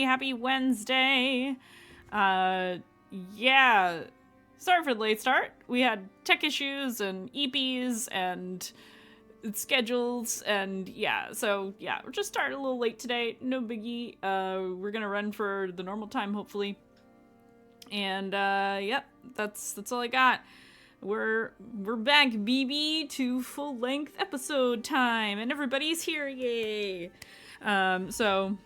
Happy Wednesday. Yeah. Sorry for the late start. We had tech issues and EPs and schedules and we're just starting a little late today. No biggie. We're gonna run for the normal time, hopefully. And that's all I got. We're back, BB, to full-length episode time, and everybody's here, yay! So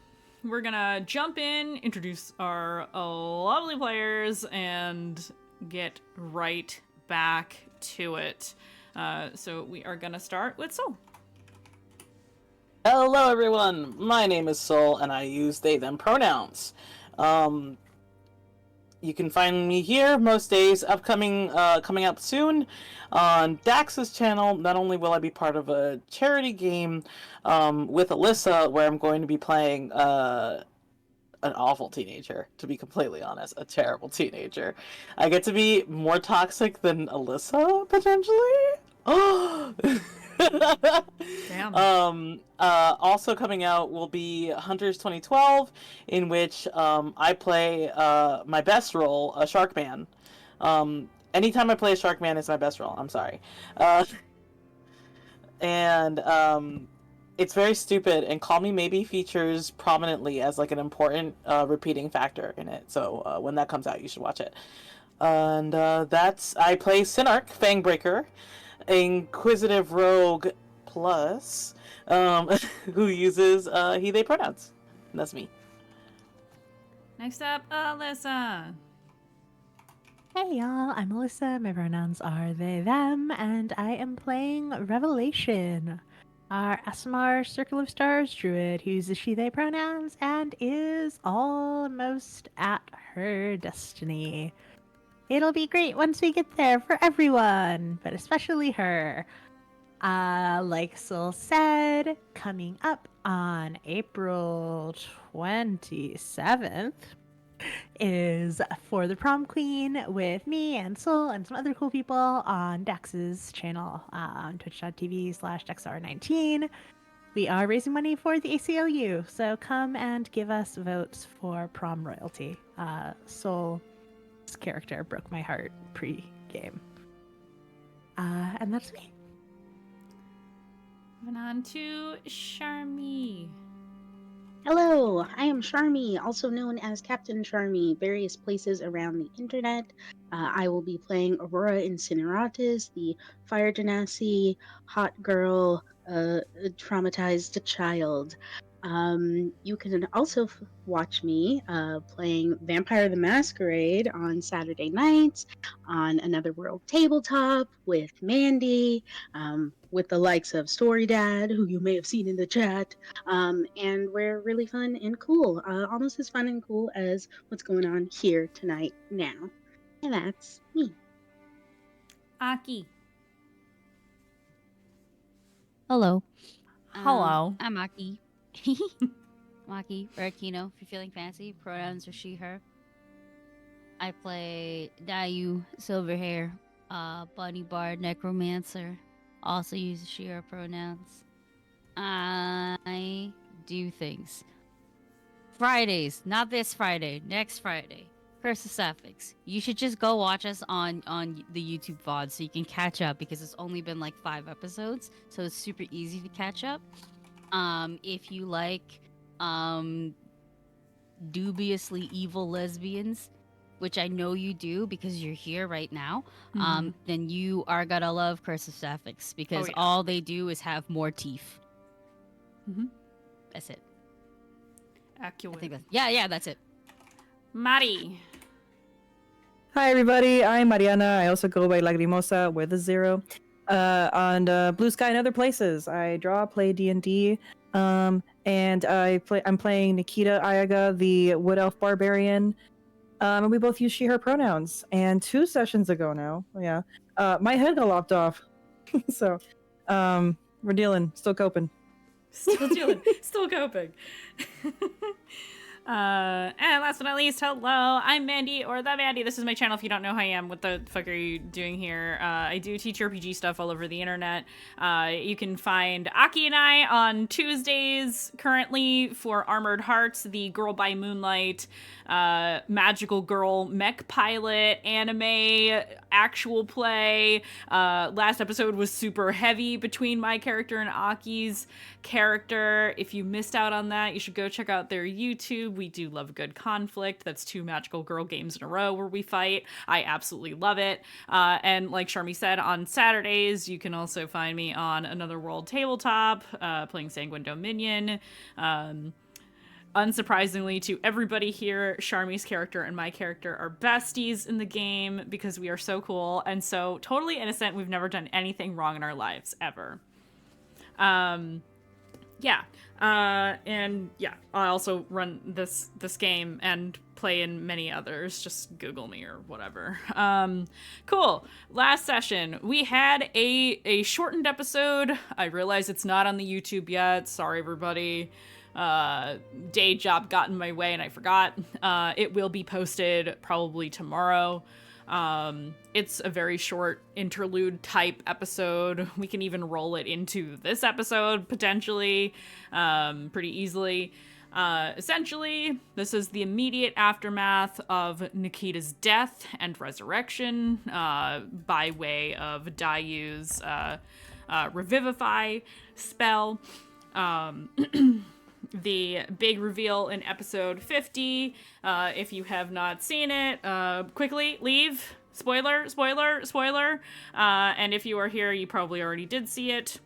we're gonna jump in, introduce our lovely players, and get right back to it. So we are gonna start with Soul. Hello everyone, my name is Soul, and I use they, them pronouns. You can find me here most days, coming up soon on Dax's channel. Not only will I be part of a charity game with Alyssa, where I'm going to be playing an awful teenager, to be completely honest, a terrible teenager. I get to be more toxic than Alyssa, potentially? Oh! Damn. Also coming out will be Hunters 2012, in which I play my best role, a shark man. Anytime I play a shark man, it's my best role. I'm sorry. It's very stupid, and Call Me Maybe features prominently as like an important repeating factor in it. So when that comes out, you should watch it. And I play Sinark, Fangbreaker, Inquisitive Rogue Plus, who uses he, they pronouns. And that's me. Next up, Alyssa. Hey y'all, I'm Alyssa. My pronouns are they, them, and I am playing Revelation, our Asmar Circle of Stars druid who uses she, they pronouns and is almost at her destiny. It'll be great once we get there for everyone, but especially her. Like Sol said, coming up on April 27th is For the Prom Queen with me and Sol and some other cool people on Dax's channel on twitch.tv/DaxR19. We are raising money for the ACLU, so come and give us votes for prom royalty. Sol's character broke my heart pre-game. And that's me. Moving on to Charmy. Hello, I am Charmy, also known as Captain Charmy, various places around the internet. I will be playing Aurora Incineratus, the Fire Genasi, hot girl, traumatized child. You can also watch me playing Vampire the Masquerade on Saturday nights on Another World Tabletop with Mandy, with the likes of Story Dad, who you may have seen in the chat, and we're really fun and cool, almost as fun and cool as what's going on here tonight now. And that's me. Aki. Hello. Hello. I'm Aki. Maki, or Akino, if you're feeling fancy. Pronouns are she, her. I play Dayu, silver hair, bunny bard, necromancer. Also uses she, her pronouns. I do things. Fridays, not this Friday, next Friday. Curse of Sapphics. You should just go watch us on the YouTube VOD so you can catch up, because it's only been like 5 episodes, so it's super easy to catch up. If you like dubiously evil lesbians, which I know you do because you're here right now, then you are gonna love Curse of Sapphics, because all they do is have more teeth. That's it. Accurate. I think that's, that's it. Mari. Hi everybody, I'm Mariana. I also go by Lagrimosa with a 0. On Blue Sky and other places, I draw, play D&D, and I'm playing Nikita Ayaga, the Wood Elf Barbarian, and we both use she/her pronouns. And 2 sessions ago now, my head got lopped off, so we're dealing, still coping. Still coping. And last but not least, hello, I'm Mandy, or the Mandy. This is my channel if you don't know who I am. What the fuck are you doing here? I do teach RPG stuff all over the internet. You can find Aki and I on Tuesdays currently for Armored Hearts, the Girl by Moonlight, magical girl mech pilot, anime, actual play. Last episode was super heavy between my character and Aki's character. If you missed out on that, you should go check out their YouTube. We do love a good conflict. That's 2 magical girl games in a row where we fight. I absolutely love it. And like Sharmi said, on Saturdays, you can also find me on Another World Tabletop, playing Sanguine Dominion. Unsurprisingly to everybody here, Sharmi's character and my character are besties in the game because we are so cool and so totally innocent. We've never done anything wrong in our lives, ever. And yeah, I also run this game and play in many others. Just Google me or whatever. Cool. Last session, we had a shortened episode. I realize it's not on the YouTube yet. Sorry, everybody. Day job got in my way and I forgot. It will be posted probably tomorrow. It's a very short interlude type episode. We can even roll it into this episode potentially, pretty easily. Essentially, this is the immediate aftermath of Nikita's death and resurrection, by way of Dayu's, revivify spell. The big reveal in episode 50. If you have not seen it, quickly leave. Spoiler. And if you are here, you probably already did see it.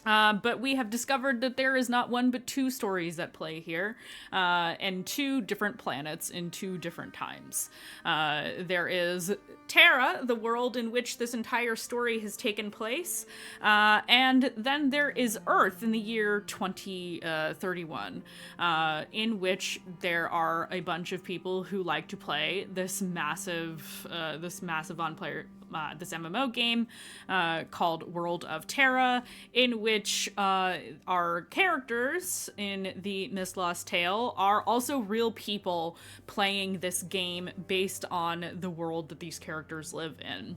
But we have discovered that there is not one but 2 stories at play here, and 2 different planets in 2 different times. There is Terra, the world in which this entire story has taken place, and then there is Earth in the year 2031, in which there are a bunch of people who like to play this massive on-player this MMO game called World of Terra, in which our characters in the Mistlost tale are also real people playing this game based on the world that these characters live in.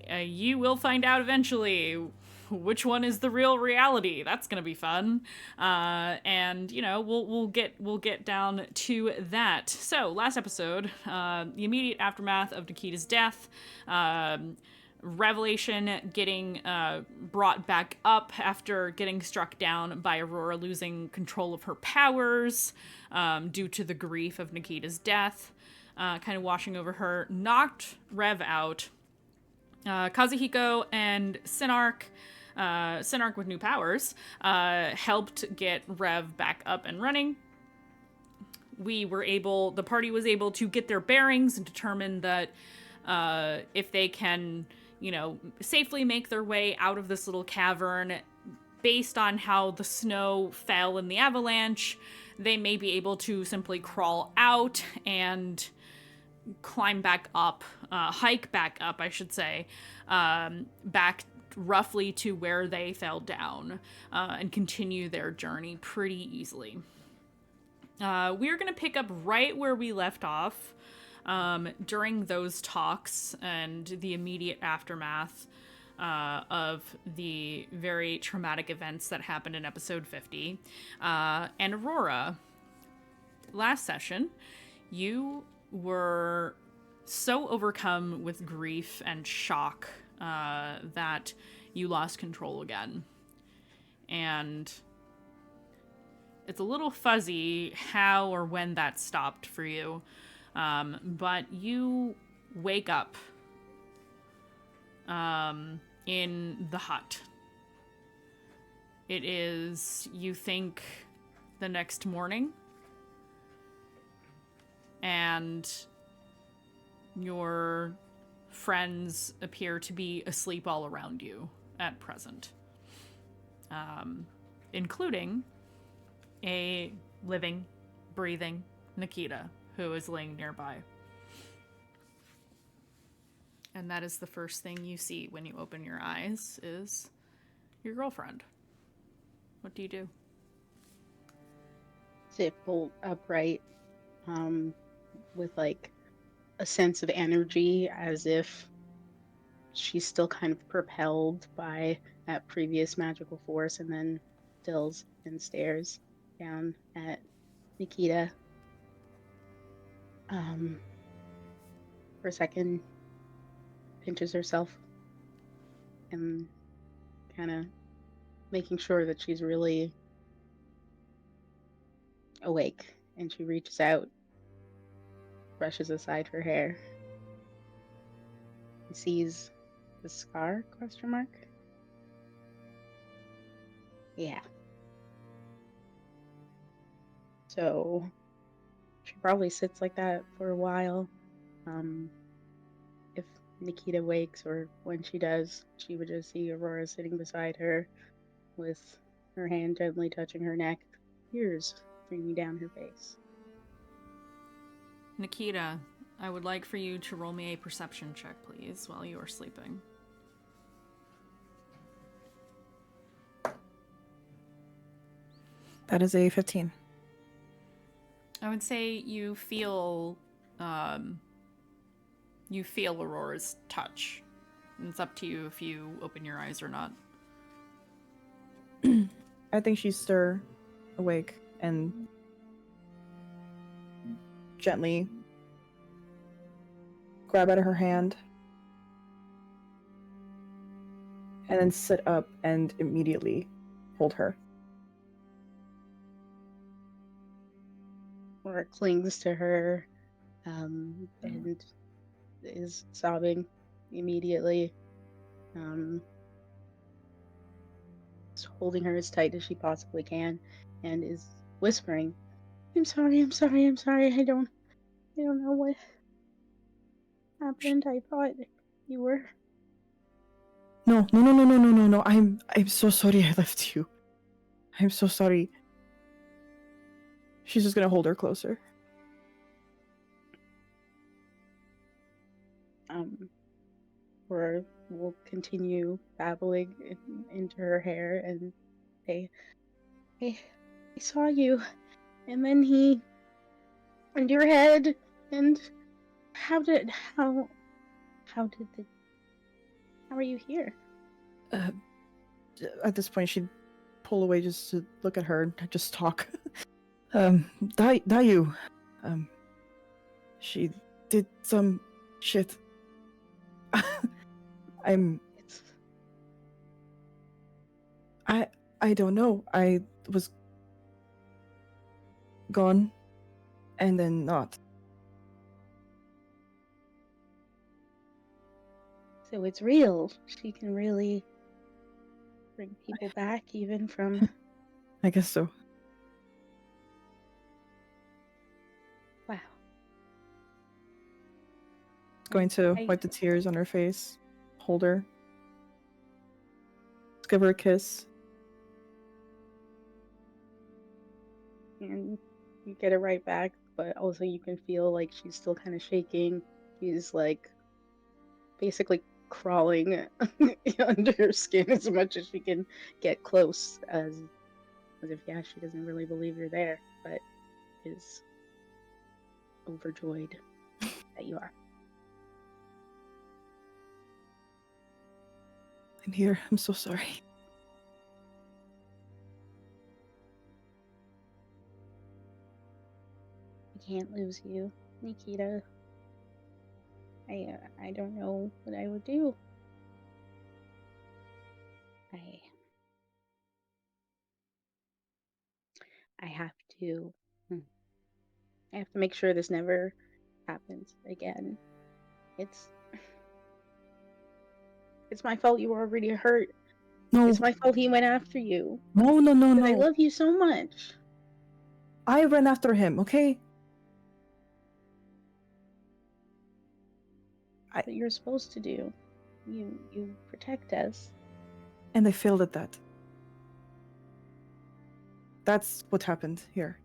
You will find out eventually which one is the real reality. That's gonna be fun. And you know, we'll get down to that. So last episode, the immediate aftermath of Nikita's death, Revelation getting brought back up after getting struck down by Aurora losing control of her powers due to the grief of Nikita's death, kind of washing over her, knocked Rev out. Kazuhiko and Sinark with new powers, helped get Rev back up and running. The party was able to get their bearings and determine that if they can, safely make their way out of this little cavern, based on how the snow fell in the avalanche, they may be able to simply crawl out and climb back up, hike back up, I should say, back roughly to where they fell down, and continue their journey pretty easily. We're going to pick up right where we left off during those talks and the immediate aftermath of the very traumatic events that happened in episode 50. And Aurora, last session, you were so overcome with grief and shock that you lost control again. And it's a little fuzzy how or when that stopped for you, but you wake up in the hut. It is, you think, the next morning, and your friends appear to be asleep all around you at present, including a living, breathing Nikita, who is laying nearby. And that is the first thing you see when you open your eyes, is your girlfriend. What do you do? sit bolt upright, with like a sense of energy, as if she's still kind of propelled by that previous magical force, and then stills and stares down at Nikita. For a second, pinches herself and kind of making sure that she's really awake, and she reaches out, brushes aside her hair, and sees the scar, question mark? Yeah. So she probably sits like that for a while. If Nikita wakes, or when she does, she would just see Aurora sitting beside her with her hand gently touching her neck, tears streaming down her face. Nikita, I would like for you to roll me a perception check, please, while you are sleeping. That is a 15. I would say you feel Aurora's touch. And it's up to you if you open your eyes or not. I think she's still awake and gently grab out of her hand and then sit up and immediately hold her. Aurora clings to her, and is sobbing immediately. Is holding her as tight as she possibly can, and is whispering, I'm sorry, I'm sorry, I'm sorry. I don't know what happened. I thought you were. No. I'm so sorry I left you. I'm so sorry. She's just gonna hold her closer. Or will continue babbling into her hair and say, I saw you, and then he and your head, and how are you here? At this point, she'd pull away just to look at her and just talk. Dayu, she did some shit. I don't know. I was gone and then not. So it's real. She can really bring people back, even from. I guess so. Wow. Going to wipe the tears on her face, hold her, just give her a kiss. And you get it right back, but also you can feel like she's still kind of shaking. She's like basically crawling under her skin as much as she can get close, as if, yeah, she doesn't really believe you're there, but is overjoyed that you are. I'm here. I'm so sorry. I can't lose you, Nikita. I don't know what I would do. I have to. I have to make sure this never happens again. It's my fault you were already hurt. No. It's my fault he went after you. No. I love you so much. I ran after him, okay? What you're supposed to do. You protect us. And I failed at that. That's what happened here.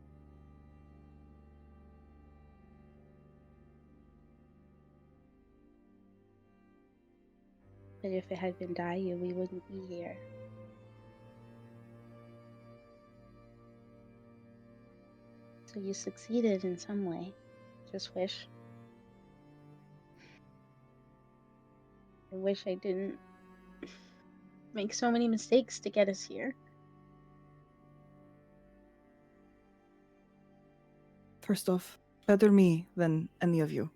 But if it had been Dayu, we wouldn't be here. So you succeeded in some way. Just wish. I wish I didn't make so many mistakes to get us here. First off, better me than any of you.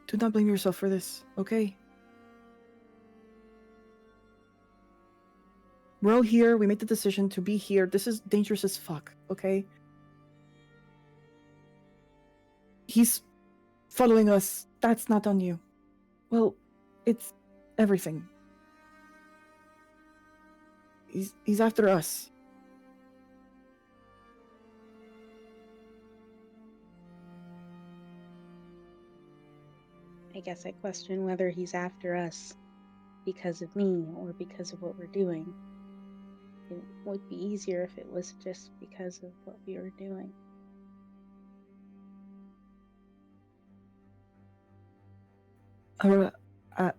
Do not blame yourself for this, okay? We're all here, we made the decision to be here. This is dangerous as fuck, okay? He's following us. That's not on you. Well, it's everything. He's after us. I guess I question whether he's after us because of me or because of what we're doing. It would be easier if it was just because of what we were doing. Aurora, I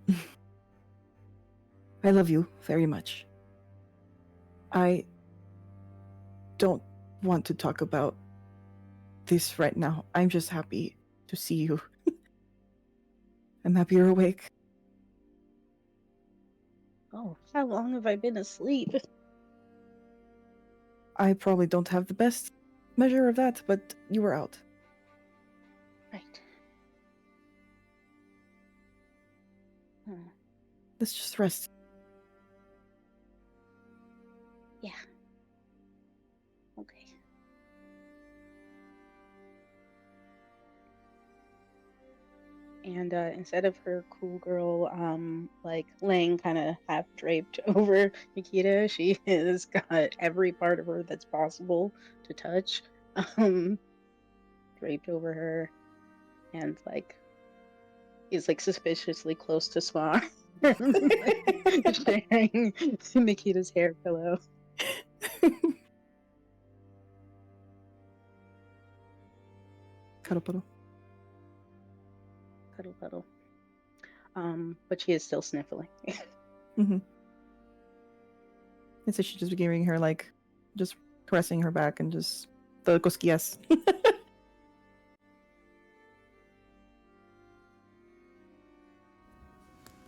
love you very much. I don't want to talk about this right now. I'm just happy to see you. I'm happy you're awake. Oh, how long have I been asleep? I probably don't have the best measure of that, but you were out. Right. Let's just rest. Yeah. Okay. And instead of her cool girl, like laying kind of half draped over Nikita, she has got every part of her that's possible to touch, draped over her, and like is like suspiciously close to Swan, sharing Nikita's hair pillow. Cuddle puddle. Cuddle cuddle. But she is still sniffling. Mm-hmm. And so she's just giving her like, just caressing her back and just the cosquillas.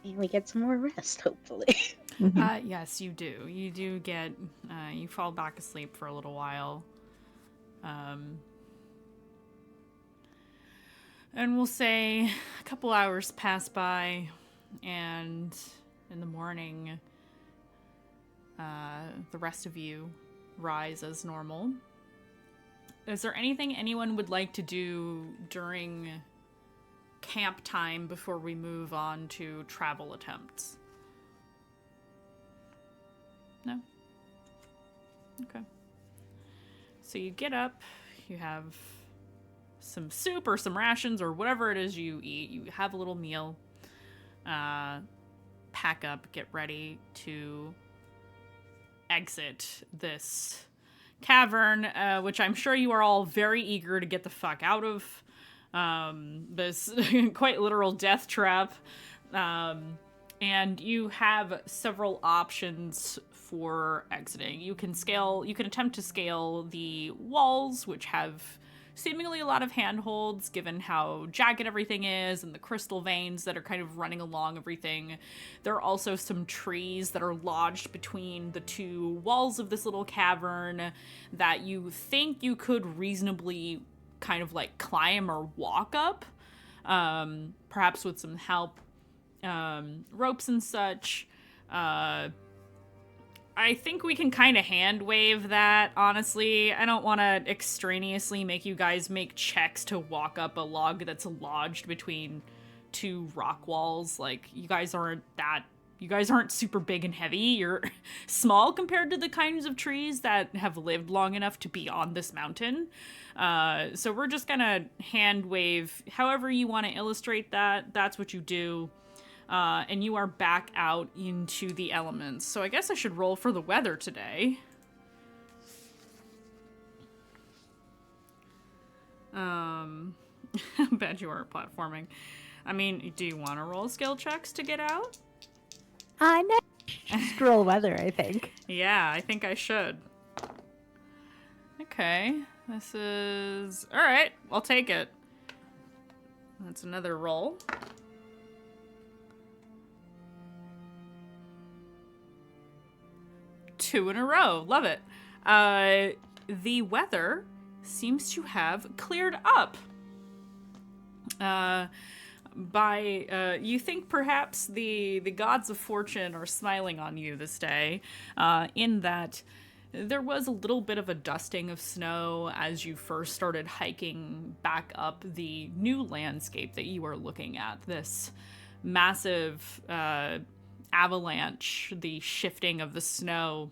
And we get some more rest, hopefully. Mm-hmm. Yes, you do. You do get, you fall back asleep for a little while. And we'll say a couple hours pass by, and in the morning, the rest of you rise as normal. Is there anything anyone would like to do during camp time before we move on to travel attempts? No? Okay. So you get up, you have some soup or some rations or whatever it is you eat. You have a little meal, pack up, get ready to exit this cavern, which I'm sure you are all very eager to get the fuck out of. This quite literal death trap. And you have several options for exiting. You can attempt to scale the walls, which have seemingly a lot of handholds given how jagged everything is and the crystal veins that are kind of running along everything. There are also some trees that are lodged between the two walls of this little cavern that you think you could reasonably kind of like climb or walk up, perhaps with some help, ropes and such. I think we can kind of hand wave that, honestly. I don't want to extraneously make you guys make checks to walk up a log that's lodged between two rock walls. Like, you guys aren't super big and heavy. You're small compared to the kinds of trees that have lived long enough to be on this mountain. So we're just gonna hand wave however you want to illustrate that. That's what you do. And you are back out into the elements. So I guess I should roll for the weather today. Bet you aren't platforming. I mean, do you want to roll skill checks to get out? No. Just roll weather, I think. Yeah, I think I should. Okay, this is... Alright, I'll take it. That's another roll. Two in a row. Love it. The weather seems to have cleared up. You think perhaps the gods of fortune are smiling on you this day, in that there was a little bit of a dusting of snow as you first started hiking back up the new landscape that you are looking at. This massive avalanche, the shifting of the snow,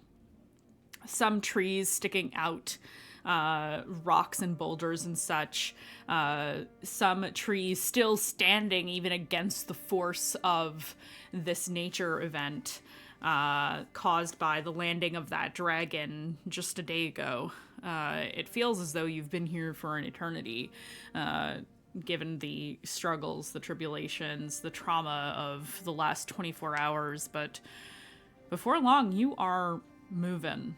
some trees sticking out, rocks and boulders and such, some trees still standing even against the force of this nature event caused by the landing of that dragon just a day ago. It feels as though you've been here for an eternity, given the struggles, the tribulations, the trauma of the last 24 hours, but before long, you are moving.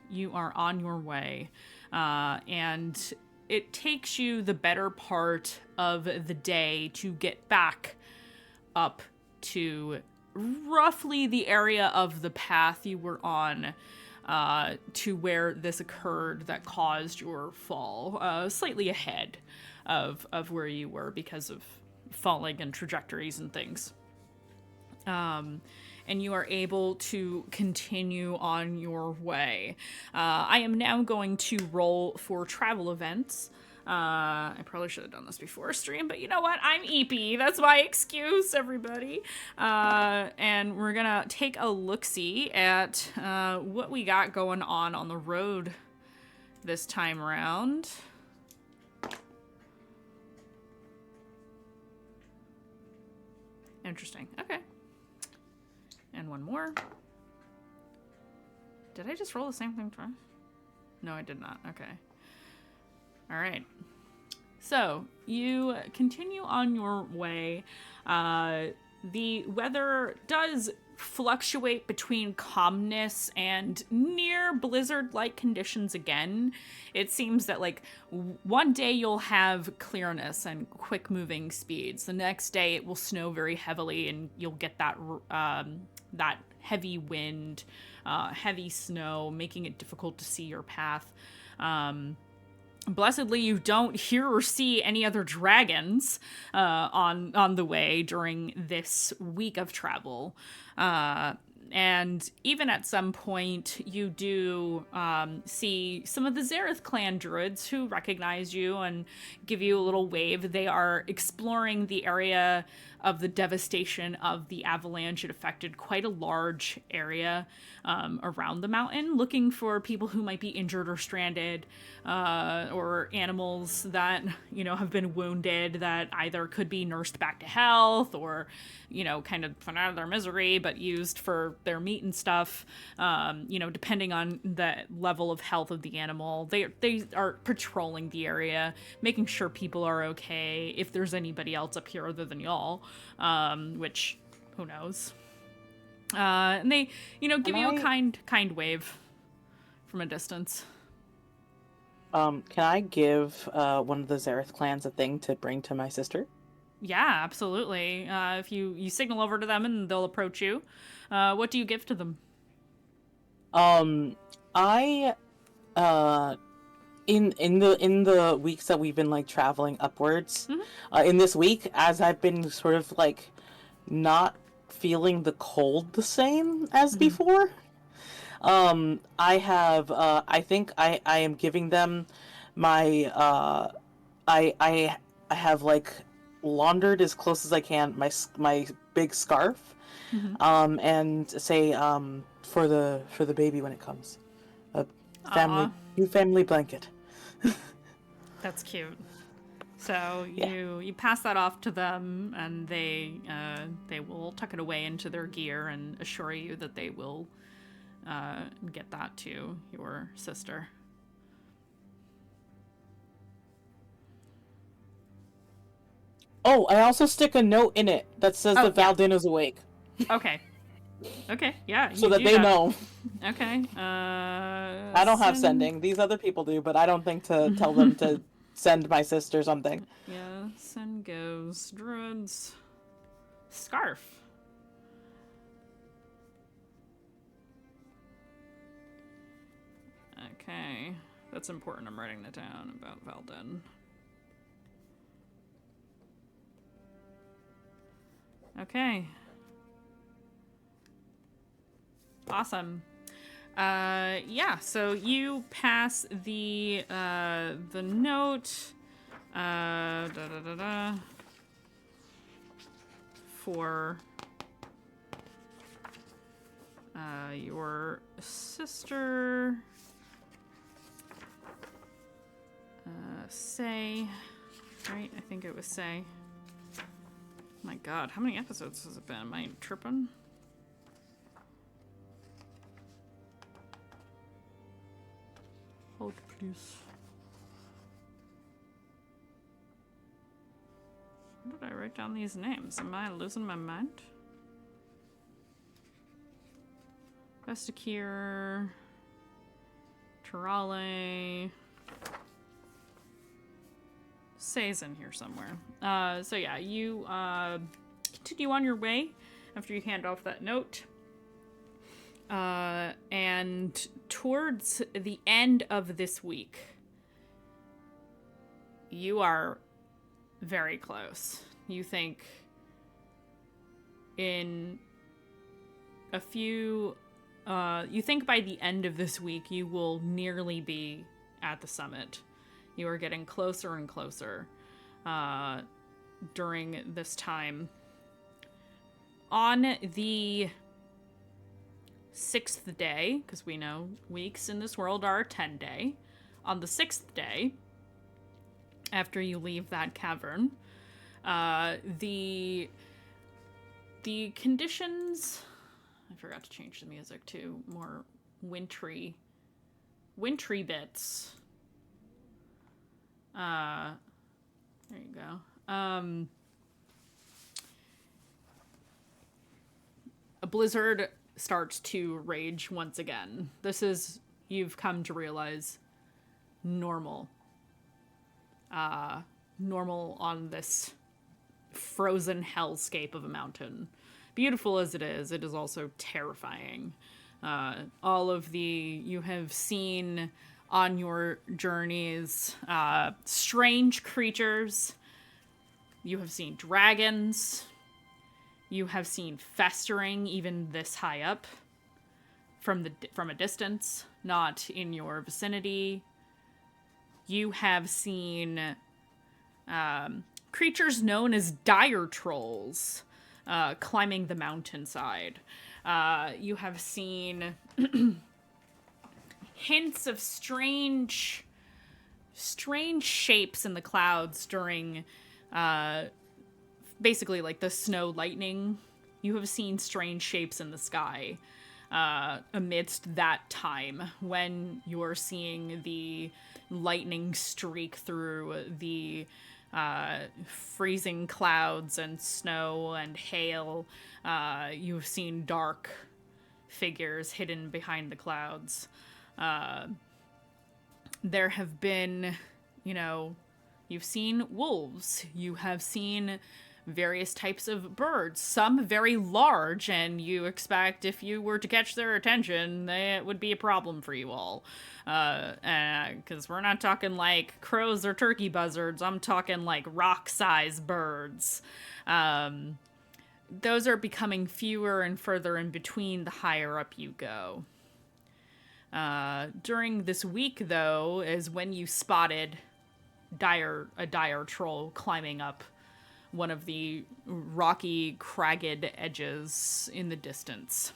You are on your way, and it takes you the better part of the day to get back up to roughly the area of the path you were on, to where this occurred that caused your fall, slightly ahead of where you were because of falling and trajectories and things. And you are able to continue on your way. I am now going to roll for travel events. I probably should have done this before stream, but you know what? I'm EP. That's my excuse, everybody. And we're gonna take a look-see at what we got going on the road this time around. Interesting. Okay. And one more. Did I just roll the same thing twice? No, I did not. Okay. All right. So you continue on your way. The weather does fluctuate between calmness and near blizzard-like conditions again. It seems that like one day you'll have clearness and quick moving speeds. The next day it will snow very heavily and you'll get that that heavy wind, heavy snow, making it difficult to see your path. Blessedly, you don't hear or see any other dragons on the way during this week of travel. And even at some point, you do see some of the Zareth clan druids who recognize you and give you a little wave. They are exploring the area of the devastation of the avalanche. It affected quite a large area around the mountain, looking for people who might be injured or stranded, or animals that, you know, have been wounded that either could be nursed back to health or, you know, kind of put out of their misery, but used for their meat and stuff, you know, depending on the level of health of the animal. They are patrolling the area, making sure people are okay, if there's anybody else up here other than y'all, which, who knows. And they, you know, give you a kind wave from a distance. Can I give one of the Zareth clans a thing to bring to my sister? Yeah, absolutely. If you signal over to them and they'll approach you. What do you give to them? I in the weeks that we've been like traveling upwards, in this week, as I've been sort of like not feeling the cold the same as before, I have I think I am giving them my I have like laundered as close as I can my big scarf, and say for the baby when it comes, a new family blanket. That's cute. So you pass that off to them, and they will tuck it away into their gear and assure you that they will get that to your sister. Oh, I also stick a note in it that says that Valdin is awake. Okay. Okay, yeah. so you that do they know. Okay. I don't have sending. These other people do, but I don't think to tell them to send my sister something. Yeah, send goes. Druids. Scarf. Okay. That's important. I'm writing that down about Valden. Okay. Awesome. Yeah, so you pass the note for your sister, Say, right? I think it was Say. My god, how many episodes has it been? Am I tripping? Hold, please. How did I write down these names? Am I losing my mind? Vestikir, Terale. Say's in here somewhere. So yeah, you continue on your way after you hand off that note. And towards the end of this week, you are very close. You think in a few, you think by the end of this week, you will nearly be at the summit. You are getting closer and closer during this time. On the 6th day, because we know weeks in this world are a 10-day, on the 6th day, after you leave that cavern, the conditions... I forgot to change the music to more wintry bits. There you go. A blizzard starts to rage once again. This is, you've come to realize, normal. Normal on this frozen hellscape of a mountain. Beautiful as it is also terrifying. All of you have seen on your journeys strange creatures. You have seen dragons. You have seen festering even this high up from a distance, not in your vicinity. You have seen creatures known as dire trolls climbing the mountainside. You have seen hints of strange shapes in the clouds during basically like the snow lightning. You have seen strange shapes in the sky amidst that time when you're seeing the lightning streak through the freezing clouds and snow and hail. You've seen dark figures hidden behind the clouds. There have been, you've seen wolves. You have seen various types of birds, some very large, and you expect if you were to catch their attention, it would be a problem for you all. Because we're not talking like crows or turkey buzzards, I'm talking like rock-sized birds. Those are becoming fewer and further in between the higher up you go. During this week, though, is when you spotted a dire troll climbing up one of the rocky, cragged edges in the distance.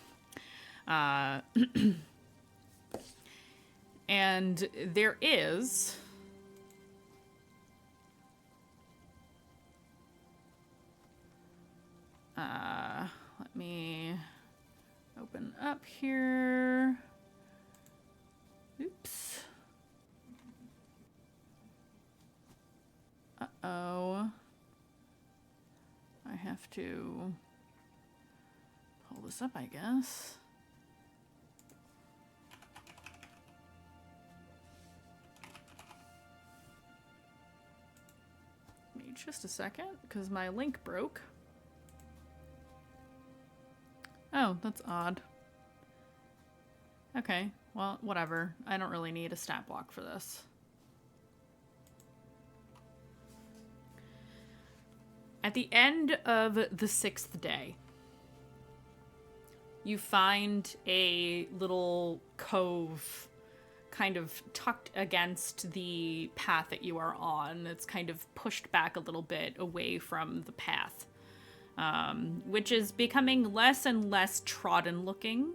And there is... let me open up here. Oops. Uh-oh. I have to pull this up, I guess. Wait just a second, because my link broke. Oh, that's odd. Okay, well, whatever. I don't really need a stat block for this. At the end of the 6th day, you find a little cove kind of tucked against the path that you are on. It's kind of pushed back a little bit away from the path, which is becoming less and less trodden looking.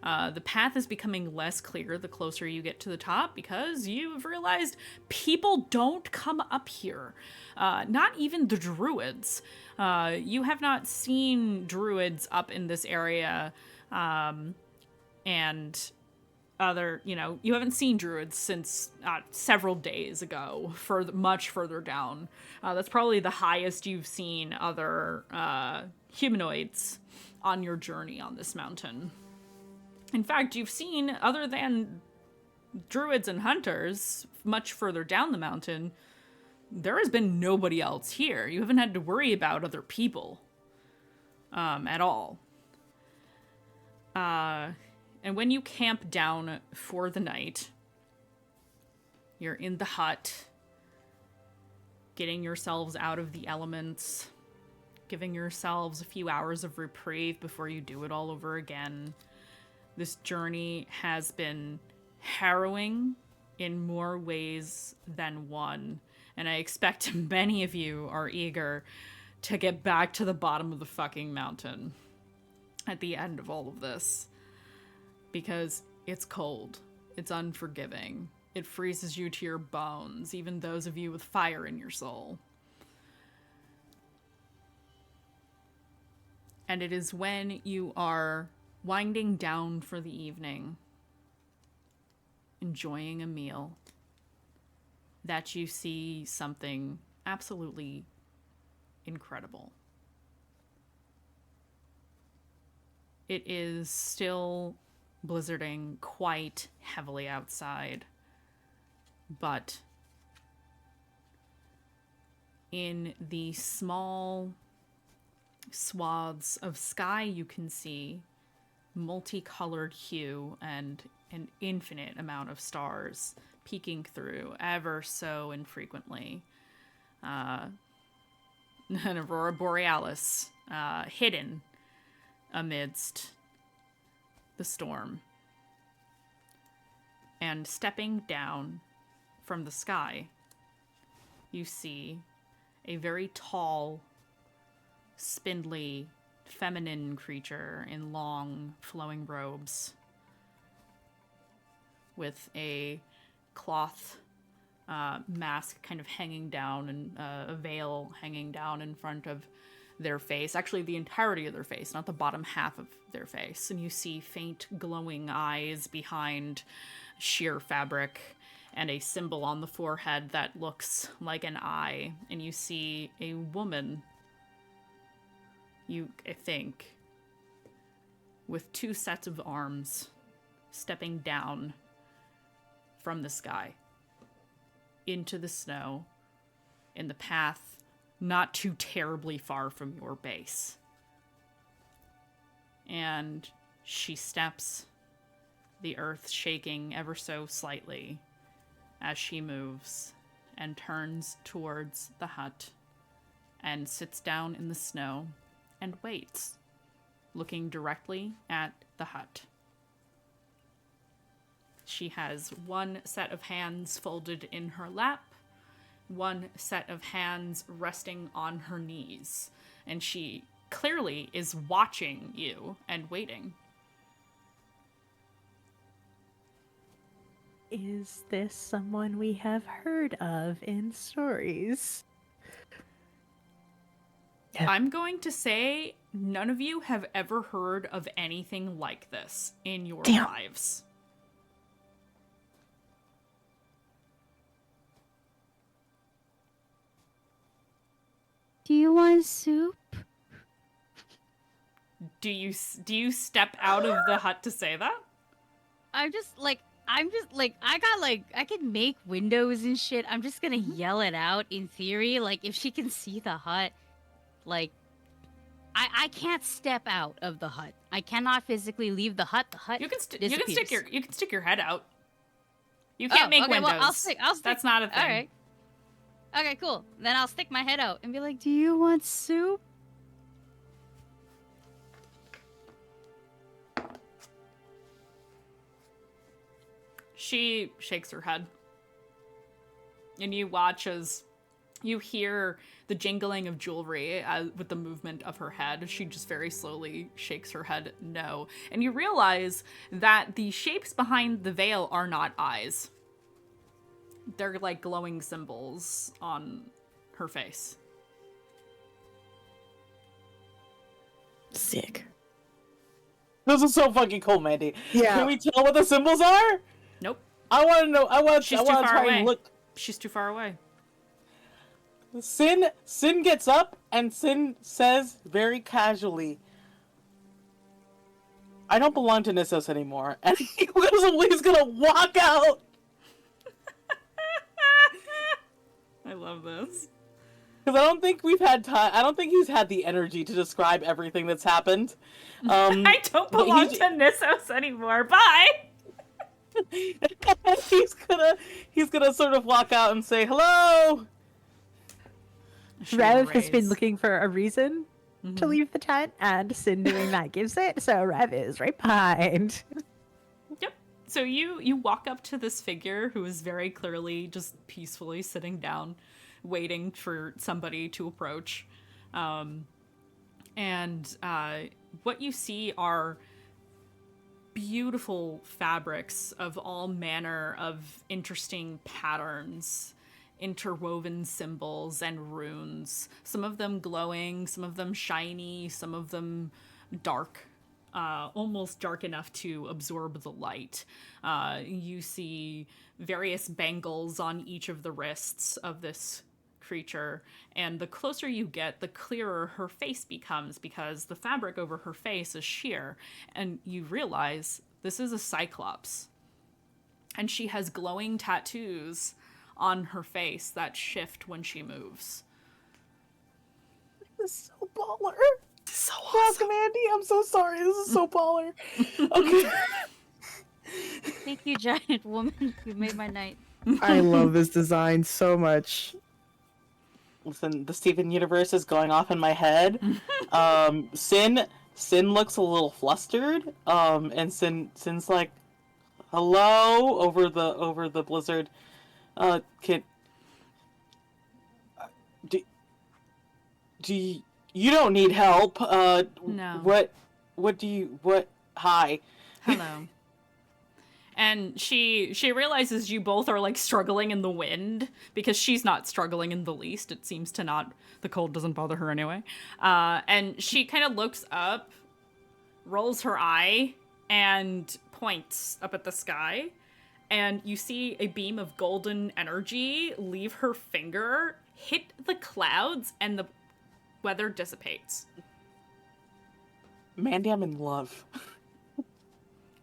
The path is becoming less clear the closer you get to the top, because you've realized people don't come up here. Not even the druids. You have not seen druids up in this area, and other, you haven't seen druids since several days ago, much further down. That's probably the highest you've seen other humanoids on your journey on this mountain. In fact, you've seen, other than druids and hunters, much further down the mountain, there has been nobody else here. You haven't had to worry about other people at all. And when you camp down for the night, you're in the hut, getting yourselves out of the elements, giving yourselves a few hours of reprieve before you do it all over again. This journey has been harrowing in more ways than one, and I expect many of you are eager to get back to the bottom of the fucking mountain at the end of all of this. Because it's cold, it's unforgiving, it freezes you to your bones, even those of you with fire in your soul. And it is when you are winding down for the evening, enjoying a meal, that you see something absolutely incredible. It is still blizzarding quite heavily outside, but in the small swaths of sky you can see multicolored hue and an infinite amount of stars peeking through ever so infrequently. An aurora borealis hidden amidst the storm. And stepping down from the sky, you see a very tall, spindly, feminine creature in long, flowing robes with a cloth mask kind of hanging down and a veil hanging down in front of their face. Actually, the entirety of their face, not the bottom half of their face. And you see faint glowing eyes behind sheer fabric and a symbol on the forehead that looks like an eye. And you see a woman, I think, with two sets of arms stepping down from the sky into the snow in the path not too terribly far from your base. And she steps, the earth shaking ever so slightly as she moves, and turns towards the hut and sits down in the snow and waits, looking directly at the hut. She has one set of hands folded in her lap, one set of hands resting on her knees, and she clearly is watching you and waiting. Is this someone we have heard of in stories? I'm going to say none of you have ever heard of anything like this in your lives. Do you want soup? Do you step out of the hut to say that? I can make windows and shit. I'm just gonna yell it out in theory. Like, if she can see the hut, like, I can't step out of the hut. I cannot physically leave the hut. The hut You can disappears. you can stick your head out. You can't make okay, windows. Well, I'll stick. That's not a thing. All right. Okay, cool. Then I'll stick my head out and be like, "Do you want soup?" She shakes her head. And you watch as you hear the jingling of jewelry with the movement of her head. She just very slowly shakes her head no. And you realize that the shapes behind the veil are not eyes. They're like glowing symbols on her face. Sick. This is so fucking cool, Mandy. Yeah. Can we tell what the symbols are? Nope. I want to know. I want She's to too far try away. and look. She's too far away. Sin gets up and Sin says very casually, "I don't belong to Nissos anymore," and he's gonna walk out. I love this. Because I don't think we've had time. I don't think he's had the energy to describe everything that's happened. I don't belong to Nissos anymore. Bye. he's gonna sort of walk out and say hello. Rev has been looking for a reason to leave the tent, and Sin doing that gives it, so Rev is right behind. Yep. So you walk up to this figure who is very clearly just peacefully sitting down, waiting for somebody to approach. And what you see are beautiful fabrics of all manner of interesting patterns, interwoven symbols and runes, some of them glowing, some of them shiny, some of them dark, almost dark enough to absorb the light. You see various bangles on each of the wrists of this creature, and the closer you get, the clearer her face becomes, because the fabric over her face is sheer, and you realize this is a cyclops. And she has glowing tattoos on her face that shift when she moves. This is so baller. So awesome. Andy, I'm so sorry. This is so baller. Okay. Thank you, giant woman. You made my night. I love this design so much. Listen, the Steven universe is going off in my head. Sin looks a little flustered. And Sin's like, hello, over the blizzard. Kid, do you don't need help? No. Hi. Hello. And she realizes you both are like struggling in the wind, because she's not struggling in the least. It seems to not, the cold doesn't bother her anyway. And she kind of looks up, rolls her eye, and points up at the sky. And you see a beam of golden energy leave her finger, hit the clouds, and the weather dissipates. Mandy, I'm in love.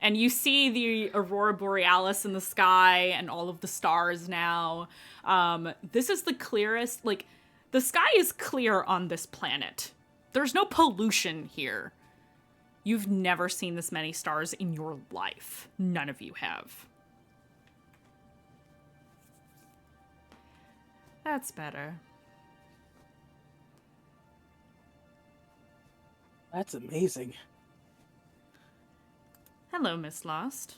And you see the aurora borealis in the sky and all of the stars now. This is the clearest, like, the sky is clear on this planet. There's no pollution here. You've never seen this many stars in your life. None of you have. That's better. That's amazing. Hello, Mistlost.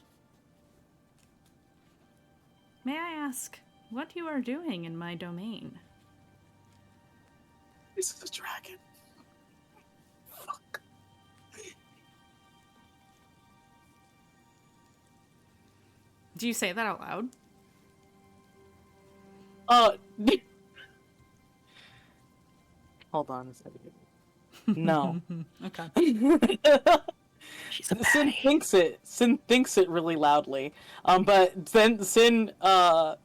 May I ask what you are doing in my domain? This is a dragon. Fuck. Do you say that out loud? Hold on a second. No. Okay. She's a Sin thinks it. Sin thinks it really loudly. But then Sin looks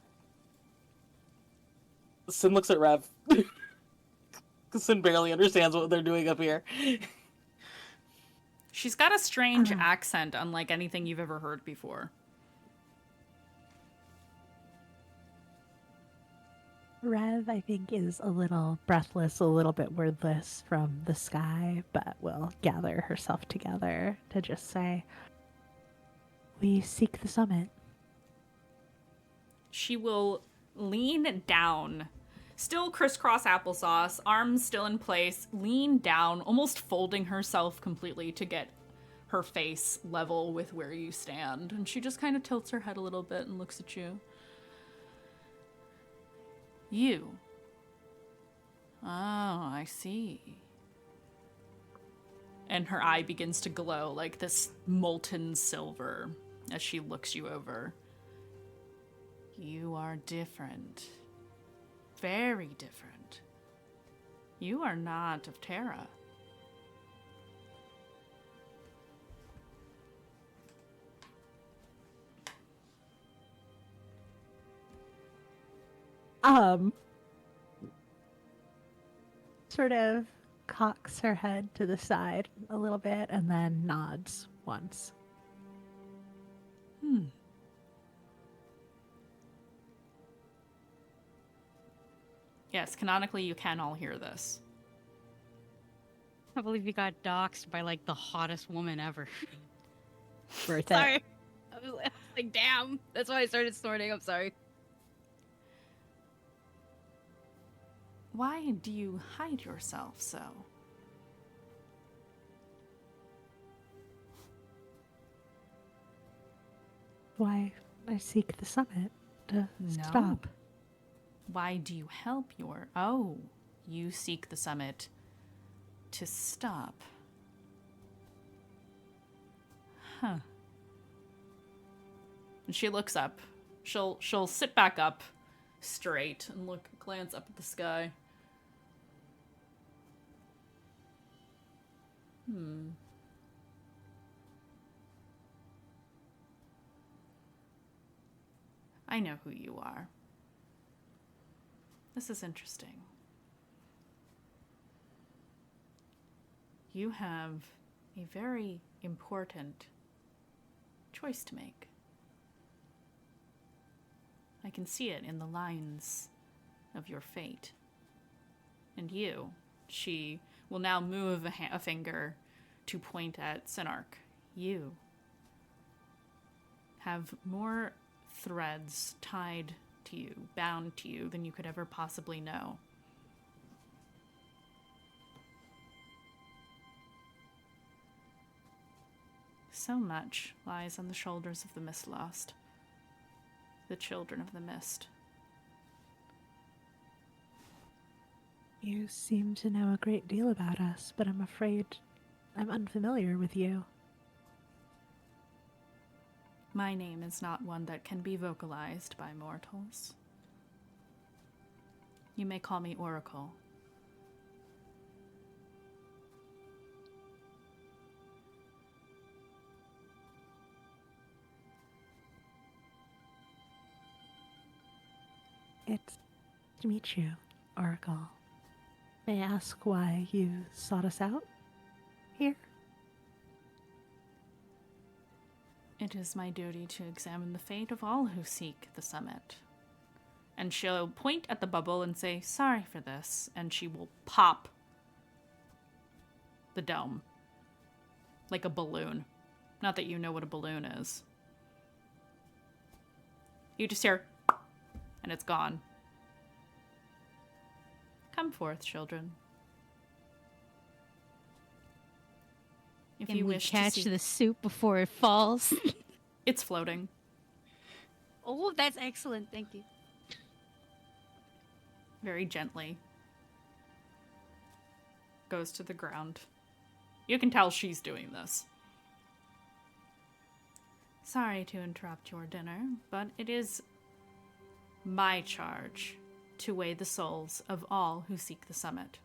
at Rev. Because Sin barely understands what they're doing up here. She's got a strange accent, unlike anything you've ever heard before. Rev, I think, is a little breathless, a little bit wordless from the sky, but will gather herself together to just say, "We seek the summit." She will lean down, still crisscross applesauce, arms still in place, lean down, almost folding herself completely to get her face level with where you stand. And she just kind of tilts her head a little bit and looks at you. You. Oh, I see. And her eye begins to glow like this molten silver as she looks you over. You are different. Very different. You are not of Terra. Sort of cocks her head to the side a little bit and then nods once. Yes, canonically you can all hear this. I believe you got doxxed by like the hottest woman ever. Worth it. Sorry. I was like, damn. That's why I started snorting. I'm sorry. Why do you hide yourself so? Why I seek the summit to No. stop. Why do you help your... Oh, you seek the summit to stop. Huh. And she looks up. She'll sit back up straight and glance up at the sky. I know who you are. This is interesting. You have a very important choice to make. I can see it in the lines of your fate. And you, she will now move a finger to point at Synarch. You have more threads tied to you, bound to you, than you could ever possibly know. So much lies on the shoulders of the Mistlost, the children of the mist. You seem to know a great deal about us, but I'm afraid I'm unfamiliar with you. My name is not one that can be vocalized by mortals. You may call me Oracle. It's to meet you, Oracle. May I ask why you sought us out here? It is my duty to examine the fate of all who seek the summit. And she'll point at the bubble and say, sorry for this, and she will pop the dome. Like a balloon. Not that you know what a balloon is. You just hear, and it's gone. Come forth, children. If Can you we wish catch to see... the soup before it falls? It's floating. Oh, that's excellent. Thank you. Very gently. Goes to the ground. You can tell she's doing this. Sorry to interrupt your dinner, but it is my charge to weigh the souls of all who seek the summit.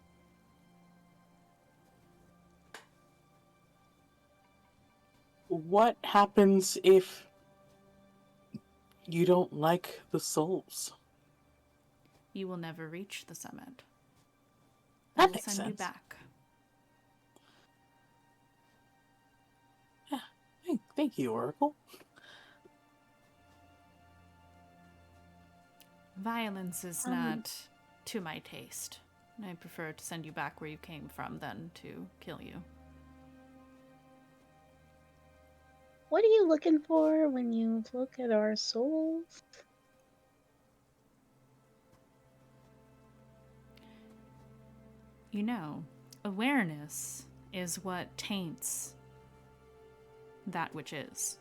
What happens if you don't like the souls? You will never reach the summit. That I will makes send you sense. back. Thank you, Oracle. Violence is not to my taste. I prefer to send you back where you came from than to kill you. What are you looking for when you look at our souls? You know, awareness is what taints that which is.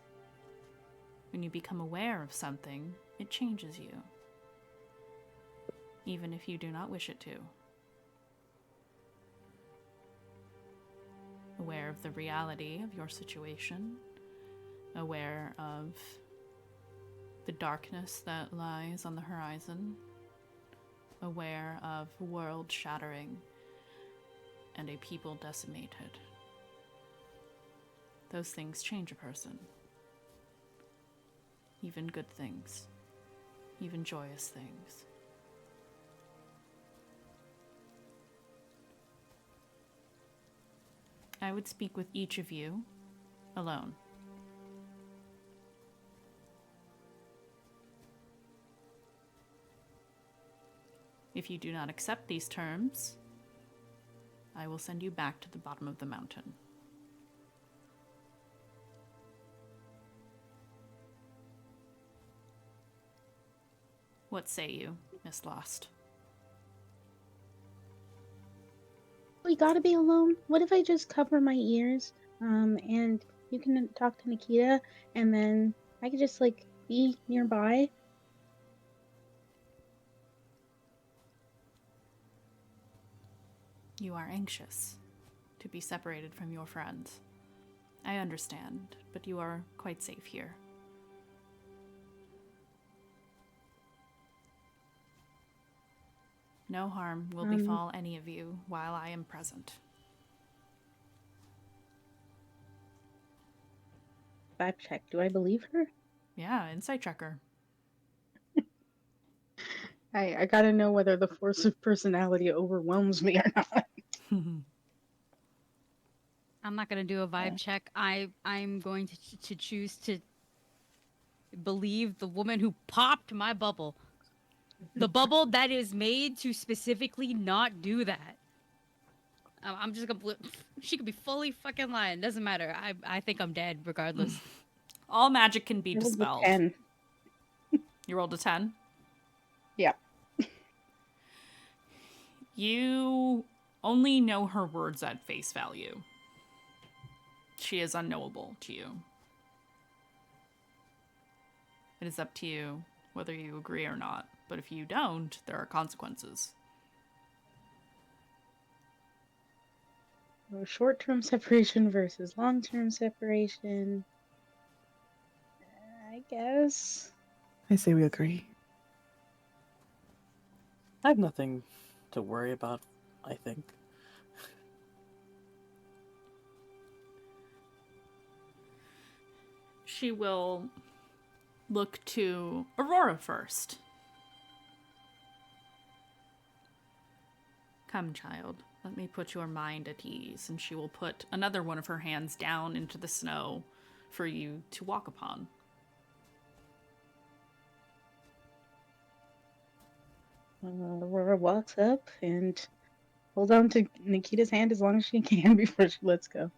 When you become aware of something, it changes you, even if you do not wish it to. Aware of the reality of your situation, aware of the darkness that lies on the horizon, aware of world shattering and a people decimated. Those things change a person. Even good things. Even joyous things. I would speak with each of you alone. If you do not accept these terms, I will send you back to the bottom of the mountain. What say you, Mistlost? We gotta be alone. What if I just cover my ears? And you can talk to Nikita, and then I could just like be nearby. You are anxious to be separated from your friends. I understand, but you are quite safe here. No harm will befall any of you while I am present. Vibe check. Do I believe her? Yeah, insight checker. I gotta know whether the force of personality overwhelms me or not. I'm not gonna do a vibe check. I'm going to choose to believe the woman who popped my bubble. The bubble that is made to specifically not do that. I'm just gonna. She could be fully fucking lying. Doesn't matter. I think I'm dead regardless. All magic can be I rolled a dispelled. 10. You rolled a 10? Yeah. You only know her words at face value. She is unknowable to you. It is up to you whether you agree or not. But if you don't, there are consequences. Short-term separation versus long-term separation. I guess. I say we agree. I have nothing to worry about, I think. She will look to Aurora first. Come, child, let me put your mind at ease, and she will put another one of her hands down into the snow for you to walk upon. Aurora walks up and holds on to Nikita's hand as long as she can before she lets go.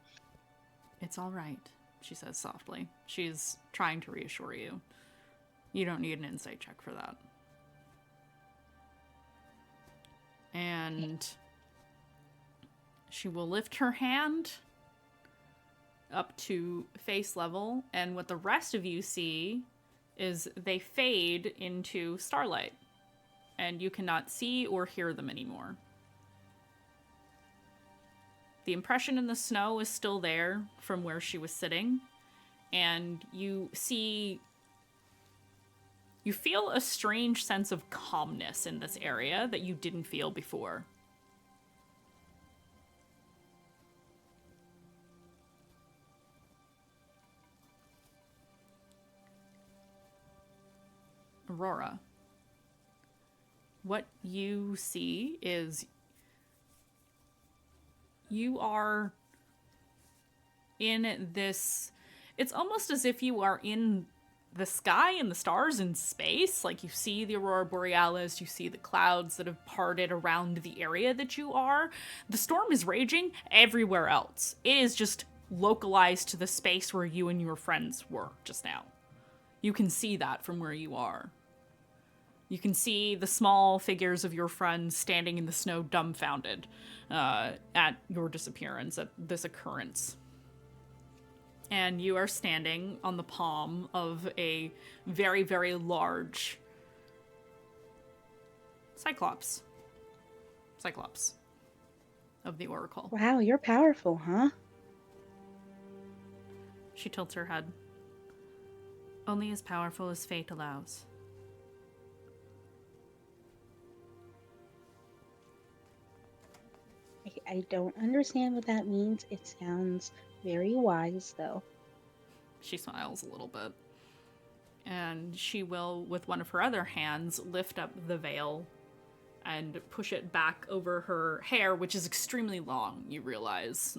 It's all right, she says softly. She's trying to reassure you. You don't need an insight check for that. And she will lift her hand up to face level, and what the rest of you see is they fade into starlight, and you cannot see or hear them anymore. The impression in the snow is still there from where she was sitting, and you feel a strange sense of calmness in this area that you didn't feel before. Aurora, what you see is you are in this It's almost as if you are in the sky and the stars in space. Like, you see the aurora borealis, you see the clouds that have parted around the area that you are. The storm is raging everywhere else. It is just localized to the space where you and your friends were just now. You can see that from where you are. You can see the small figures of your friends standing in the snow dumbfounded at your disappearance, at this occurrence. And you are standing on the palm of a very, very large Cyclops of the Oracle. Wow, you're powerful, huh? She tilts her head. Only as powerful as fate allows. I don't understand what that means. It sounds very wise, though. She smiles a little bit. And she will, with one of her other hands, lift up the veil and push it back over her hair, which is extremely long, you realize.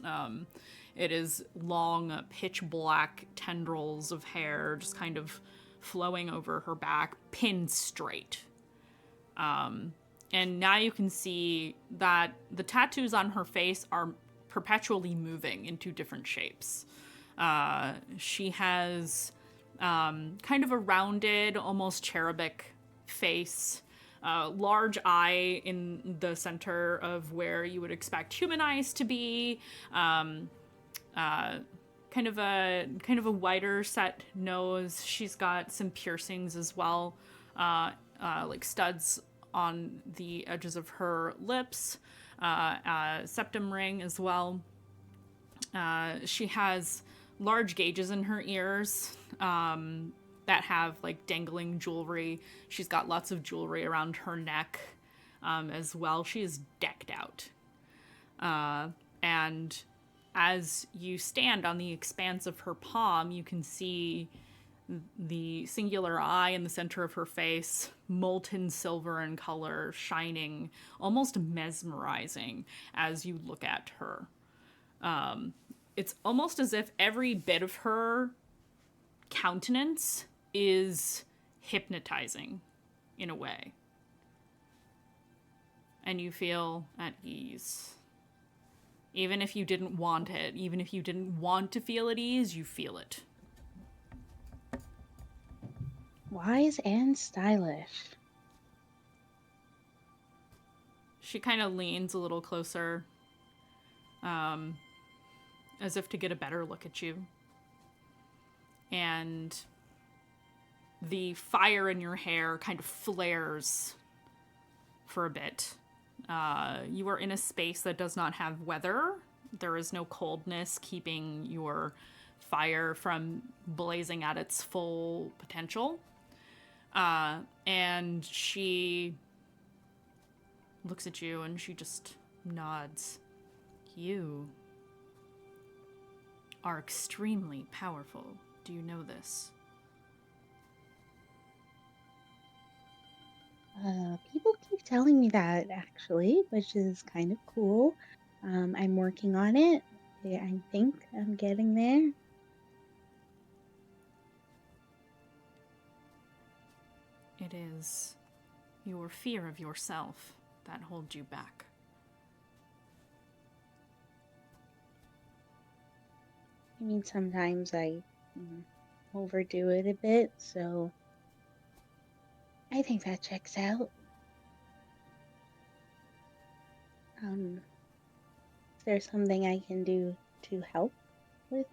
It is long, pitch black tendrils of hair just kind of flowing over her back, pinned straight. And now you can see that the tattoos on her face are perpetually moving into different shapes. She has kind of a rounded, almost cherubic face, large eye in the center of where you would expect human eyes to be, kind of a wider set nose. She's got some piercings as well, like studs on the edges of her lips, septum ring as well. She has large gauges in her ears that have like dangling jewelry. She's got lots of jewelry around her neck as well. She is decked out. And as you stand on the expanse of her palm, you can see the singular eye in the center of her face, molten silver in color, shining, almost mesmerizing as you look at her. It's almost as if every bit of her countenance is hypnotizing in a way. And you feel at ease. Even if you didn't want it, even if you didn't want to feel at ease, you feel it. Wise and stylish. She kind of leans a little closer, as if to get a better look at you. And the fire in your hair kind of flares for a bit. You are in a space that does not have weather. There is no coldness keeping your fire from blazing at its full potential. And she looks at you and she just nods. You are extremely powerful. Do you know this? People keep telling me that, actually, which is kind of cool. I'm working on it. Yeah, I think I'm getting there. It is your fear of yourself that holds you back. I mean, sometimes I overdo it a bit, so I think that checks out. Is there something I can do to help with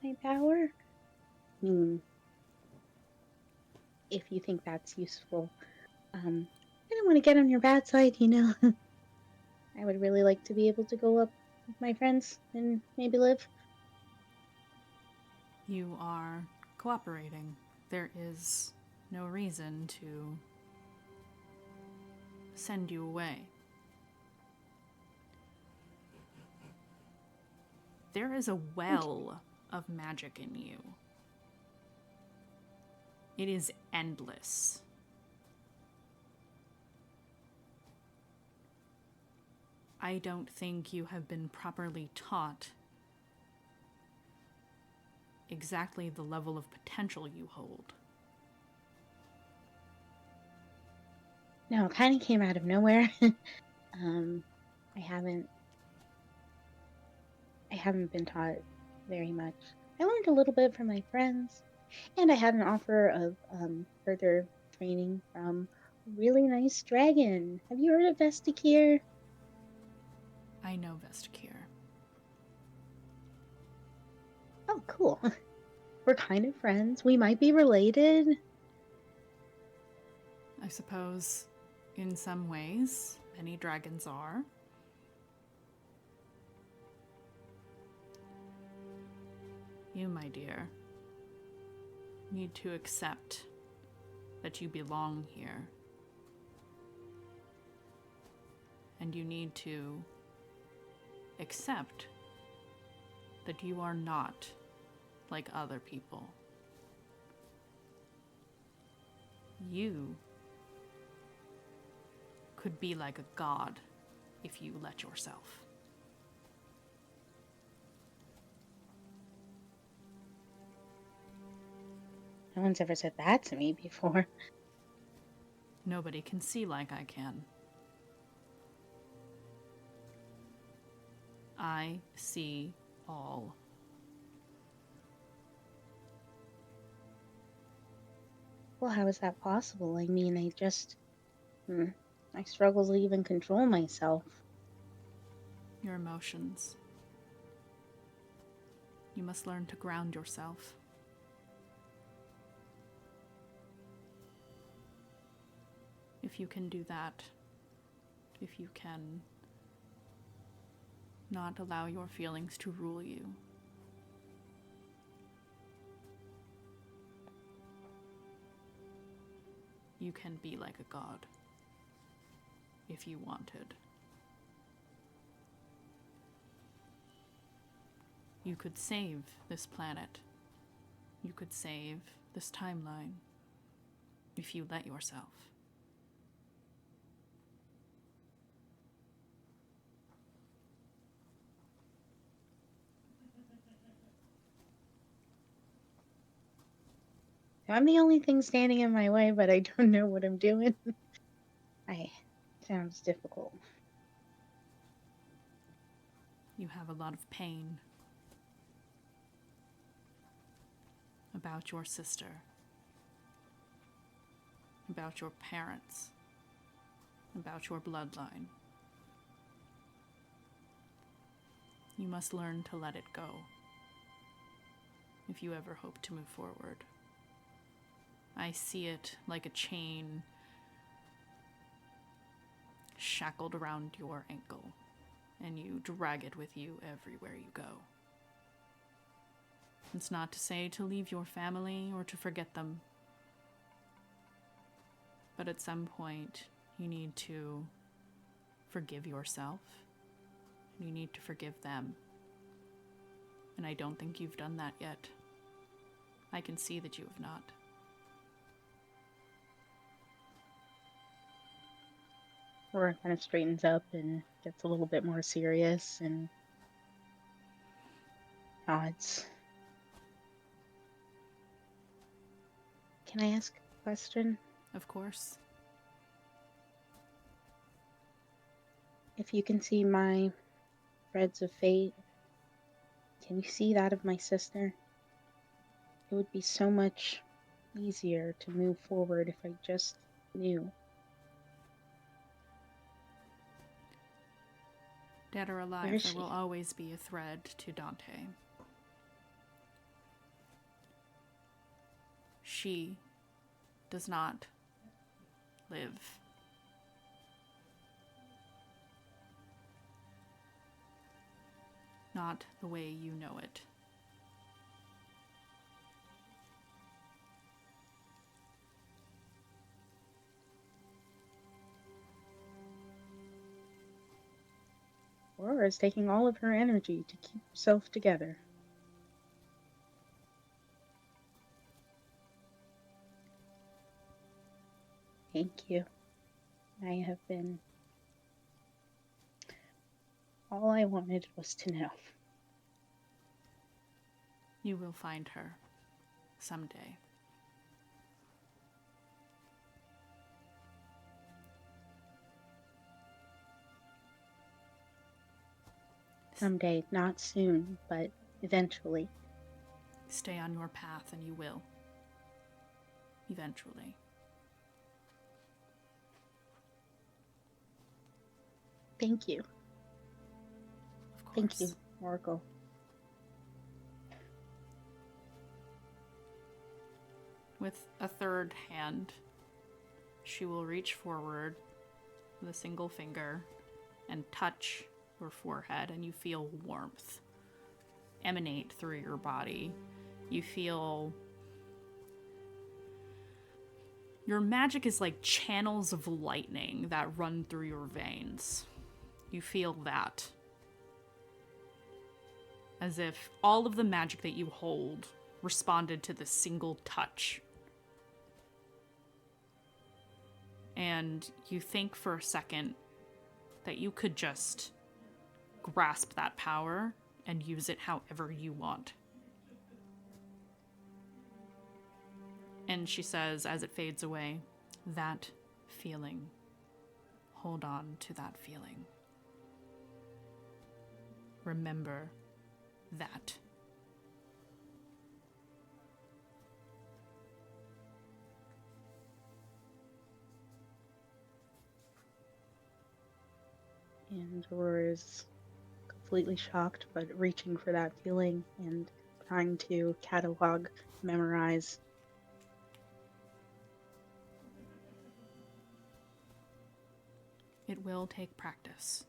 my power? I mean, if you think that's useful. I don't want to get on your bad side, you know. I would really like to be able to go up with my friends and maybe live. You are cooperating. There is no reason to send you away. There is a well of magic in you. It is endless. I don't think you have been properly taught exactly the level of potential you hold. No, it kind of came out of nowhere. um, I haven't been taught very much. I learned a little bit from my friends, and I had an offer of further training from a really nice dragon. Have you heard of Vestikir? I know Vestikir. Oh, cool. We're kind of friends. We might be related. I suppose, in some ways, many dragons are. You, my dear, need to accept that you belong here. And you need to accept that you are not like other people. You could be like a god if you let yourself. No one's ever said that to me before. Nobody can see like I can. I see all. Well, how is that possible? I mean, I struggle to even control myself. Your emotions. You must learn to ground yourself. If you can do that, if you can not allow your feelings to rule you, you can be like a god if you wanted. You could save this planet. You could save this timeline if you let yourself. I'm the only thing standing in my way, but I don't know what I'm doing. Sounds difficult. You have a lot of pain about your sister, about your parents, about your bloodline. You must learn to let it go if you ever hope to move forward. I see it like a chain shackled around your ankle, and you drag it with you everywhere you go. It's not to say to leave your family or to forget them, but at some point you need to forgive yourself. You need to forgive them. And I don't think you've done that yet. I can see that you have not. Or it kind of straightens up and gets a little bit more serious and nods. Can I ask a question? Of course. If you can see my threads of fate, can you see that of my sister? It would be so much easier to move forward if I just knew. Dead or Where alive, is there she? will always be a thread to Dante. She does not live. Not the way you know it. Aurora is taking all of her energy to keep herself together. Thank you. I have been... All I wanted was to know. You will find her someday. Someday, not soon, but eventually. Stay on your path and you will. Eventually. Thank you. Of course. Thank you, Oracle. With a third hand, she will reach forward with a single finger and touch your forehead, and you feel warmth emanate through your body. You feel your magic is like channels of lightning that run through your veins. You feel that. As if all of the magic that you hold responded to this single touch. And you think for a second that you could just grasp that power and use it however you want. And she says, as it fades away, that feeling. Hold on to that feeling. Remember that. And Aurora is completely shocked, but reaching for that feeling and trying to catalog, memorize. It will take practice,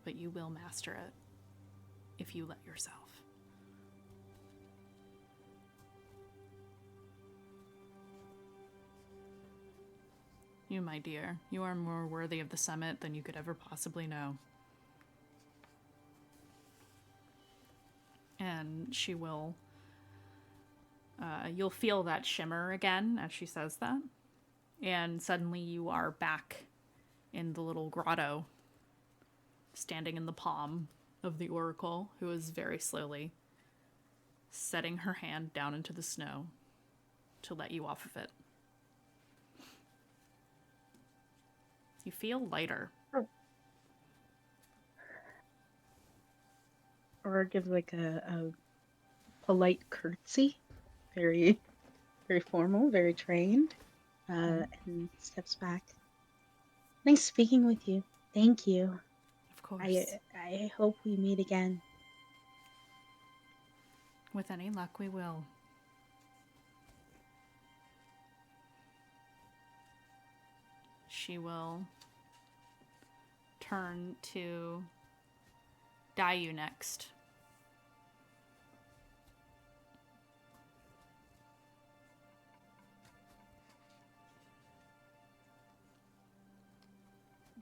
but you will master it if you let yourself. You, my dear, you are more worthy of the summit than you could ever possibly know. And she will, you'll feel that shimmer again as she says that. And suddenly you are back in the little grotto, standing in the palm of the oracle, who is very slowly setting her hand down into the snow to let you off of it. You feel lighter. Aurora gives like a polite curtsy, very, very formal, very trained, and steps back. Nice speaking with you. Thank you. Of course. I hope we meet again. With any luck, we will. She will turn to Dayu next.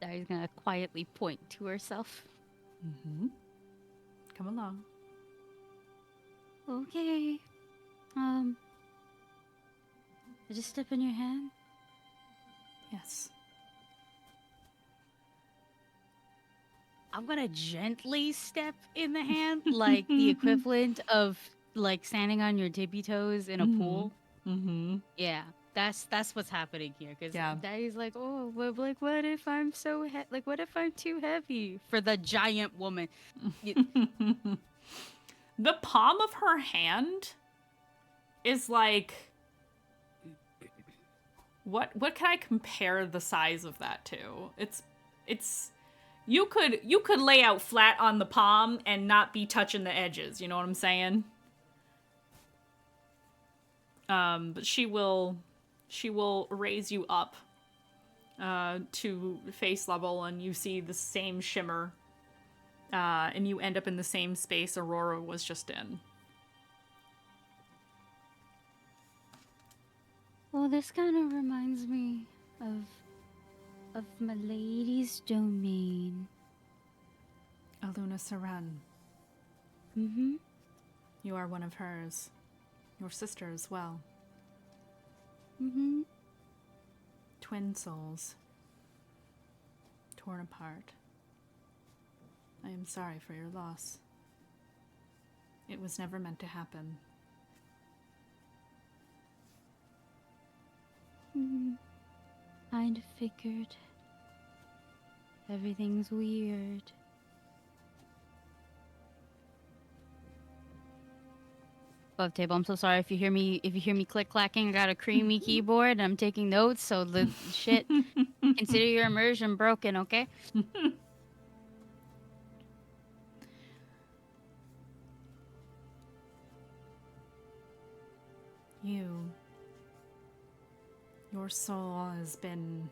Dari's gonna quietly point to herself. Mm-hmm. Come along. Okay. I just step in your hand. Yes. I'm gonna gently step in the hand, like the equivalent of like standing on your tippy toes in a pool. Mm-hmm. Yeah, that's what's happening here. Because Yeah. Daddy's like, oh, well, like, what if I'm so like, what if I'm too heavy for the giant woman? The palm of her hand is like, what can I compare the size of that to? It's you could lay out flat on the palm and not be touching the edges, you know what I'm saying? But she will raise you up to face level, and you see the same shimmer, and you end up in the same space Aurora was just in. Well, this kind of reminds me of my lady's domain. Aluna Saran, Mm-hmm. you are one of hers. Your sister as well. Mm-hmm. Twin souls. Torn apart. I am sorry for your loss. It was never meant to happen. Kind of figured. Everything's weird. Above table. I'm so sorry if you hear me click clacking. I got a creamy keyboard and I'm taking notes, so the shit, consider your immersion broken, okay? Your soul has been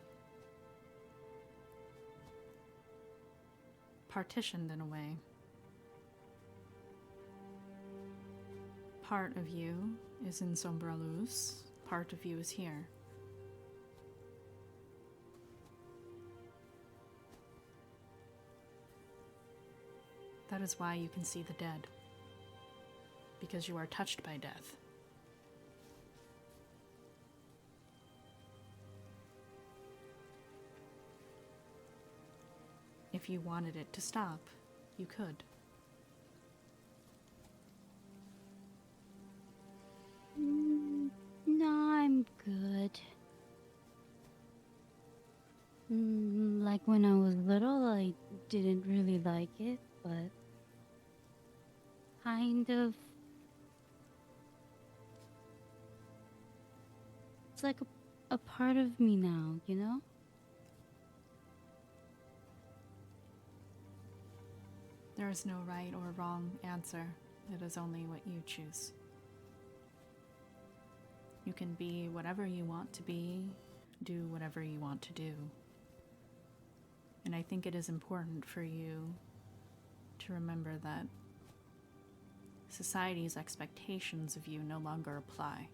partitioned in a way. Part of you is in Sombraluz, part of you is here. That is why you can see the dead, because you are touched by death. If you wanted it to stop, you could. No, I'm good. Like when I was little, I didn't really like it, but kind of. It's like a part of me now, you know? There is no right or wrong answer. It is only what you choose. You can be whatever you want to be, do whatever you want to do. And I think it is important for you to remember that society's expectations of you no longer apply.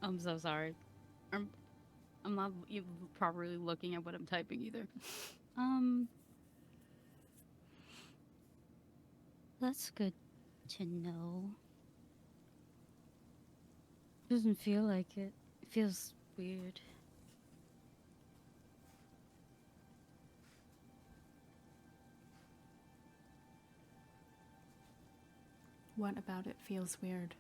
I'm so sorry. I'm not even properly looking at what I'm typing either. That's good to know. Doesn't feel like it. It feels weird. What about it feels weird?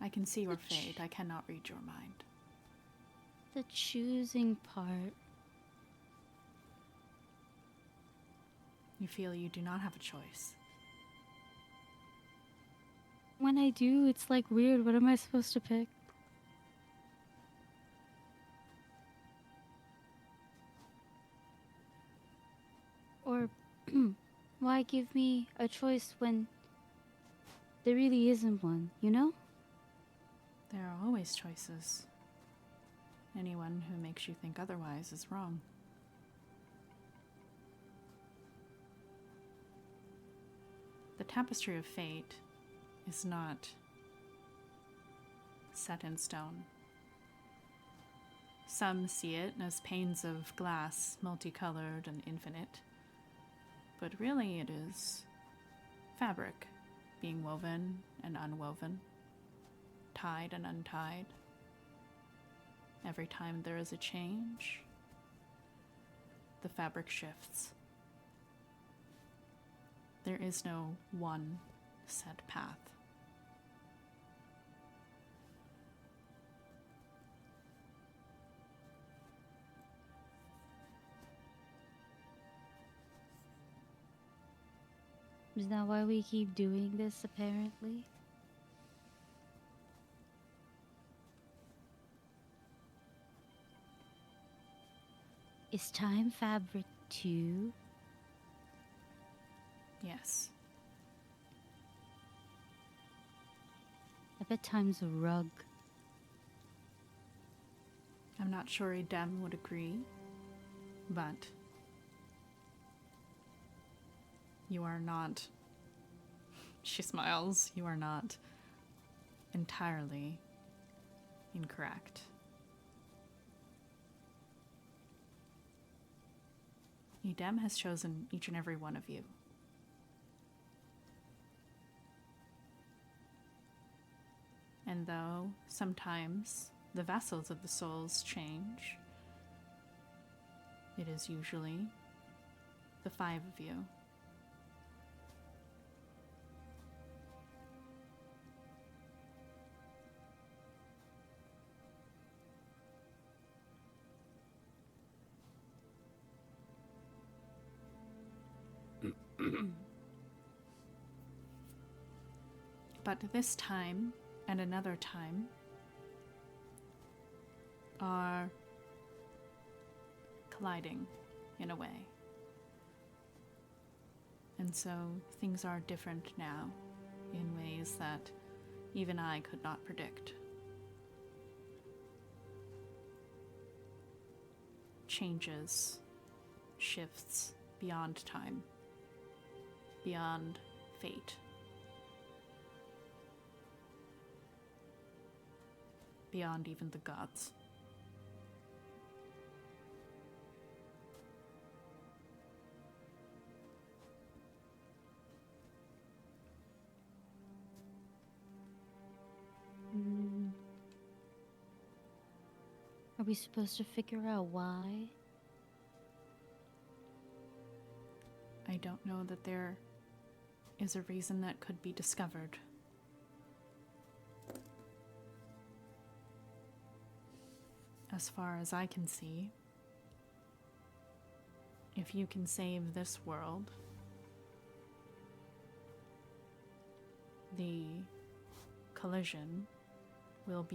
I can see your fate. I cannot read your mind. The choosing part. You feel you do not have a choice. When I do, it's like weird. What am I supposed to pick? Or why give me a choice when there really isn't one, you know? There are always choices. Anyone who makes you think otherwise is wrong. The tapestry of fate is not set in stone. Some see it as panes of glass, multicolored and infinite, but really it is fabric being woven and unwoven, tied and untied. Every time there is a change, the fabric shifts. There is no one set path. Is that why we keep doing this, apparently? Is time fabric too? Yes. I bet time's a rug. I'm not sure Edem would agree, but you are not, she smiles, you are not entirely incorrect. Edem has chosen each and every one of you. And though sometimes the vessels of the souls change, it is usually the 5 of you. But this time and another time are colliding in a way. And so things are different now in ways that even I could not predict. Changes, shifts beyond time, beyond fate. Beyond even the gods. Are we supposed to figure out why? I don't know that there is a reason that could be discovered. As far as I can see, if you can save this world, the collision will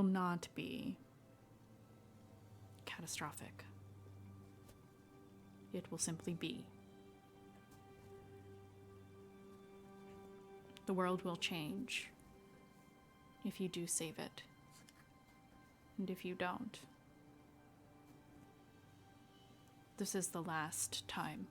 not be catastrophic. It will simply be. The world will change if you do save it, and if you don't, this is the last time.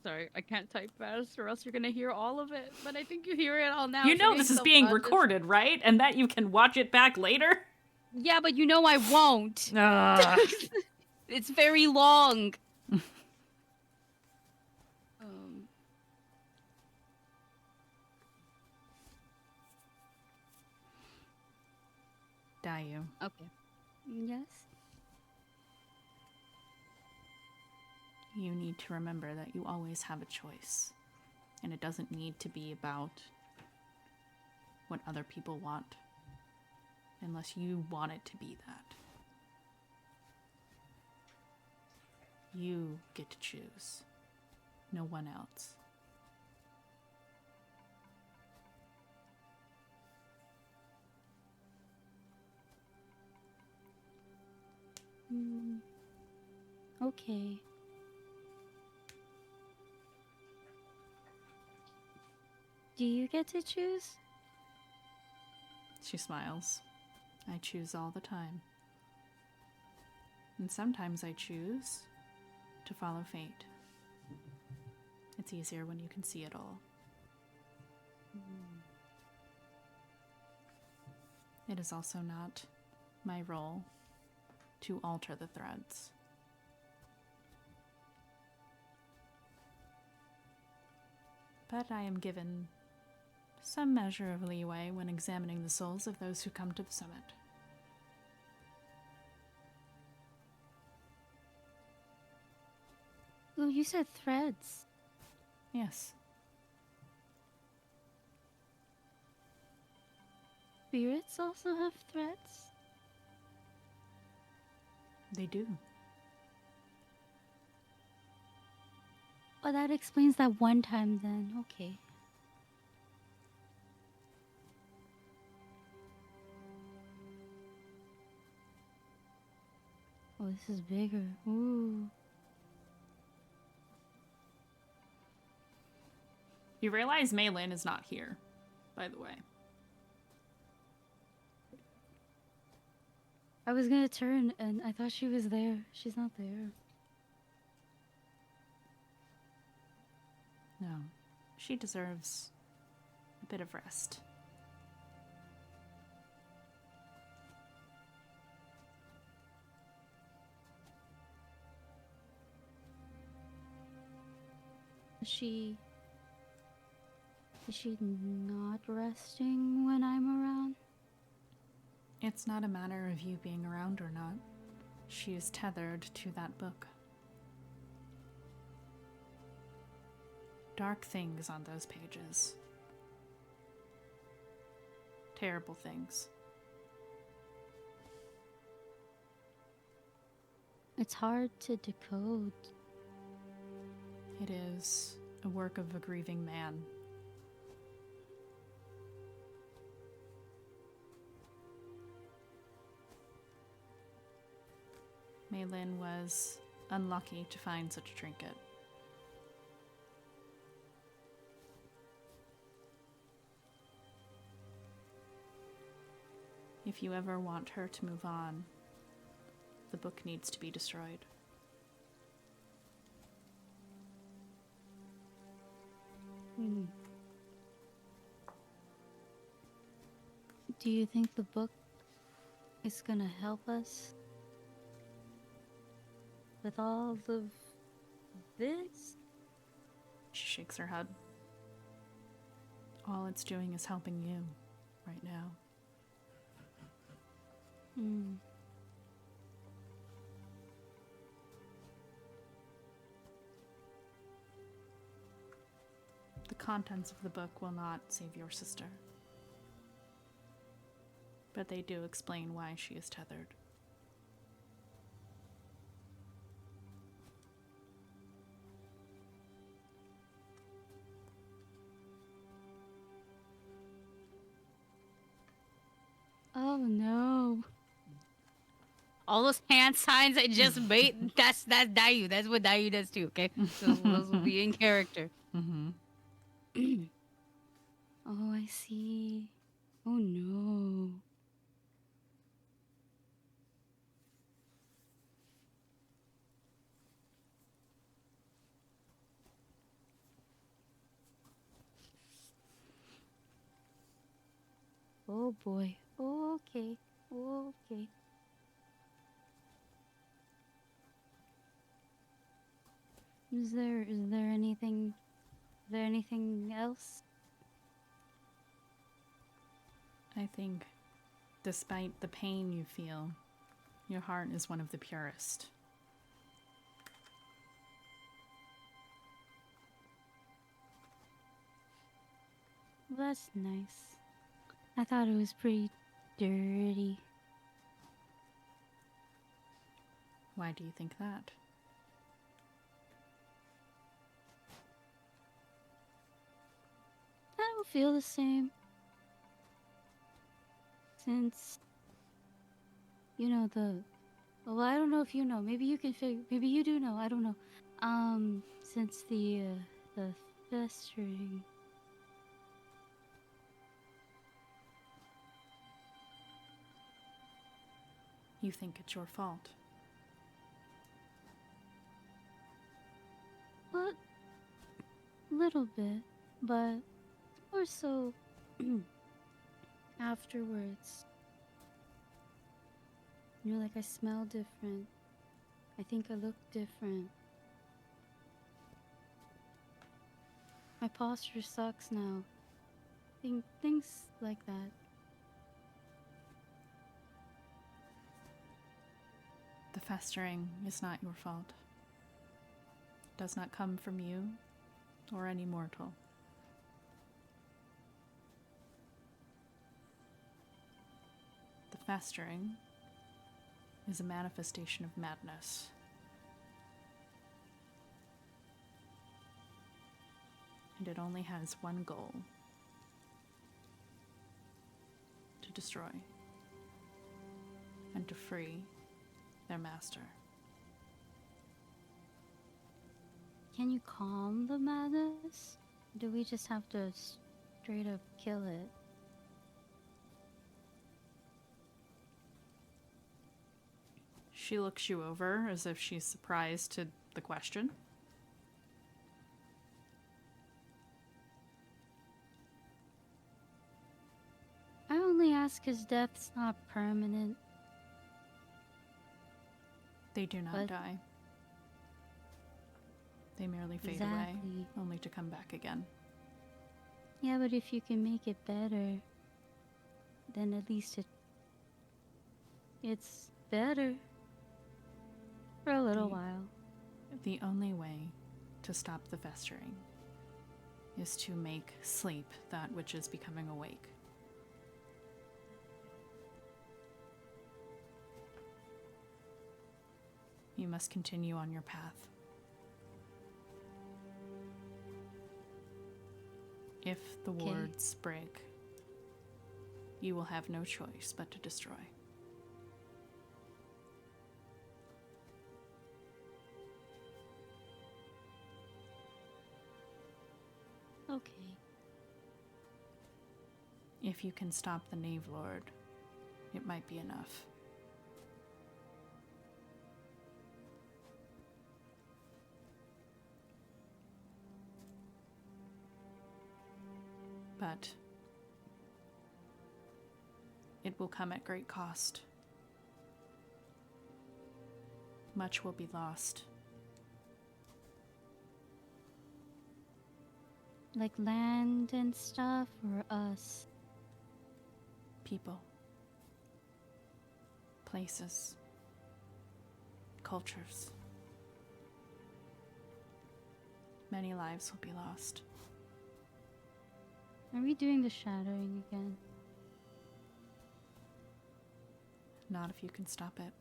Sorry, I can't type fast or else you're gonna hear all of it, but I think you hear it all now. You so know getting this is being self-conscious. recorded, right? And that you can watch it back later? Yeah, but you know I won't. Ugh. It's very long. Dayu, Okay. Yes? you need to remember that you always have a choice. And it doesn't need to be about what other people want, unless you want it to be that. You get to choose, no one else. Okay. Do you get to choose? She smiles. I choose all the time. And sometimes I choose to follow fate. It's easier when you can see it all. It is also not my role to alter the threads. But I am given some measure of leeway when examining the souls of those who come to the summit. Oh, you said threads. Yes, Spirits also have threads? they do. Oh, that explains that one time then. Okay. Oh, this is bigger. Ooh. You realize Maylin is not here, by the way. I was gonna turn and I thought she was there. She's not there. No. She deserves a bit of rest. Is she not resting when I'm around? It's not a matter of you being around or not. She is tethered to that book. Dark things on those pages. Terrible things. It's hard to decode. It is a work of a grieving man. Maylin was unlucky to find such a trinket. If you ever want her to move on, the book needs to be destroyed. Do you think the book is gonna help us with all of this? She shakes her head. All it's doing is helping you right now. The contents of the book will not save your sister. But they do explain why she is tethered. Oh no. All those hand signs I just made, that's Dayu. That's what Dayu does too, okay? Those will be in character. Mm-hmm. Oh, I see. Oh no. Oh boy. Okay. Okay. Is there anything else? I think, despite the pain you feel, your heart is one of the purest. That's nice. I thought it was pretty dirty. Why do you think that? I don't feel the same. Since, you know, well, I don't know if you know. Maybe you can figure. Maybe you do know. I don't know. Since the festering. You think it's your fault. What? Little bit, but more so afterwards. You know, like I smell different. I think I look different. My posture sucks now. Things like that. The festering is not your fault. It does not come from you or any mortal. The festering is a manifestation of madness. And it only has one goal: to destroy and to free their master. Can you calm the madness? Do we just have to straight up kill it? She looks you over as if she's surprised to the question. only ask because death's not permanent. They do not But- die. They merely fade away, only to come back again. Yeah, but if you can make it better, then at least it's better for a little while. The only way to stop the festering is to make sleep that which is becoming awake. You must continue on your path. If the wards break, you will have no choice but to destroy. Okay. If you can stop the Knave Lord, it might be enough. But it will come at great cost. Much will be lost. Like land and stuff, or us? People, places, cultures. Many lives will be lost. Are we doing the shattering again? Not if you can stop it.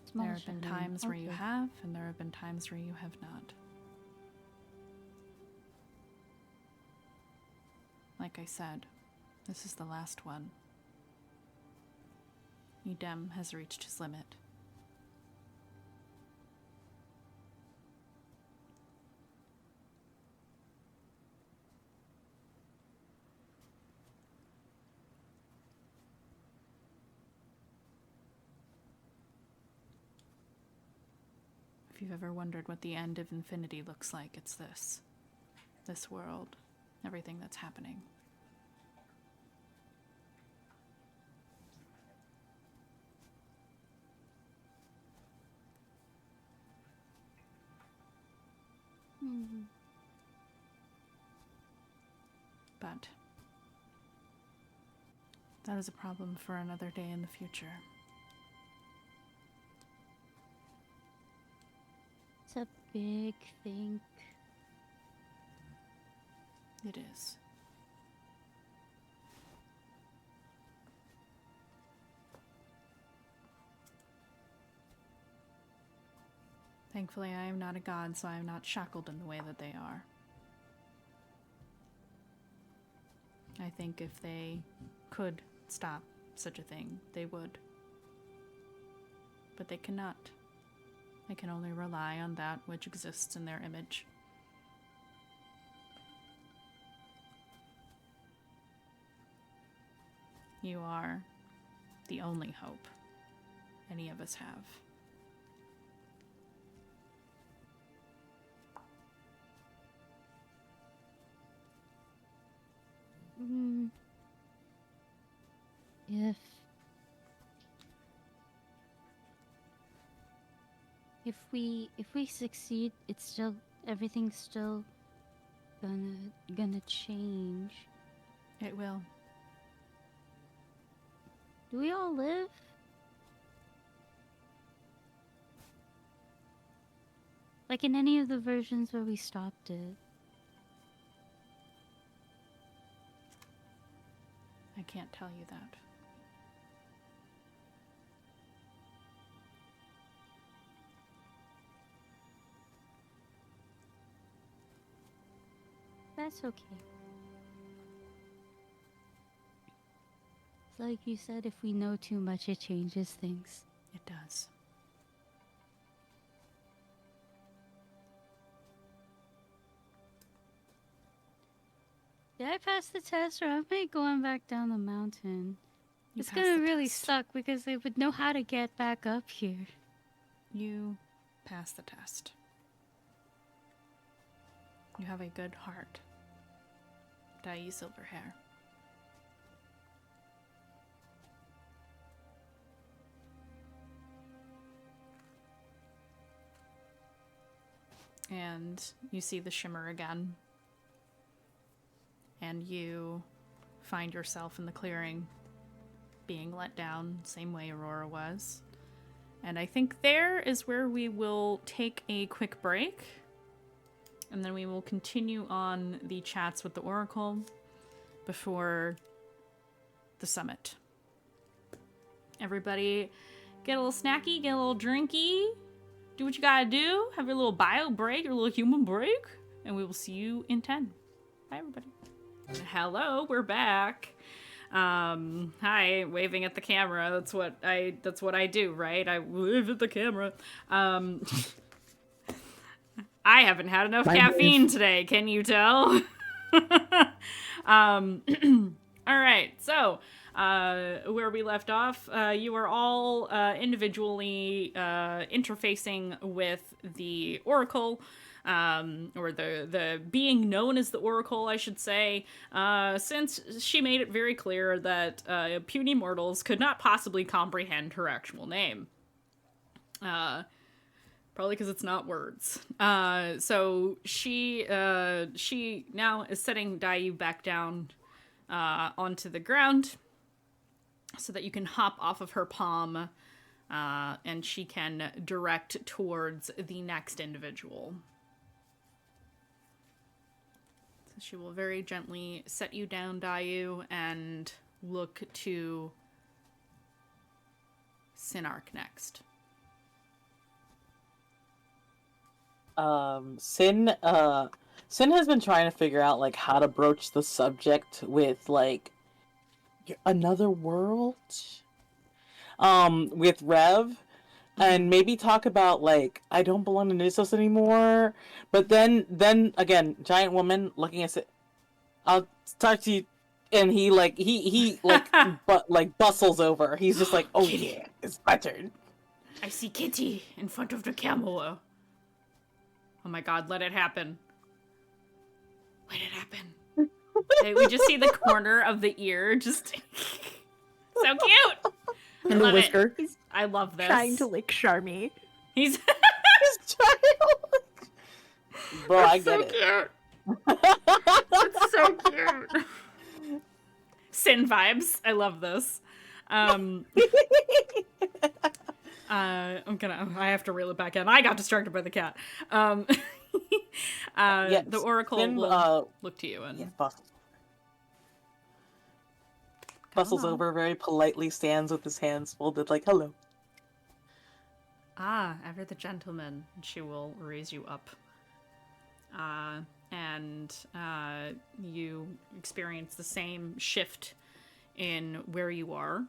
Small There have been shattering. times where you Okay. have, and there have been times where you have not. Like I said, this is the last one. Edem has reached his limit. If you've ever wondered what the end of infinity looks like, it's this. This world. Everything that's happening. Mhm. But that is a problem for another day in the future. It's a big thing. It is. Thankfully, I am not a god, so I am not shackled in the way that they are. I think if they could stop such a thing, they would. But they cannot. They can only rely on that which exists in their image. You are the only hope any of us have. Mm. If we succeed, it's still everything's still gonna change. It will. Do we all live? Like in any of the versions where we stopped it? I can't tell you that. That's okay. It's like you said, if we know too much, it changes things. It does. Did I pass the test, or am I going back down the mountain? You It's passed gonna the really test. suck because they would know how to get back up here. You passed the test. You have a good heart. Dye silver hair. And you see the shimmer again. And you find yourself in the clearing, being let down, same way Aurora was. And I think there is where we will take a quick break. And then we will continue on the chats with the Oracle before the summit. Everybody get a little snacky, get a little drinky, do what you gotta do, have your little bio break, your little human break, and we will see you in 10. Bye, everybody. Hello, we're back. Hi, waving at the camera. That's what I do, right? I wave at the camera. I haven't had enough caffeine today, can you tell? All right, so where we left off, you are all individually interfacing with the Oracle, or the being known as the Oracle, I should say, since she made it very clear that puny mortals could not possibly comprehend her actual name. Probably because it's not words. So she now is setting Dayu back down onto the ground so that you can hop off of her palm, and she can direct towards the next individual. So she will very gently set you down, Dayu, and look to Sinark next. Sin has been trying to figure out like how to broach the subject with like another world with Rev, and maybe talk about like I don't belong to Nissos anymore, but then again, giant woman looking at it, I'll talk to you, and he but like bustles over. He's just like, oh yeah, it's my turn. I see Kitty in front of the camera. Oh my god, let it happen. Let it happen. Hey, we just see the corner of the ear, just so cute. And the whisker. I love this. Trying to lick Charmy. He's He's trying to lick. Bro, I get it. Cute. It's so cute. Sin vibes. I love this. I have to reel it back in. I got distracted by the cat. Yes, the Oracle Sin, will look to you and bustles over, very politely stands with his hands folded like, hello. Ever the gentleman. She will raise you up. And you experience the same shift in where you are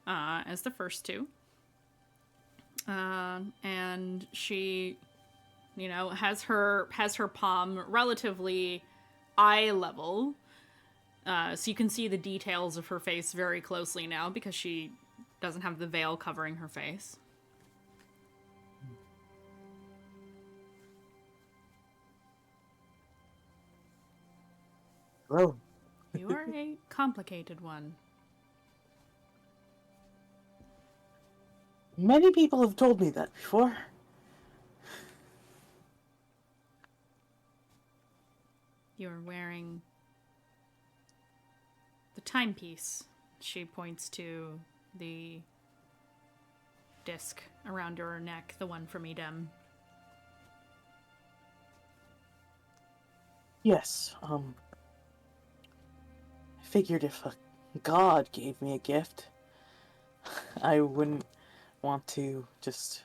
as the first two. And she, has her palm relatively eye level. So you can see the details of her face very closely now because she doesn't have the veil covering her face. Hello. You are a complicated one. Many people have told me that before. You're wearing the timepiece. She points to the disc around your neck, the one from Edem. Yes, I figured if a god gave me a gift, I wouldn't want to just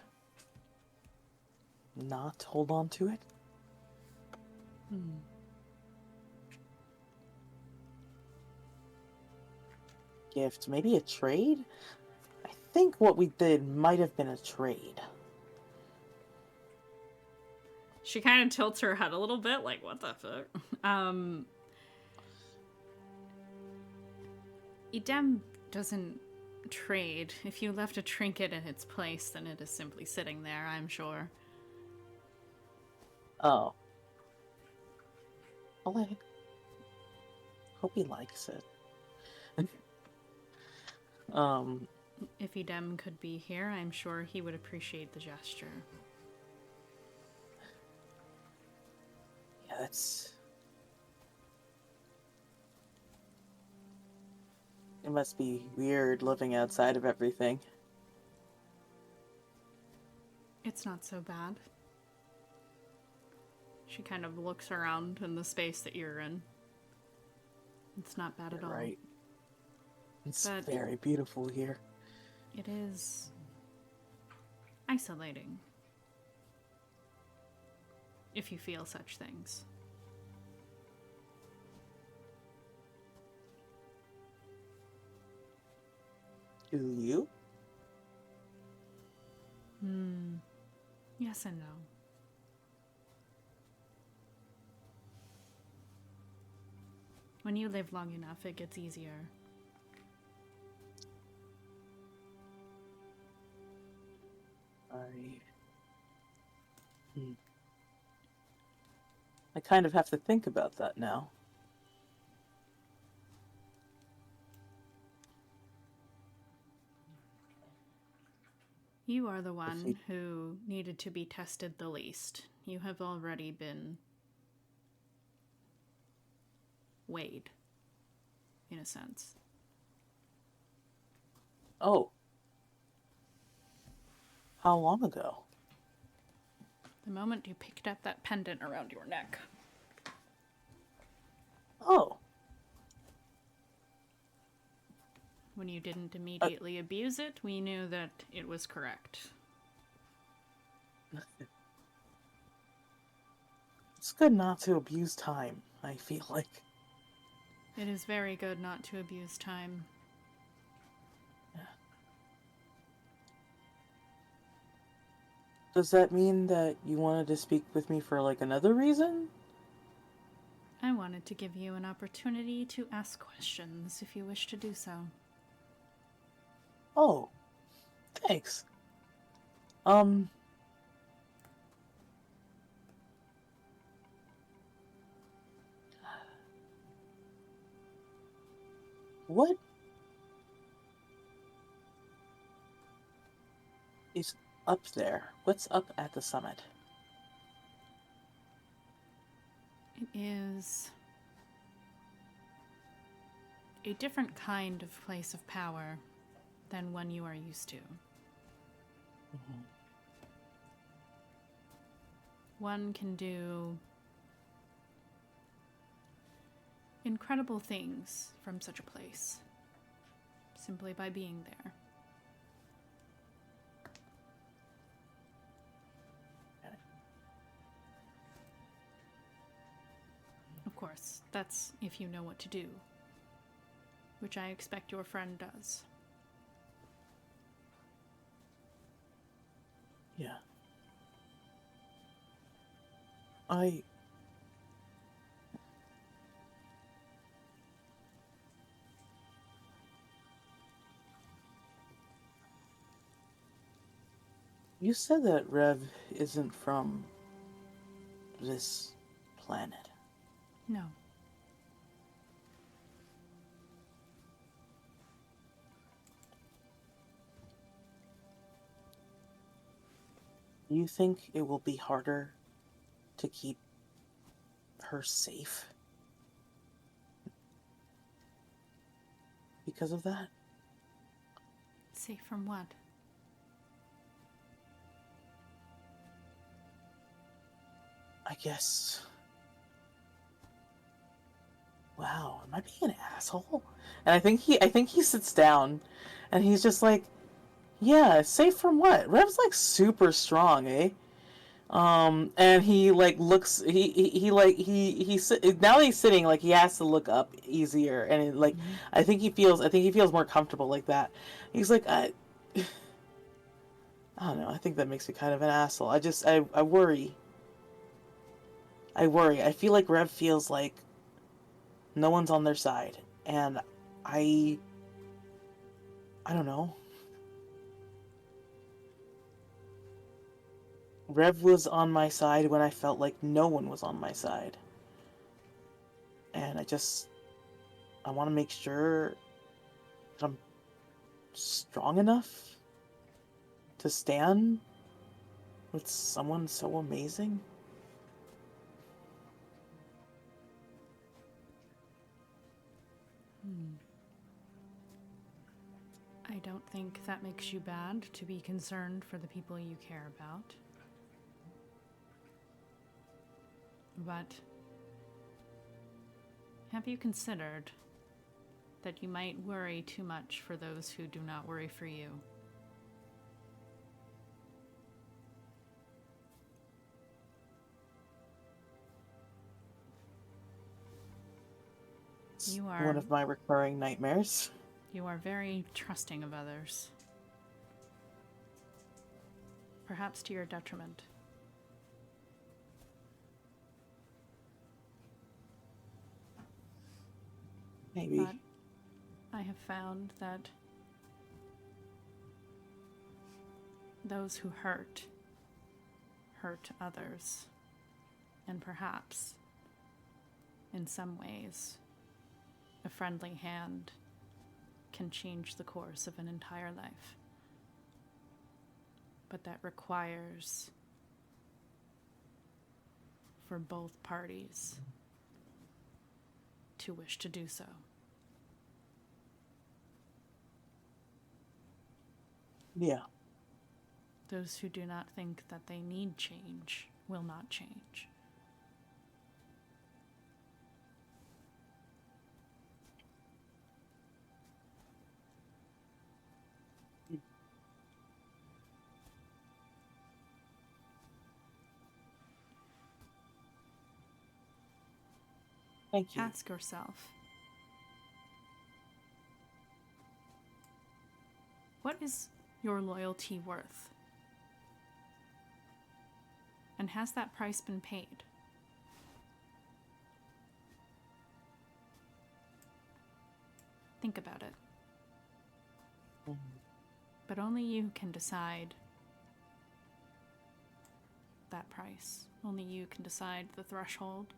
not hold on to it. Gift, maybe a trade? I think what we did might have been a trade. She kind of tilts her head a little bit, like, what the fuck? Edem doesn't trade. If you left a trinket in its place, then it is simply sitting there, I'm sure. Oh. Well, I hope he likes it. If Edem could be here, I'm sure he would appreciate the gesture. Yeah, that's... It must be weird living outside of everything. It's not so bad. She kind of looks around in the space that you're in. It's not bad at all. Right. It's But very beautiful here. it is isolating. If you feel such things. Do you? Yes and no. When you live long enough, it gets easier. I kind of have to think about that now. You are the one who needed to be tested the least. You have already been weighed, in a sense. Oh. How long ago? The moment you picked up that pendant around your neck. Oh. When you didn't immediately abuse it, we knew that it was correct. It's good not to abuse time, I feel like. It is very good not to abuse time. Yeah. Does that mean that you wanted to speak with me for, like, another reason? I wanted to give you an opportunity to ask questions if you wish to do so. Oh. Thanks. What is up there? What's up at the summit? It is a different kind of place of power than one you are used to. Mm-hmm. One can do incredible things from such a place, simply by being there. Of course, that's if you know what to do, which I expect your friend does. Yeah. You said that Rev isn't from this planet. No. Do you think it will be harder to keep her safe because of that? Safe from what? I guess. Wow, am I being an asshole? And I think he sits down and he's just like, yeah, safe from what? Rev's like super strong, eh? And he like looks now that he's sitting, like he has to look up easier, and it, like I think he feels more comfortable like that. He's like, I don't know, I think that makes me kind of an asshole. I worry. I feel like Rev feels like no one's on their side, and I don't know. Rev was on my side when I felt like no one was on my side. And I want to make sure that I'm strong enough to stand with someone so amazing. I don't think that makes you bad to be concerned for the people you care about. But have you considered that you might worry too much for those who do not worry for you? It's You are- one of my recurring nightmares. You are very trusting of others. Perhaps to your detriment. Maybe. But I have found that those who hurt others. And perhaps, in some ways, a friendly hand can change the course of an entire life. But that requires for both parties to wish to do so. Yeah. Those who do not think that they need change will not change. Thank you. Ask yourself, what is your loyalty worth? And has that price been paid? Think about it. Mhm. But only you can decide that price. Only you can decide the threshold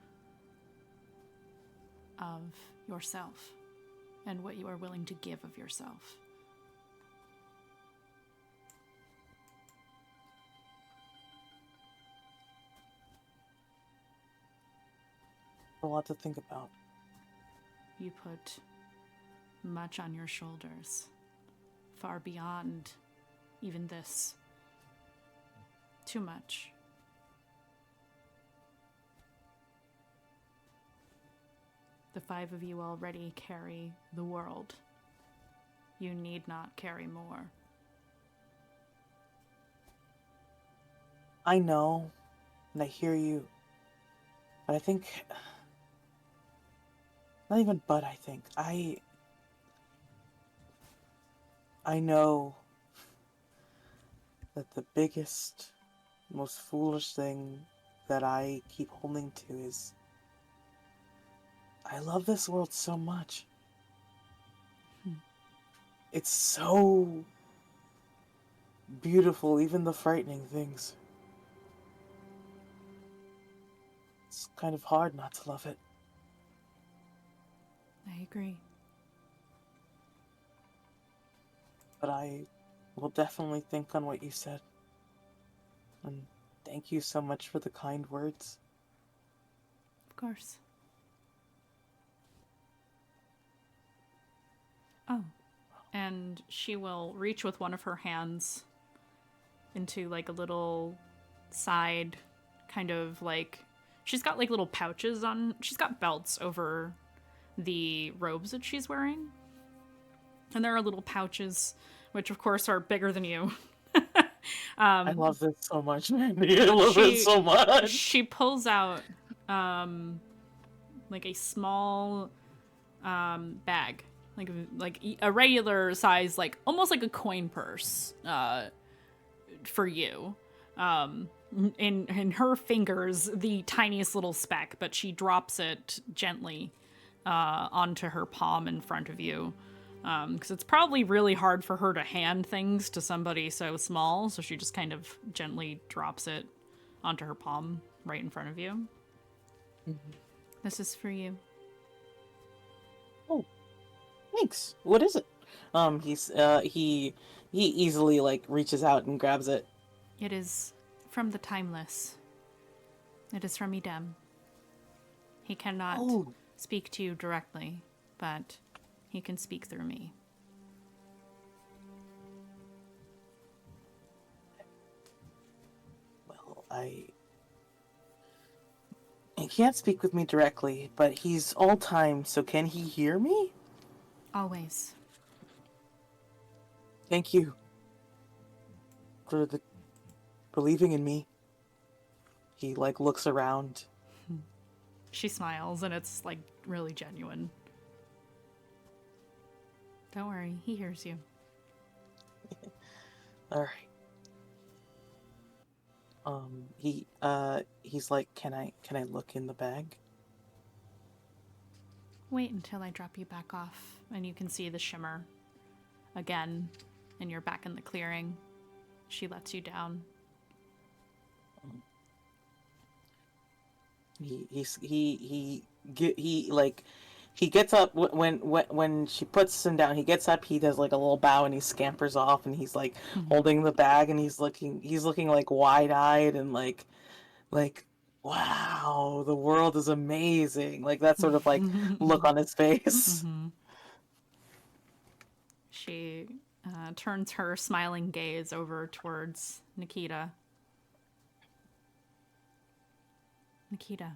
of yourself and what you are willing to give of yourself. A lot to think about. You put much on your shoulders, far beyond even this. Too much. The 5 of you already carry the world. You need not carry more. I know, and I hear you, but I think, not even but I think, I know that the biggest, most foolish thing that I keep holding to is I love this world so much. It's so beautiful, even the frightening things. It's kind of hard not to love it. I agree. But I will definitely think on what you said. And thank you so much for the kind words. Of course. Oh. And she will reach with one of her hands into like a little side kind of like, she's got like little pouches on, she's got belts over the robes that she's wearing. And there are little pouches, which of course are bigger than you. I love this so much, Mandy. I love it so much. She pulls out like a small bag, like a regular size, like almost like a coin purse for you. In her fingers, the tiniest little speck, but she drops it gently onto her palm in front of you. Because it's probably really hard for her to hand things to somebody so small, so she just kind of gently drops it onto her palm right in front of you. Mm-hmm. This is for you. Thanks. What is it? He easily like reaches out and grabs it. It is from the Timeless. It is from Edem. He cannot Oh, speak to you directly, but he can speak through me. well, he can't speak with me directly, but he's all time, so can he hear me? Always. Thank you for believing in me. He like looks around. She smiles, and it's like really genuine. Don't worry, he hears you. All right. He's like, can I look in the bag? Wait until I drop you back off, and you can see the shimmer again, and you're back in the clearing. She lets you down. He gets up when she puts him down. He gets up. He does like a little bow and he scampers off. And he's like holding the bag and he's looking like wide eyed and like wow, the world is amazing. Like that sort of like look on his face. Mm-hmm. She turns her smiling gaze over towards Nikita. Nikita.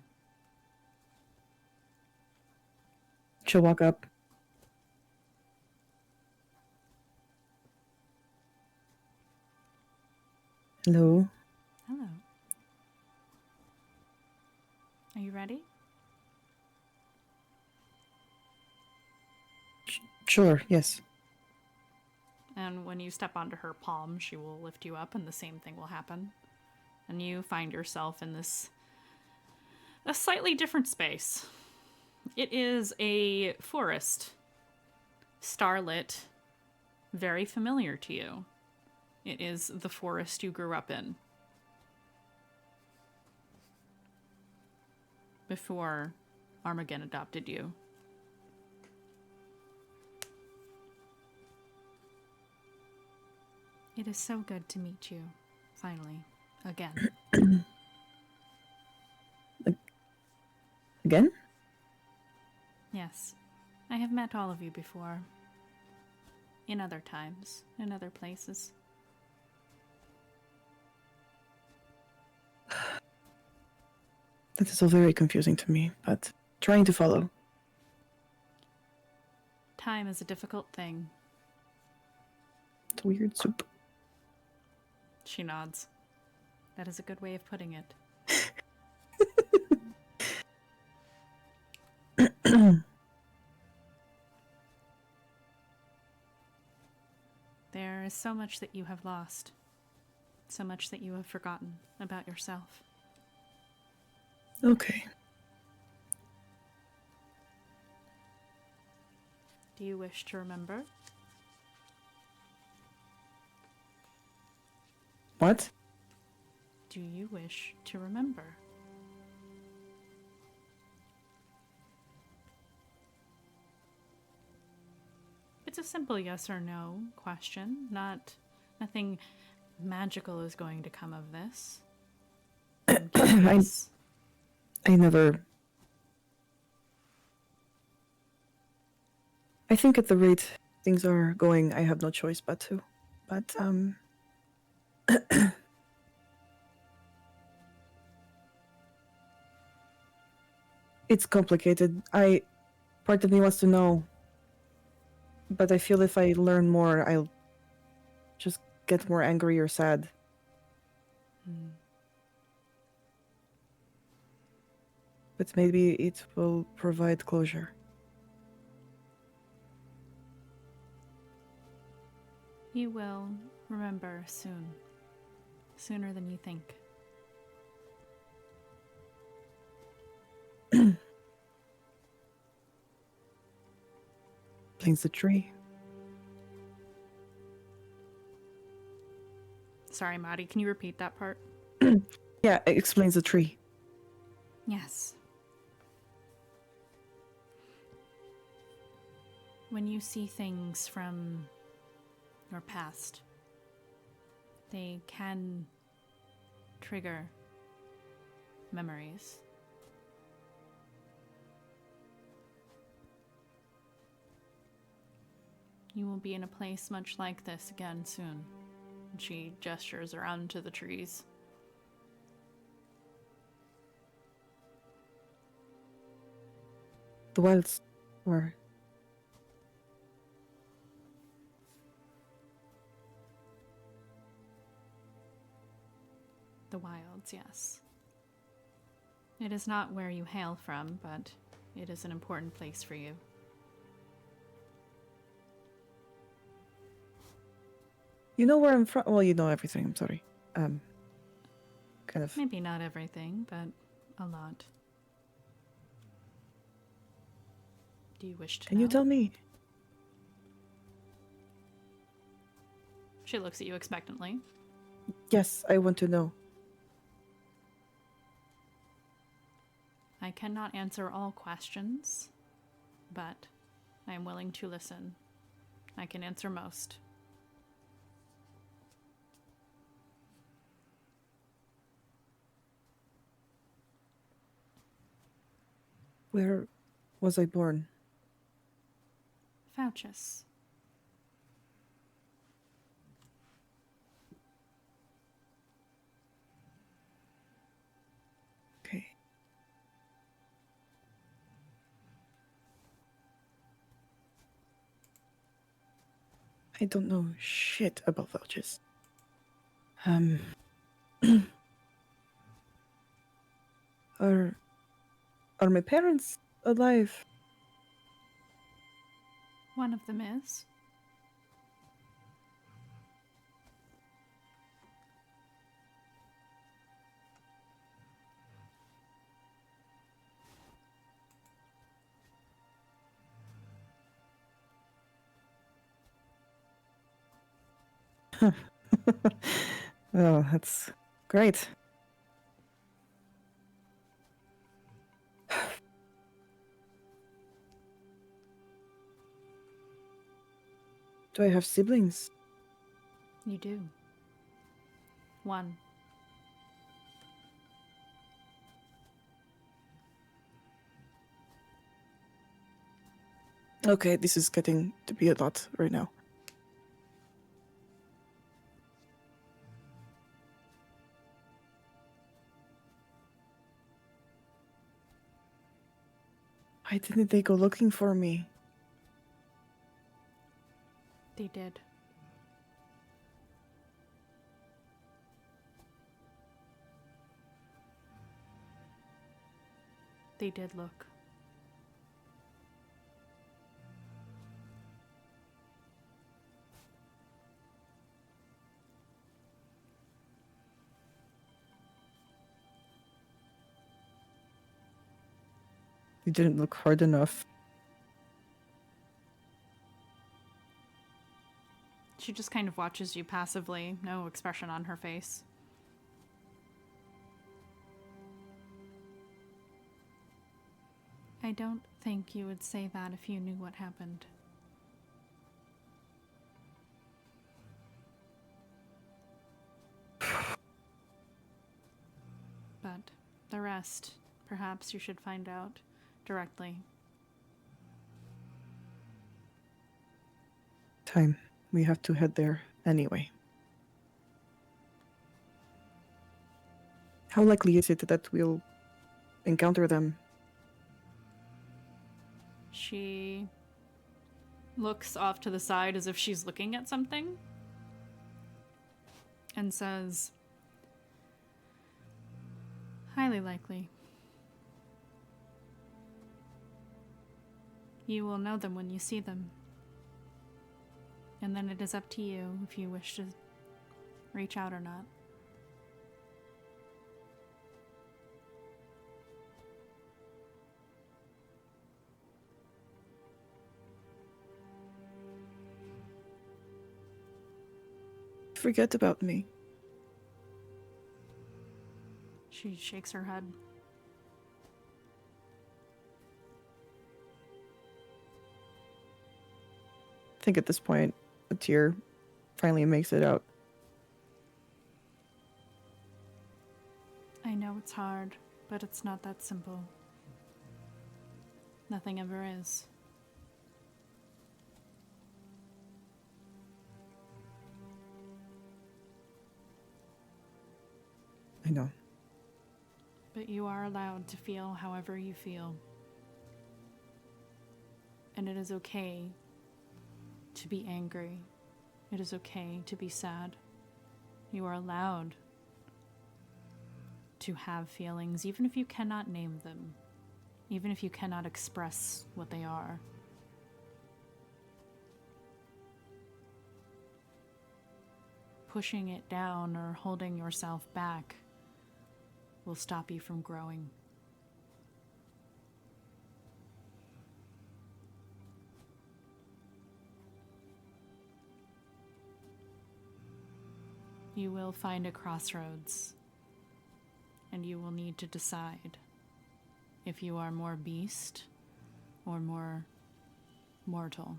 She'll walk up. Hello. Hello. Are you ready? Sure, yes. And when you step onto her palm, she will lift you up, and the same thing will happen. And you find yourself in a slightly different space. It is a forest, starlit, very familiar to you. It is the forest you grew up in before Armageddon adopted you. It is so good to meet you, finally, again. Again? Yes, I have met all of you before. In other times, in other places. That is all very confusing to me, but trying to follow. Time is a difficult thing. It's weird soup. She nods. That is a good way of putting it. There is so much that you have lost. So much that you have forgotten about yourself. Okay. Do you wish to remember? What? Do you wish to remember? It's a simple yes or no question. Nothing magical is going to come of this. I'm curious. I never... I think at the rate things are going, I have no choice but to. But, it's complicated. Part of me wants to know, but I feel if I learn more, I'll just get more angry or sad. But maybe it will provide closure. You will remember soon. Sooner than you think. Explains the tree. Sorry, Maddie, can you repeat that part? Yeah, it explains the tree. Yes. when you see things from your past, they can trigger memories. You will be in a place much like this again soon. And she gestures around to the trees. The wilds were. The wilds, yes. It is not where you hail from, but it is an important place for you. You know where I'm from? Well, you know everything. I'm sorry. Kind of. Maybe not everything, but a lot. Do you wish to Can know? you tell me? She looks at you expectantly. Yes, I want to know. I cannot answer all questions, but I am willing to listen. I can answer most. Where was I born? Fouchus. Okay. I don't know shit about vouchers. Are my parents alive? One of them is. Oh, that's great. Do I have siblings? You do. One. Okay, this is getting to be a lot right now. Why didn't they go looking for me? They did. They did look. You didn't look hard enough. She just kind of watches you passively, no expression on her face. I don't think you would say that if you knew what happened. But the rest, perhaps you should find out directly. Time. We have to head there anyway. How likely is it that we'll encounter them? She looks off to the side as if she's looking at something and says, highly likely. You will know them when you see them. And then it is up to you if you wish to reach out or not. Forget about me. She shakes her head. think at this point, a tear finally makes it out. I know it's hard, but it's not that simple. Nothing ever is. I know. But you are allowed to feel however you feel. And it is okay to be angry. It is okay to be sad. You are allowed to have feelings, even if you cannot name them, even if you cannot express what they are. Pushing it down or holding yourself back will stop you from growing. You will find a crossroads, and you will need to decide if you are more beast or more mortal.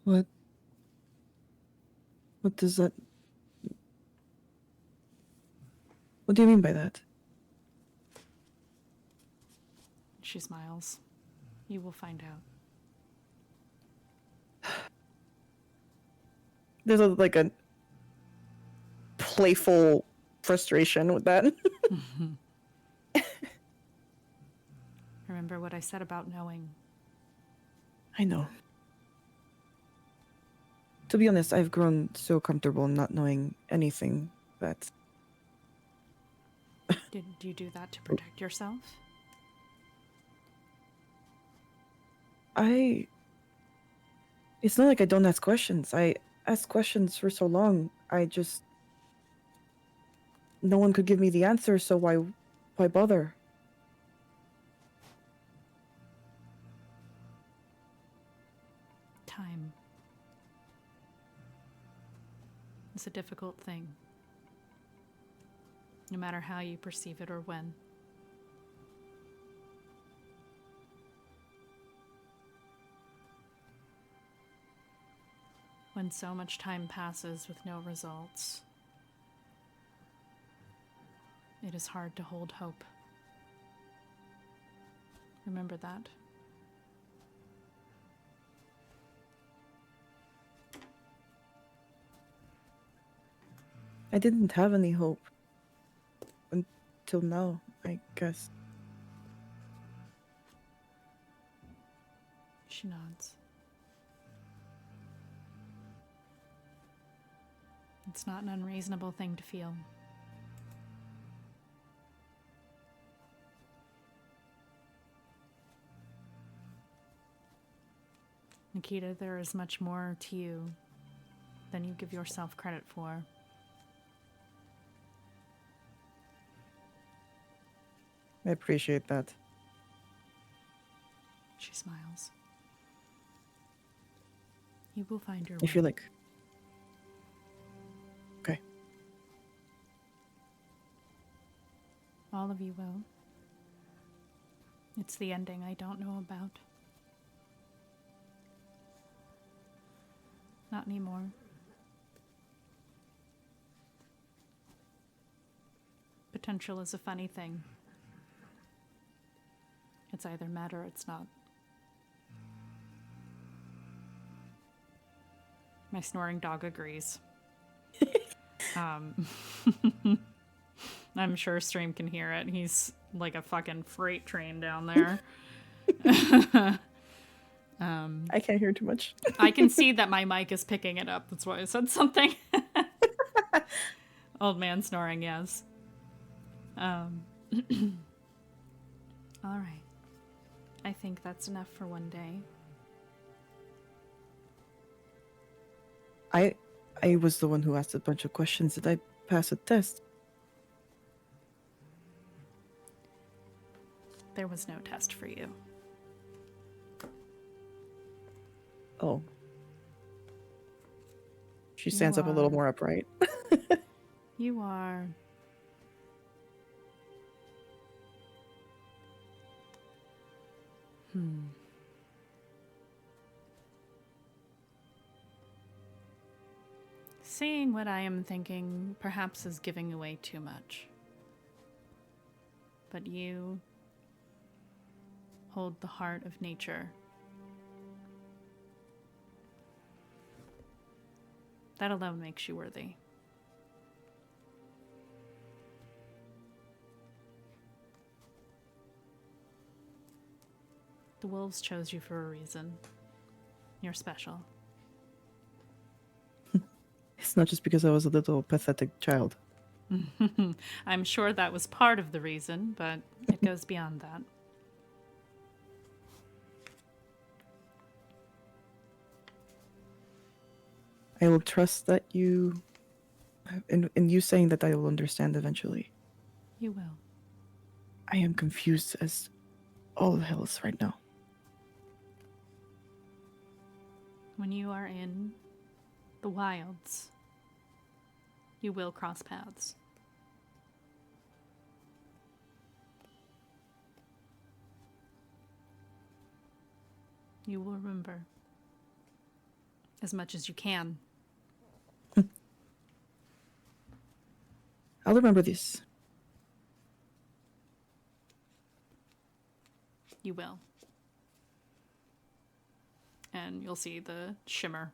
What does that... What do you mean by that? She smiles. You will find out. There's like a playful frustration with that. Remember what I said about knowing. I know. To be honest, I've grown so comfortable not knowing anything that... Did you do that to protect yourself? It's not like I don't ask questions. I asked questions for so long. No one could give me the answer, so why bother? Time. It's a difficult thing. No matter how you perceive it or when. When so much time passes with no results, it is hard to hold hope. Remember that. I didn't have any hope until now, I guess. She nods. It's not an unreasonable thing to feel. Nikita, there is much more to you than you give yourself credit for. I appreciate that. She smiles. You will find your I way. feel like... Okay. All of you will. It's the ending I don't know about. Not anymore. Potential is a funny thing. It's either met or it's not. My snoring dog agrees. I'm sure Stream can hear it. He's like a fucking freight train down there. I can't hear too much. I can see that my mic is picking it up. That's why I said something. Old man snoring, yes. All right. I think that's enough for one day. I was the one who asked a bunch of questions. Did I pass a test? There was no test for you. Oh. She stands up a little more upright. You are Saying what I am thinking perhaps is giving away too much. But you hold the heart of nature. That alone makes you worthy. The wolves chose you for a reason. You're special. It's not just because I was a little pathetic child. I'm sure that was part of the reason, but it goes beyond that. I will trust that you, and you saying that I will understand eventually. You will. I am confused as all of hell is right now. When you are in the wilds, you will cross paths. You will remember as much as you can. I'll remember this. You will. And you'll see the shimmer.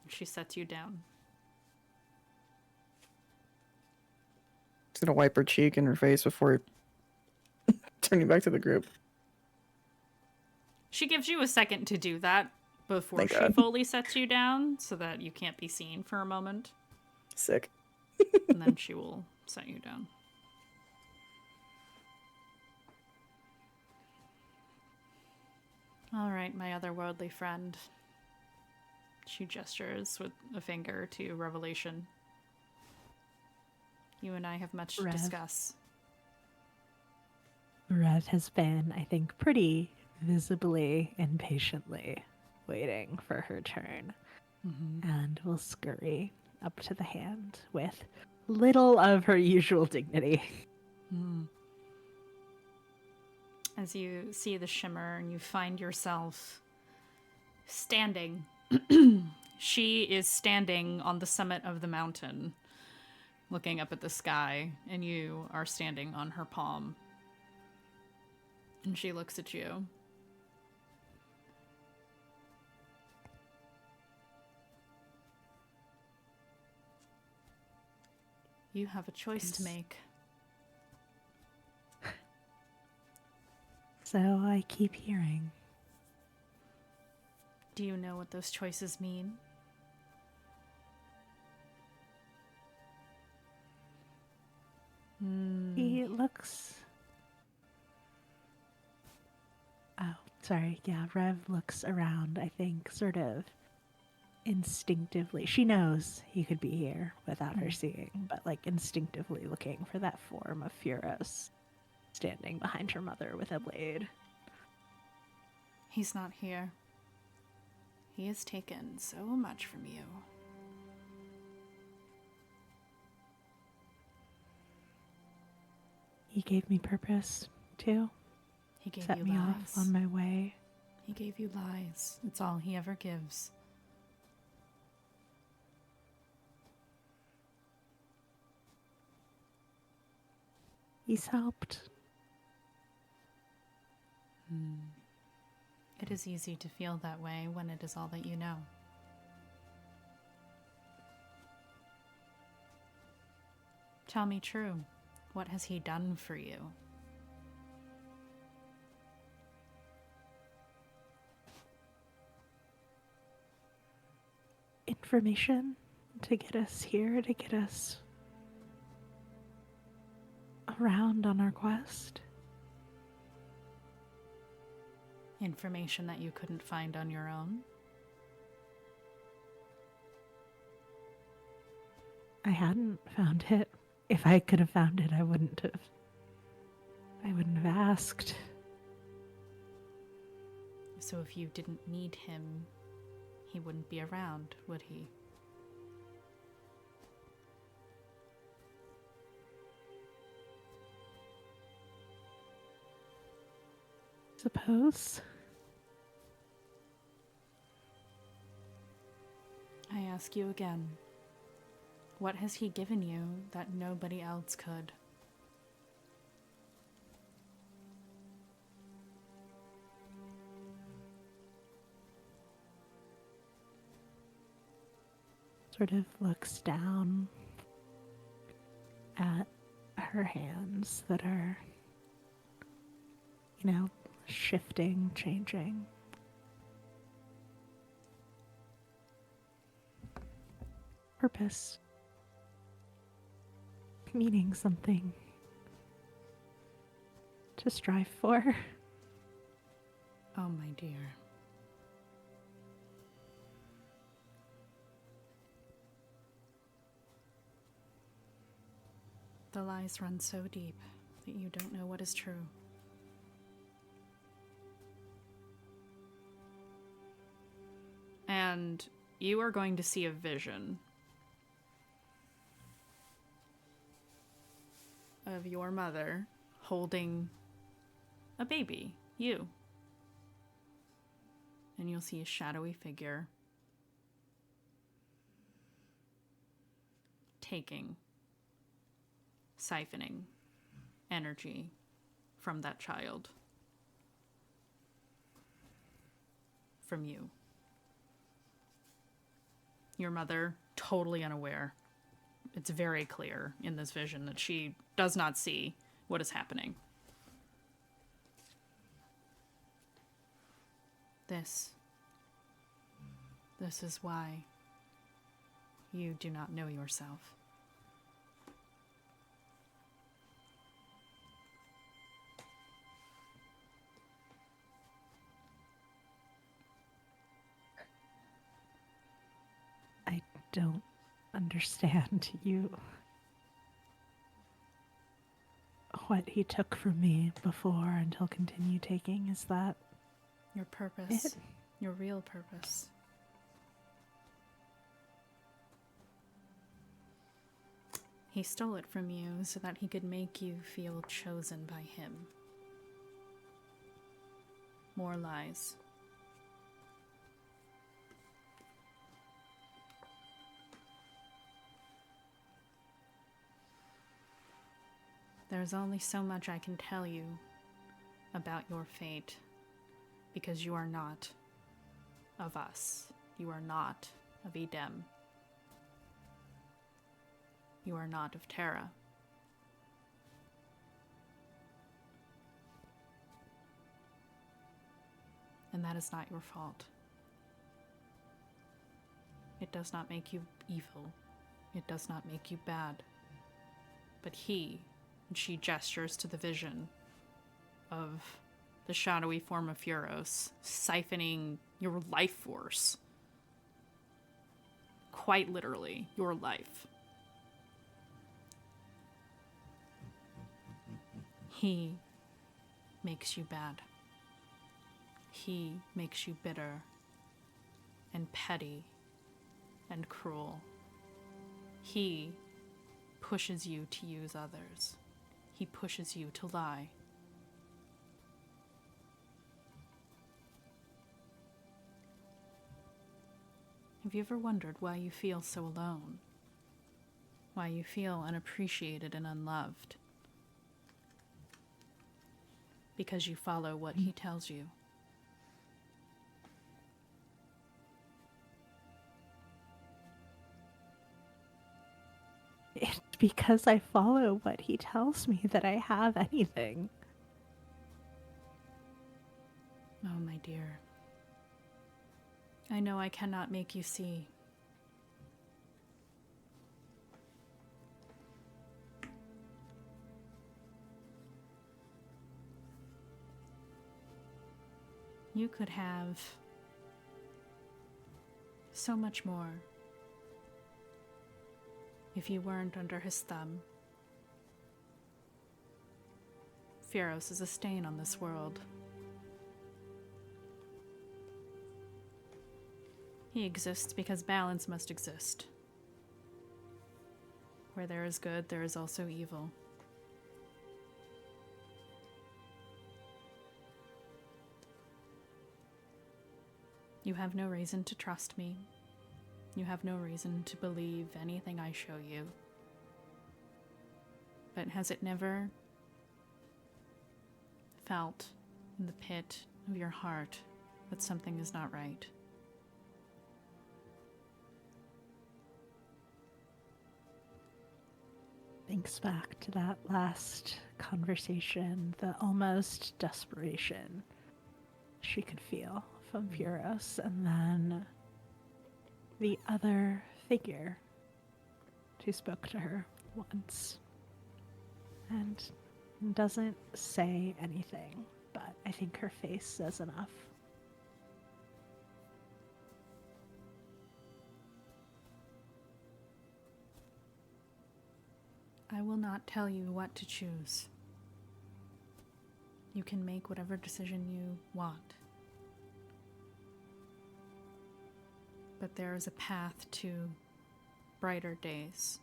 She sets you down. She's gonna wipe her cheek and her face before turning back to the group. She gives you a second to do that before Thank she God. fully sets you down so that you can't be seen for a moment. Sick. And then she will set you down. All right, my otherworldly friend. She gestures with a finger to Revelation. You and I have much to Rev. discuss. Rev has been, I think, pretty visibly and patiently waiting for her turn, and will scurry up to the hand with little of her usual dignity. As you see the shimmer and you find yourself standing. She is standing on the summit of the mountain, looking up at the sky, and you are standing on her palm. And she looks at you. You have a choice to make. So I keep hearing. Do you know what those choices mean? He looks... Oh, sorry. Yeah, Rev looks around, I think, sort of instinctively. She knows he could be here without her seeing, but like instinctively looking for that form of Furos standing behind her mother with a blade. He's not here. He has taken so much from you. He gave me purpose, too. He gave Set you me lies. off on my way. He gave you lies. It's all he ever gives. He's helped. It is easy to feel that way when it is all that you know. Tell me true. What has he done for you? Information to get us here, to get us around on our quest. Information that you couldn't find on your own? I hadn't found it. If I could have found it, I wouldn't have asked. So if you didn't need him, he wouldn't be around, would he? suppose. I ask you again. What has he given you that nobody else could? Sort of looks down at her hands that are, shifting, changing. Purpose. Meaning something to strive for. Oh, my dear. The lies run so deep that you don't know what is true. And you are going to see a vision of your mother holding a baby, you. And you'll see a shadowy figure siphoning energy from that child. From you. Your mother, totally unaware. It's very clear in this vision that she does not see what is happening. This is why you do not know yourself. I don't understand you. What he took from me before and he'll continue taking, is that Your purpose. it? Your real purpose. He stole it from you so that he could make you feel chosen by him. More lies. There's only so much I can tell you about your fate, because you are not of us. You are not of Edem. You are not of Terra. And that is not your fault. It does not make you evil. It does not make you bad. But he, and she gestures to the vision of the shadowy form of Furos, siphoning your life force. Quite literally, your life. He makes you bad. He makes you bitter and petty and cruel. He pushes you to use others. He pushes you to lie. Have you ever wondered why you feel so alone? Why you feel unappreciated and unloved? Because you follow what he tells you. It's because I follow what he tells me that I have anything. Oh, my dear. I know I cannot make you see. You could have so much more if you weren't under his thumb. Furos is a stain on this world. He exists because balance must exist. Where there is good, there is also evil. You have no reason to trust me. You have no reason to believe anything I show you. But has it never felt in the pit of your heart that something is not right? Thinks back to that last conversation, the almost desperation she could feel from Vuros, and then the other figure who spoke to her once and doesn't say anything, but I think her face says enough. I will not tell you what to choose. You can make whatever decision you want. But there is a path to brighter days,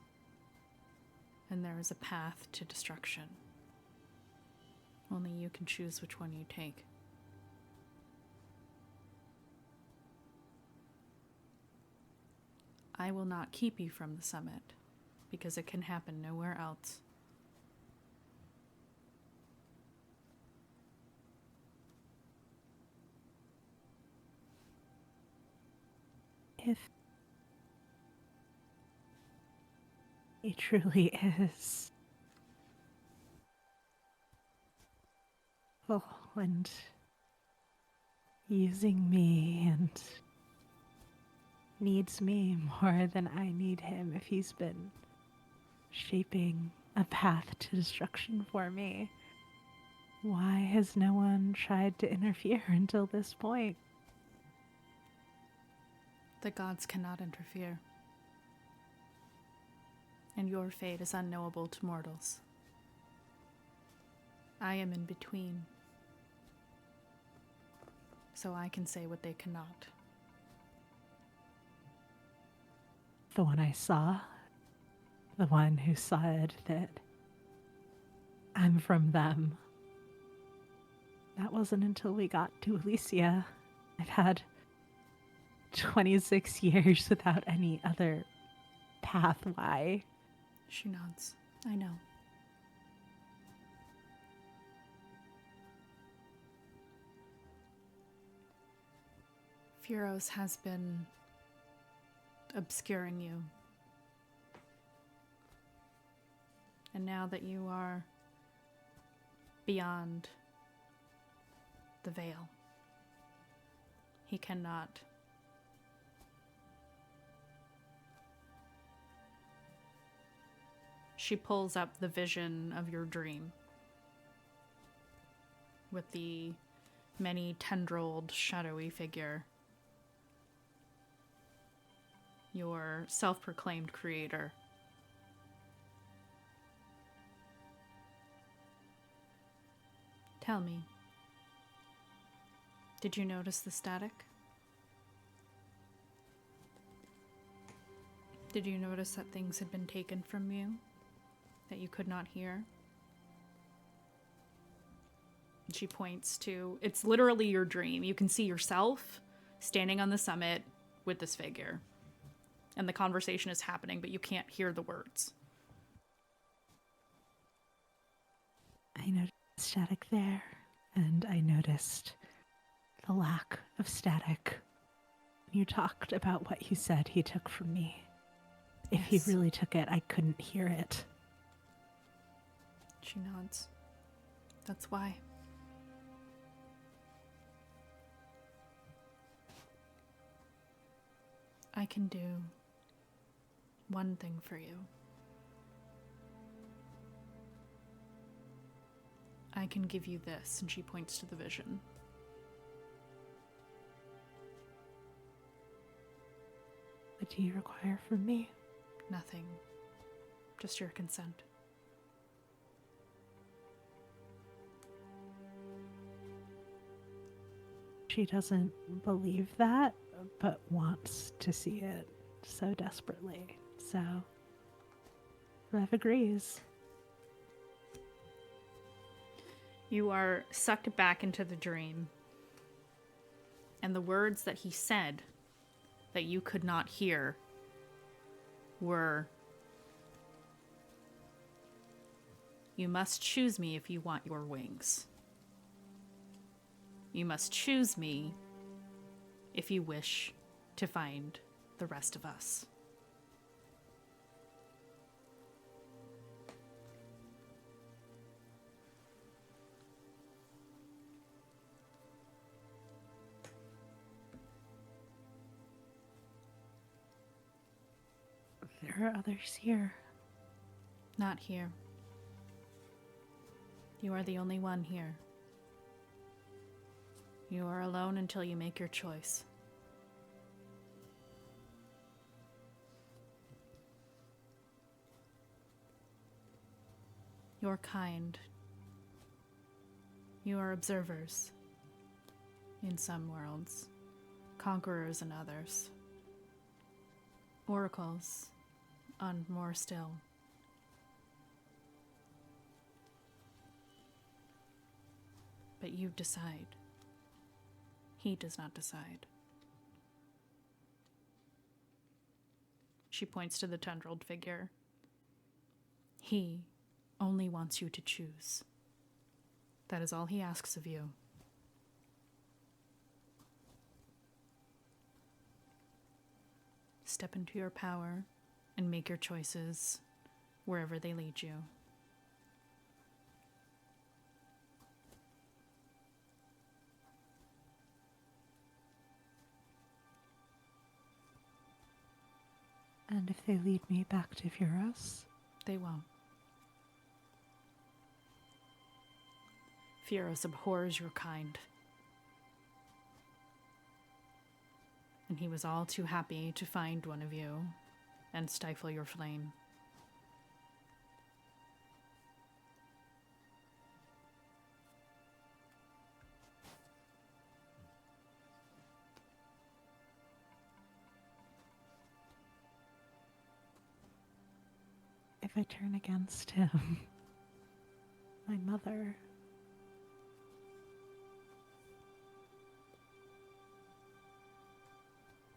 and there is a path to destruction. Only you can choose which one you take. I will not keep you from the summit, because it can happen nowhere else. If he truly is. Oh, and using me and needs me more than I need him, if he's been shaping a path to destruction for me, why has no one tried to interfere until this point? The gods cannot interfere, and your fate is unknowable to mortals. I am in between, so I can say what they cannot. The one I saw, the one who said that I'm from them. That wasn't until we got to Elysia. I've had 26 years without any other path. Why? She nods. I know. Vuros has been obscuring you. And now that you are beyond the veil, he cannot. She pulls up the vision of your dream with the many tendrilled, shadowy figure. Your self-proclaimed creator. Tell me, did you notice the static? Did you notice that things had been taken from you that you could not hear? And she points to, it's literally your dream. You can see yourself standing on the summit with this figure. And the conversation is happening, but you can't hear the words. I noticed static there, and I noticed the lack of static. You talked about what you said he took from me. If he Yes. really took it, I couldn't hear it. She nods. That's why. I can do one thing for you. I can give you this, and she points to the vision. What do you require from me? Nothing. Just your consent. She doesn't believe that, but wants to see it so desperately. So, Rev agrees. You are sucked back into the dream. And the words that he said that you could not hear were, "You must choose me if you want your wings. You must choose me if you wish to find the rest of us." There are others here. Not here. You are the only one here. You are alone until you make your choice. Your kind. You are observers in some worlds, conquerors in others, oracles on more still. But you decide. He does not decide. She points to the tendrilled figure. He only wants you to choose. That is all he asks of you. Step into your power and make your choices wherever they lead you. And if they lead me back to Furos? They won't. Furos abhors your kind. And he was all too happy to find one of you and stifle your flame. If I turn against him, my mother,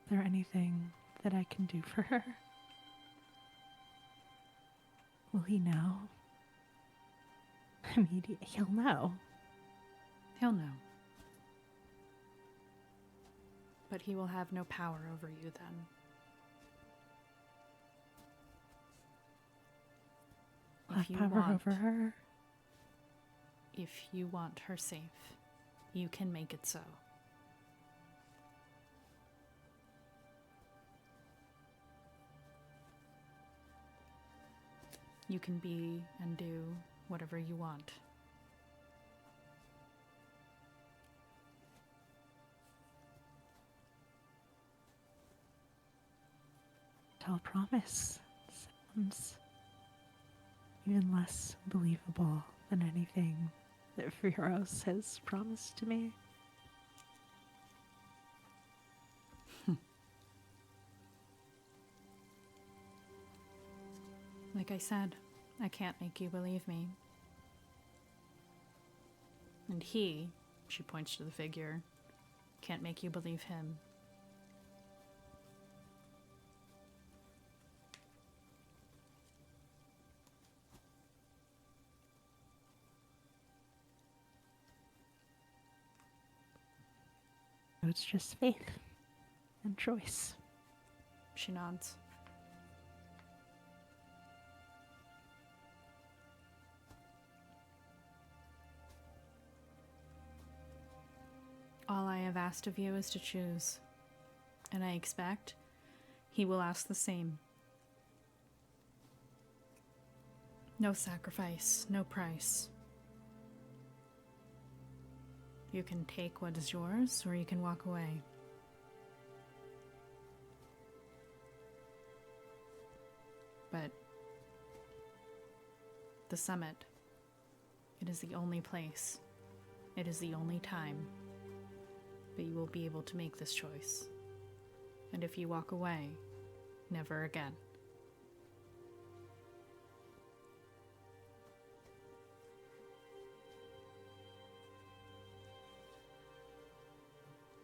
is there anything that I can do for her? Will he know? He'll know. He'll know. But he will have no power over you then. Have power over her. If you want her safe, you can make it so. You can be and do whatever you want. I'll promise. Sounds even less believable than anything that Furos has promised to me. Like I said, I can't make you believe me. And he, she points to the figure, can't make you believe him. So it's just faith and choice. She nods. All I have asked of you is to choose, and I expect he will ask the same. No sacrifice, no price. You can take what is yours, or you can walk away. But the summit, it is the only place, it is the only time that you will be able to make this choice. And if you walk away, never again.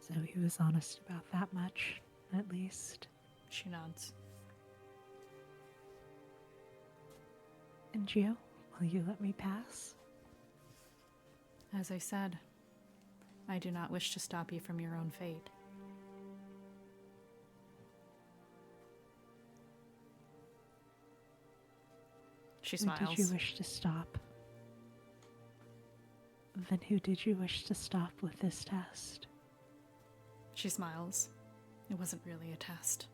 Is So he was honest about that much, at least. She nods. And Gio, will you let me pass? As I said, I do not wish to stop you from your own fate. She Who smiles. did you wish to stop? Then who did you wish to stop with this test? She smiles. It wasn't really a test.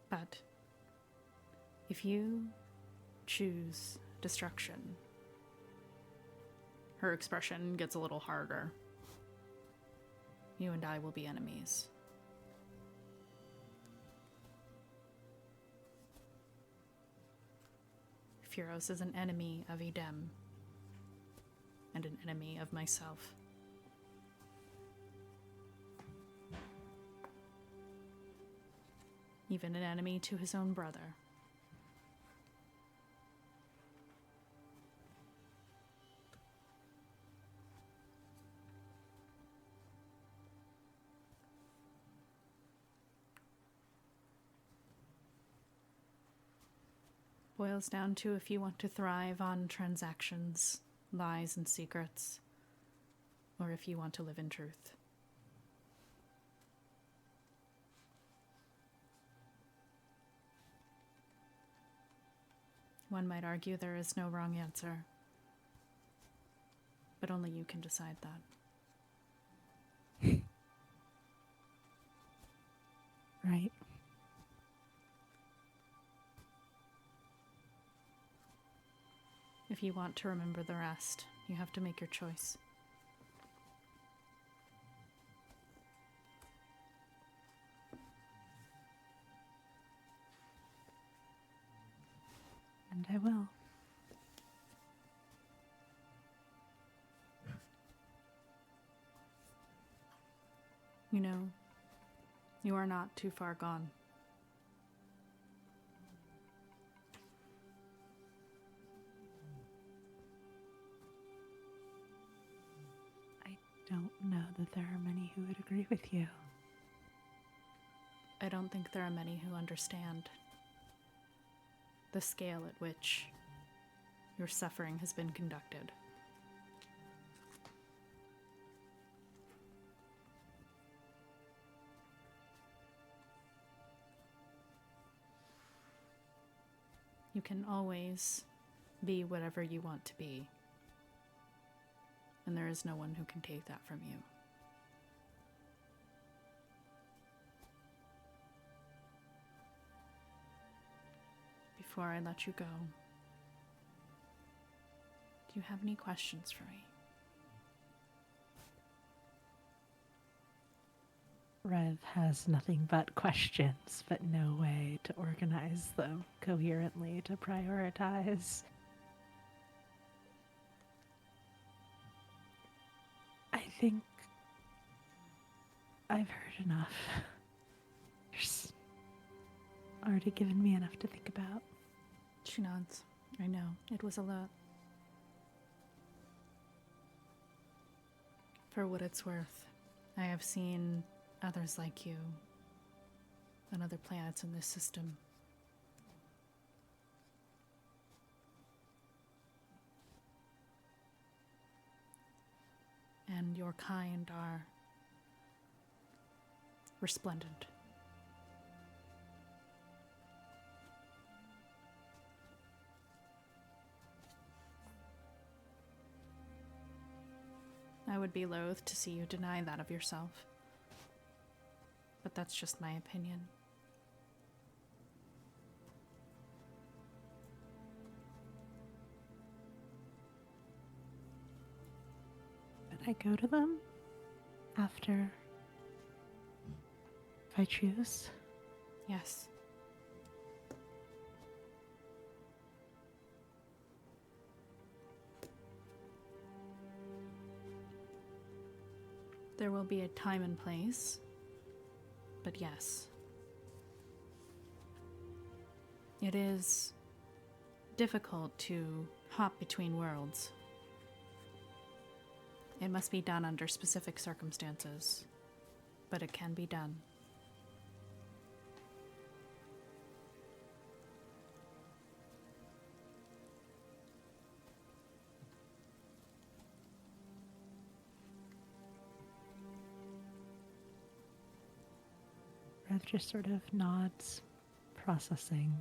But if you choose destruction, her expression gets a little harder. You and I will be enemies. Furos is an enemy of Edem and an enemy of myself. Even an enemy to his own brother. Boils down to if you want to thrive on transactions, lies, and secrets, or if you want to live in truth. One might argue there is no wrong answer, but only you can decide that. Right. If you want to remember the rest, you have to make your choice. And I will. You know, you are not too far gone. Don't know that there are many who would agree with you. I don't think there are many who understand the scale at which your suffering has been conducted. You can always be whatever you want to be. And there is no one who can take that from you. Before I let you go, do you have any questions for me? Rev has nothing but questions, but no way to organize them coherently, to prioritize. I think I've heard enough. There's already given me enough to think about. She nods. I know. It was a lot. For what it's worth, I have seen others like you on other planets in this system. And your kind are resplendent. I would be loath to see you deny that of yourself. But that's just my opinion. But I go to them after, if I choose. Yes. There will be a time and place, but yes. It is difficult to hop between worlds. It must be done under specific circumstances, but it can be done. Rev just sort of nods, processing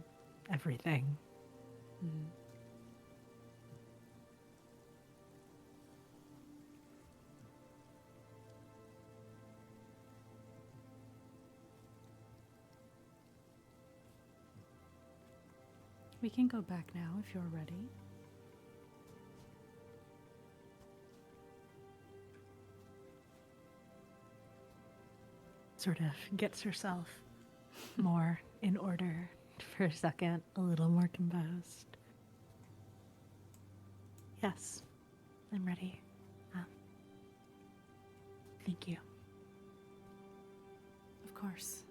everything. Mm. We can go back now if you're ready. Sort of gets herself more in order for a second, a little more composed. Yes, I'm ready. Thank you. Of course.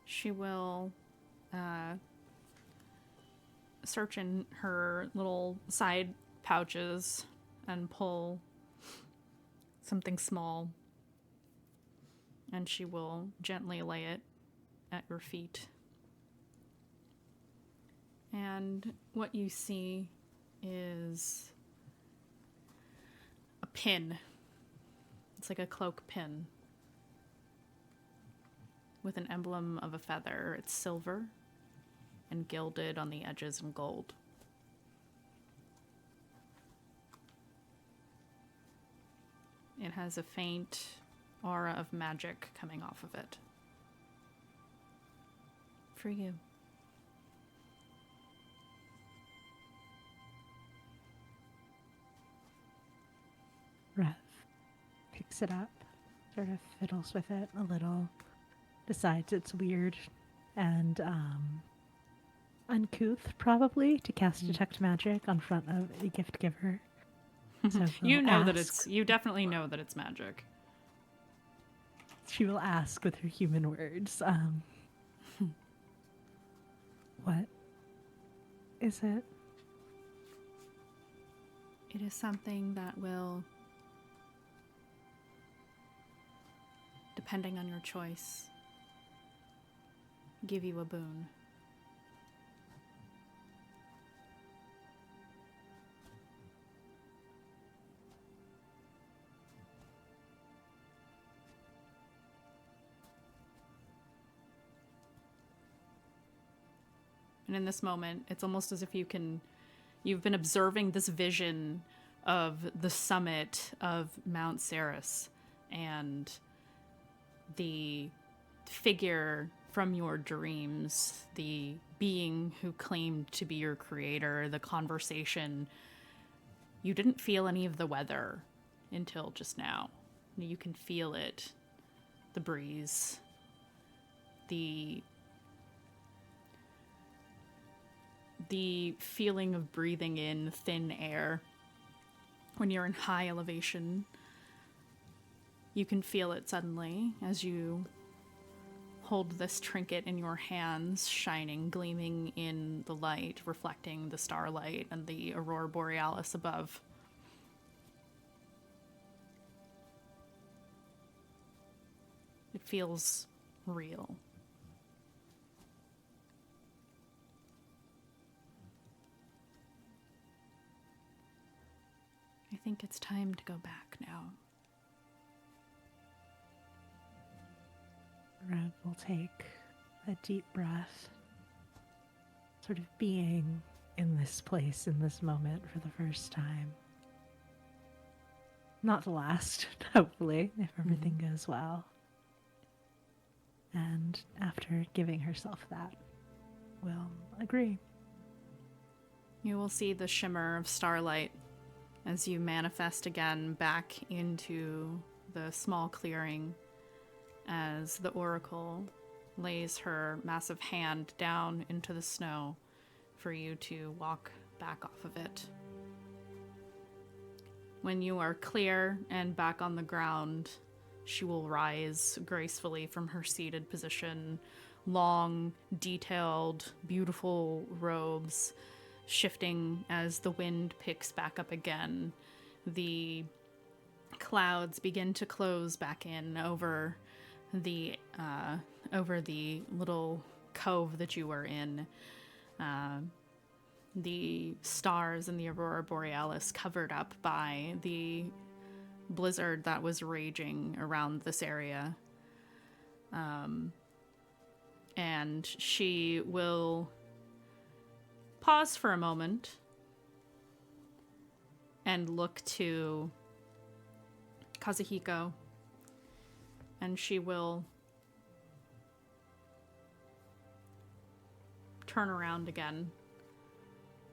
She will search in her little side pouches and pull something small, and she will gently lay it at your feet. And what you see is a pin. It's like a cloak pin with an emblem of a feather. It's silver and gilded on the edges in gold. It has a faint aura of magic coming off of it. For you. Rev picks it up, sort of fiddles with it a little, decides it's weird and uncouth, probably, to cast Detect Magic on front of a gift giver. So You we'll know that ask- you definitely know that it's magic. She will ask with her human words, what is it? It is something that will, depending on your choice, give you a boon. And in this moment, it's almost as if you've been observing this vision of the summit of Mount Ceres and the figure from your dreams, the being who claimed to be your creator, the conversation. You didn't feel any of the weather until just now. You can feel it. The breeze. The feeling of breathing in thin air when you're in high elevation. You can feel it suddenly as you hold this trinket in your hands, shining, gleaming in the light, reflecting the starlight and the aurora borealis above. It feels real. I think it's time to go back now. Rev will take a deep breath, sort of being in this place, in this moment for the first time. Not the last, hopefully, if everything goes well. And after giving herself that, will agree. You will see the shimmer of starlight as you manifest again back into the small clearing as the oracle lays her massive hand down into the snow for you to walk back off of it. When you are clear and back on the ground, she will rise gracefully from her seated position, long, detailed, beautiful robes shifting as the wind picks back up again. The clouds begin to close back in over the little cove that you were in. The stars in the Aurora Borealis covered up by the blizzard that was raging around this area. And she will pause for a moment and look to Kazuhiko, and she will turn around again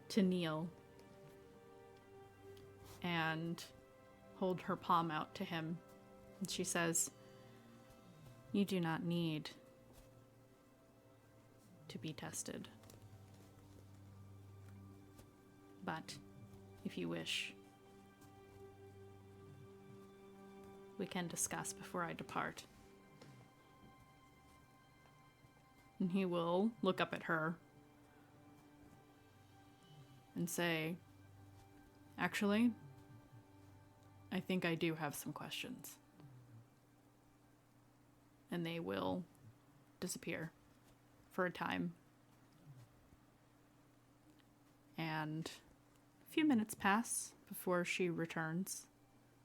to kneel and hold her palm out to him. And she says, "You do not need to be tested. But if you wish, we can discuss before I depart." And he will look up at her and say, "Actually, I think I do have some questions." And they will disappear for a time. And a few minutes pass before she returns,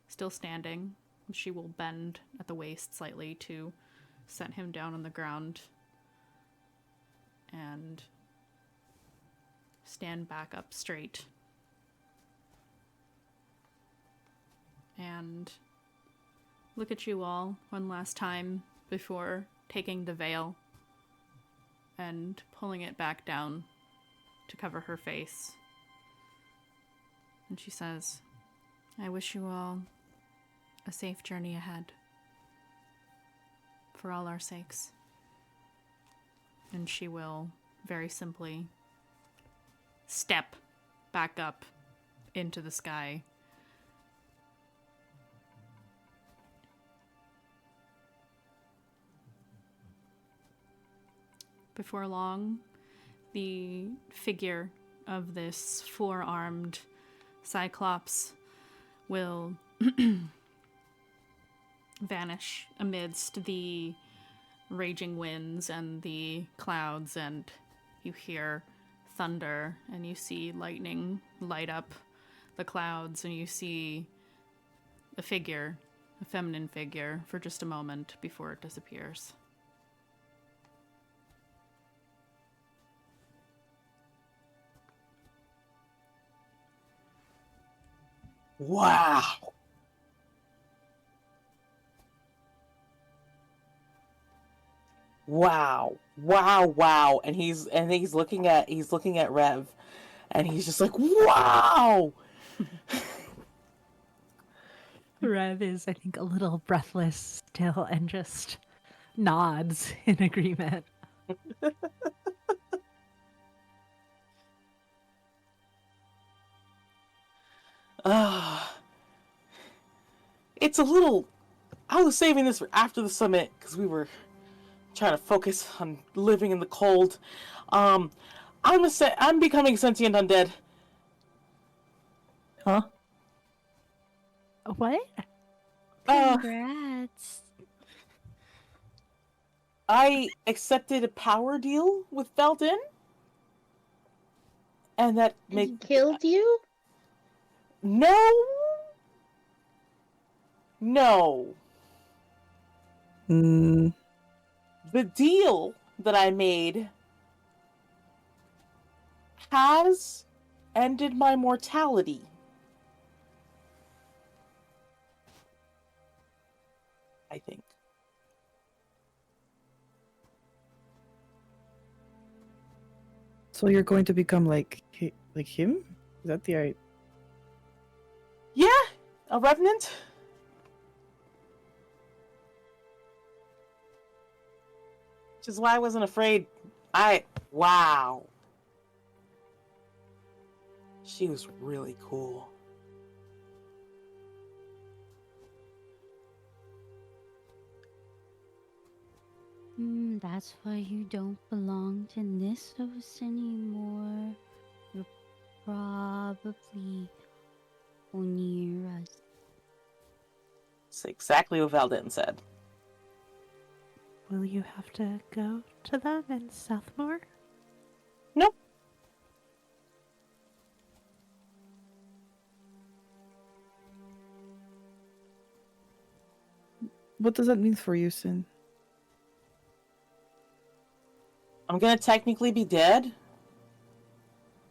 still standing. She will bend at the waist slightly to set him down on the ground and stand back up straight. And look at you all one last time before taking the veil and pulling it back down to cover her face. And she says, "I wish you all a safe journey ahead, for all our sakes." And she will very simply step back up into the sky. Before long, the figure of this four-armed Cyclops will vanish amidst the raging winds and the clouds, and you hear thunder, and you see lightning light up the clouds, and you see a figure, a feminine figure, for just a moment before it disappears. Wow. Wow. Wow, wow. And he's looking at Rev, and he's just like, "Wow." Rev is, I think, a little breathless still and just nods in agreement. It's a little, I was saving this for after the summit because we were trying to focus on living in the cold. I'm becoming sentient undead. Huh? What? Congrats. I accepted a power deal with Belden, and that He killed you? No. Mm, The deal that I made has ended my mortality. I think. so you're going to become like him? Is that the right? Yeah, a revenant. Which is why I wasn't afraid. Wow. She was really cool. That's why you don't belong to Nistos anymore. You're probably near us. It's exactly what Valdin said. Will you have to go to them in Southmore? Nope. What does that mean for you, Sin? I'm gonna technically be dead.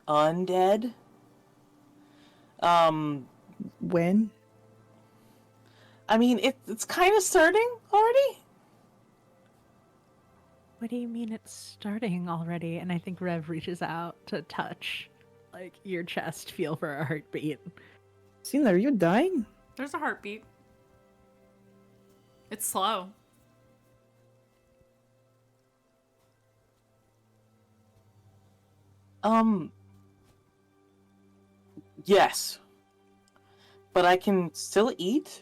Undead. When? I mean, it's kind of starting already. What do you mean it's starting already? And I think Rev reaches out to touch, like, your chest, feel for a heartbeat. Sin, are you dying? There's a heartbeat. It's slow. Yes. But I can still eat.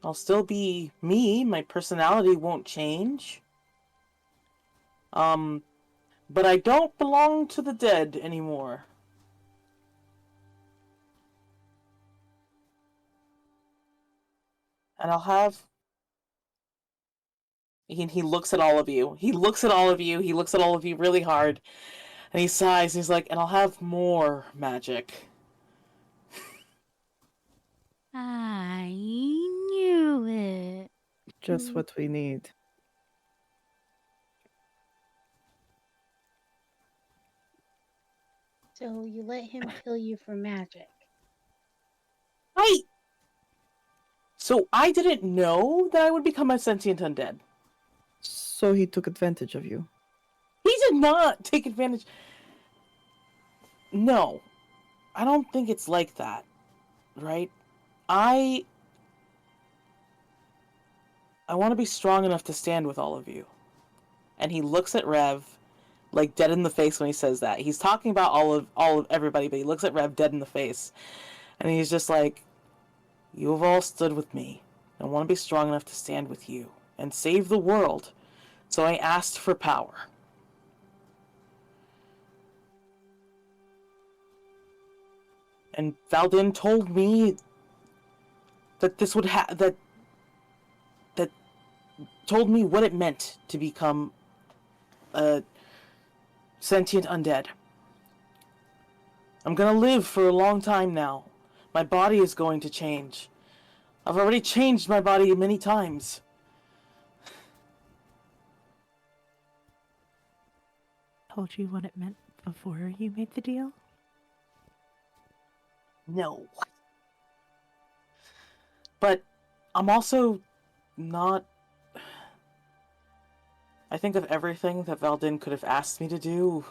I'll still be me. My personality won't change. But I don't belong to the dead anymore. And I'll have... He looks at all of you. He looks at all of you. He looks at all of you really hard. And he sighs. He's like, and I'll have more magic. I knew it. Just what we need. So you let him kill you for magic. So I didn't know that I would become a sentient undead. So he took advantage of you. He did not take advantage. No. I don't think it's like that. Right? I want to be strong enough to stand with all of you. And he looks at Rev like dead in the face when he says that. He's talking about all of everybody, but he looks at Rev dead in the face. And he's just like, you have all stood with me. I want to be strong enough to stand with you and save the world. So I asked for power. And Valdin told me that this would that told me what it meant to become a sentient undead. I'm gonna live for a long time now. My body is going to change. I've already changed my body many times. Told you what it meant before you made the deal? No. But I'm also not... I think of everything that Valdin could have asked me to do.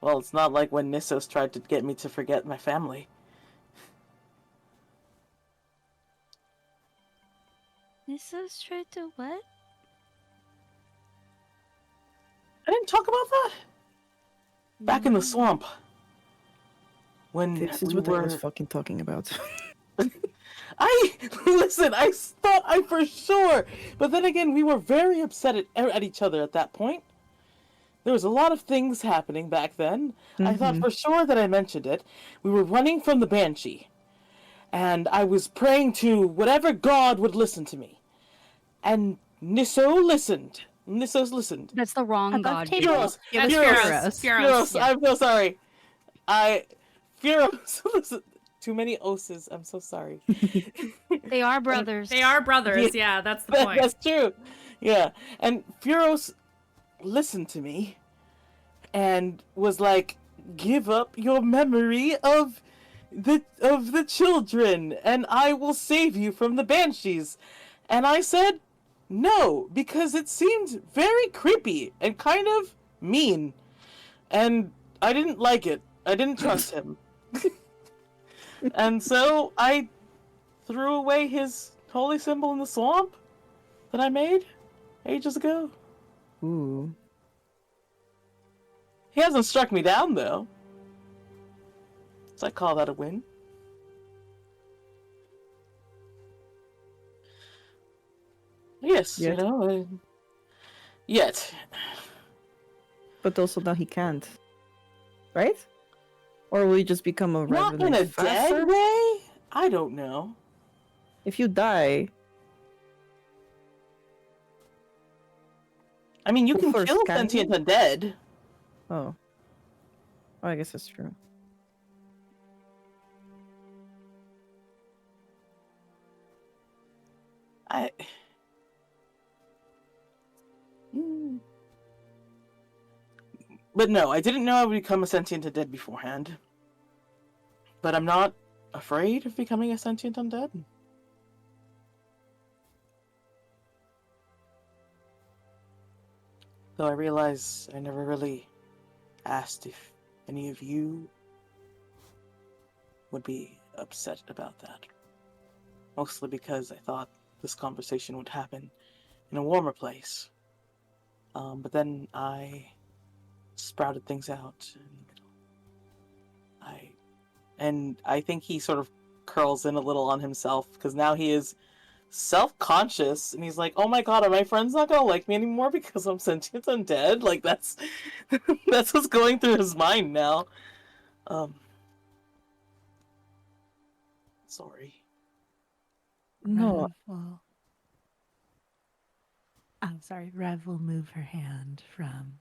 Well, it's not like when Nissos tried to get me to forget my family. Nissos tried to what? I didn't talk about that. Back in the swamp. When This is we what were... I was fucking talking about. Listen, I thought I for sure, but then again, we were very upset at each other at that point. There was a lot of things happening back then. I thought for sure that I mentioned it. We were running from the Banshee, and I was praying to whatever god would listen to me. And Nissos listened. That's the wrong Above god. table? Furos. Yeah, Furos. that's Furos. Furos. I'm so sorry. Furos. Listen, too many oses. I'm so sorry. They are brothers. They are brothers, yeah, that's the point. That's true. Yeah. And Furos listened to me and was like, give up your memory of the children and I will save you from the banshees. And I said no, because it seemed very creepy and kind of mean. And I didn't like it. I didn't trust him. And so I threw away his holy symbol in the swamp that I made ages ago. Ooh. He hasn't struck me down, though. So I call that a win. Yes, Yet. you know. Yet. but also now he can't. Right? Or will he just become a Not in revenant a faster? dead way? I don't know. If you die, I mean, you Who can first, kill can sentient you? undead. oh. I guess that's true. I. Hmm. But no, I didn't know I would become a sentient undead beforehand. But I'm not afraid of becoming a sentient undead. Though I realize I never really asked if any of you would be upset about that. Mostly because I thought this conversation would happen in a warmer place. But then I sprouted things out in the middle. I think he sort of curls in a little on himself because now he is self-conscious and he's like, oh my god, are my friends not gonna like me anymore because I'm sentient undead? Like that's that's what's going through his mind now. Sorry. No. Rev will... Oh, sorry. Rev will move her hand from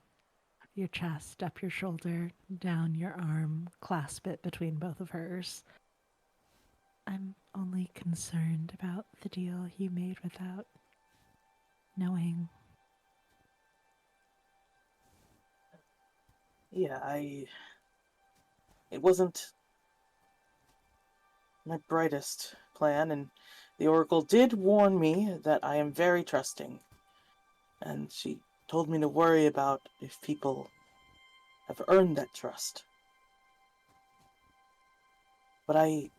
your chest, up your shoulder, down your arm, clasp it between both of hers. I'm only concerned about the deal you made without knowing. Yeah, it wasn't my brightest plan, and the Oracle did warn me that I am very trusting. And she told me to worry about if people have earned that trust. But I...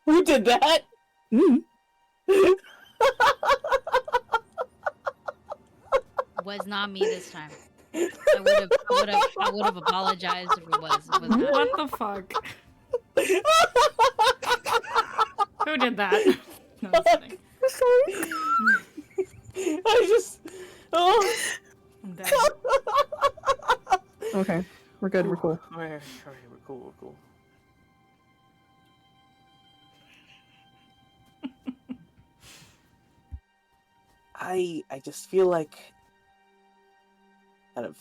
Who did that? Mm. Was not me this time. I would have apologized if it was. It was not. What the fuck? Who did that? No, I'm just kidding. I just... Oh. I'm dead. Okay, we're good, we're cool. Alright, we're cool. I just feel like out of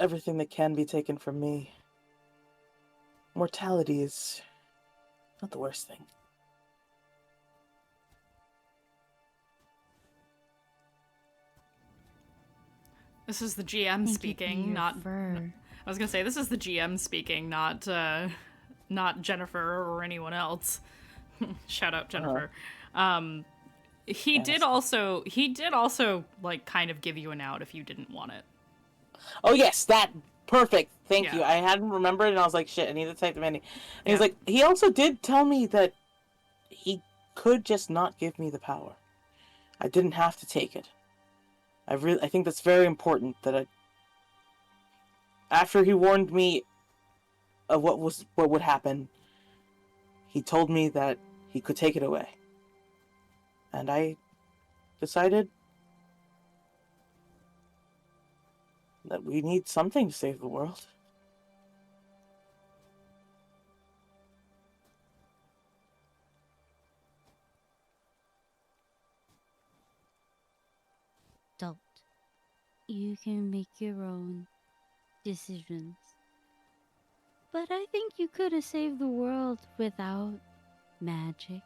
everything that can be taken from me, mortality is not the worst thing. This is the GM speaking, not fur. I was gonna say this is the GM speaking, not Jennifer or anyone else. Shout out Jennifer. He Yes. did also like kind of give you an out if you didn't want it. Oh yes, that perfect. Thank Yeah. you. I hadn't remembered, and I was like, shit, I need to type them in. And Yeah. he's like, he also did tell me that he could just not give me the power. I didn't have to take it. I think that's very important that after he warned me of what would happen, he told me that he could take it away. And I decided that we need something to save the world. Don't. You can make your own decisions. But I think you could have saved the world without magic.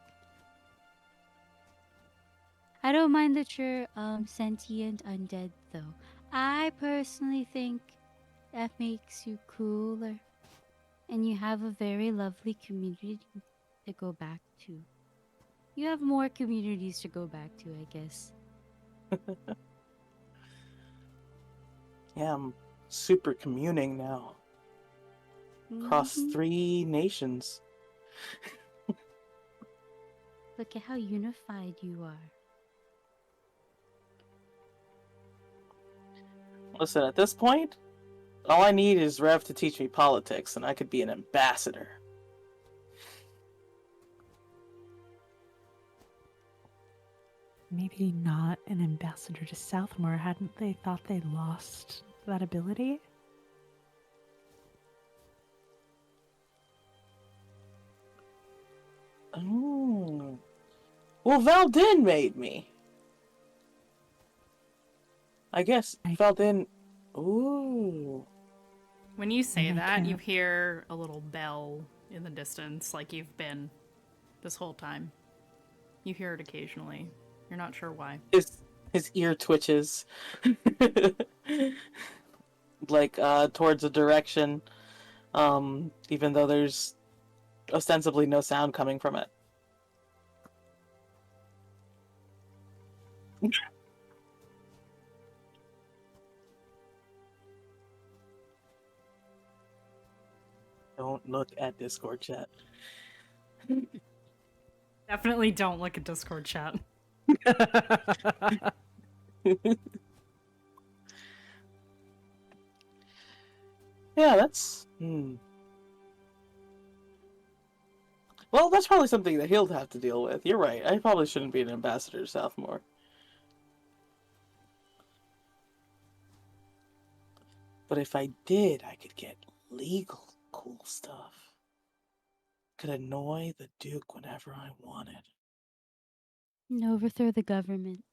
I don't mind that you're sentient undead though. I personally think that makes you cooler. And you have a very lovely community to go back to. You have more communities to go back to, I guess. Yeah, I'm super communing now. Across 3 nations. Look at how unified you are. Listen, at this point, all I need is Rev to teach me politics, and I could be an ambassador. maybe not an ambassador to Southmore. Hadn't they thought they lost that ability? Oh. Well, Valdin made me. I guess Valdin... Ooh. When you say And I that, you can't- hear a little bell in the distance, like you've been this whole time. You hear it occasionally. You're not sure why. His ear twitches. Like, towards a direction. Even though there's ostensibly no sound coming from it. Don't look at Discord chat. Definitely don't look at Discord chat. Yeah, that's... Well, that's probably something that he'll have to deal with. You're right. I probably shouldn't be an ambassador to Southmore. But if I did, I could get legal cool stuff. Could annoy the Duke whenever I wanted. And overthrow the government.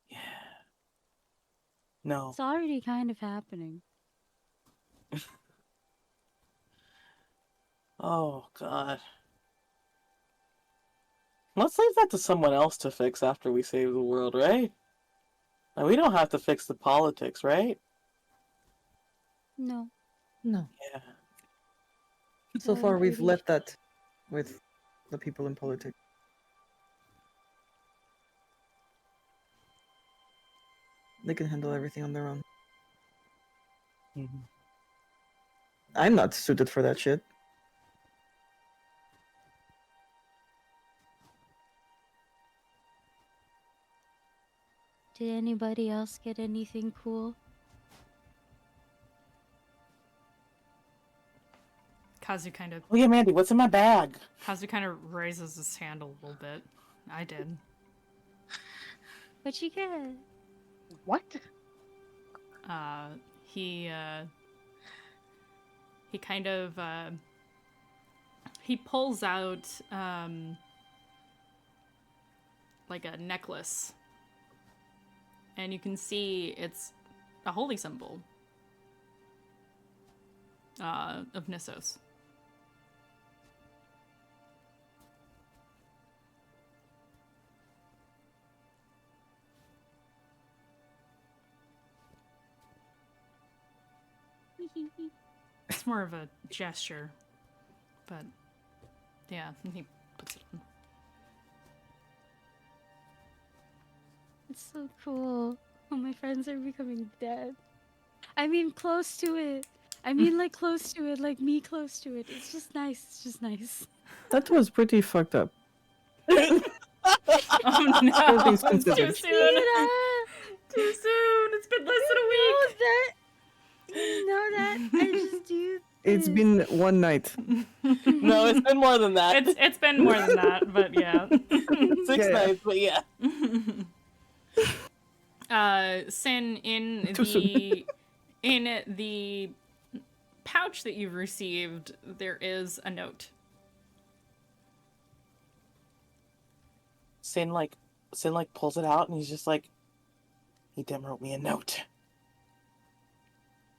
Yeah. No. It's already kind of happening. Oh, God. Let's leave that to someone else to fix after we save the world, right? Now, we don't have to fix the politics, right? No. No. Yeah. So So far, we've pretty- left that with the people in politics. They can handle everything on their own. Mhm. I'm not suited for that shit. Did anybody else get anything cool? Kazu kind of Oh, yeah, Mandy, what's in my bag? raises his hand a little bit. I did. What'd you get? What? He kind of he pulls out like a necklace, and you can see it's a holy symbol of Nissos. It's more of a gesture, but yeah, and he puts it on. It's so cool. Oh, my friends are becoming dead. I mean, close to it. I mean, like, close to it. Like, me close to it. It's just nice. It's just nice. That was pretty fucked up. Oh no! All things It's too considered. soon. Too soon. It's been less than a week. You know that. I just do. It's this. been one night. No, it's been more than that. It's been more than that, but yeah. 6 Yeah. nights, but yeah. Sin, in Too soon. the pouch that you've received, there is a note. Sin pulls it out and he's just like, he damn wrote me a note.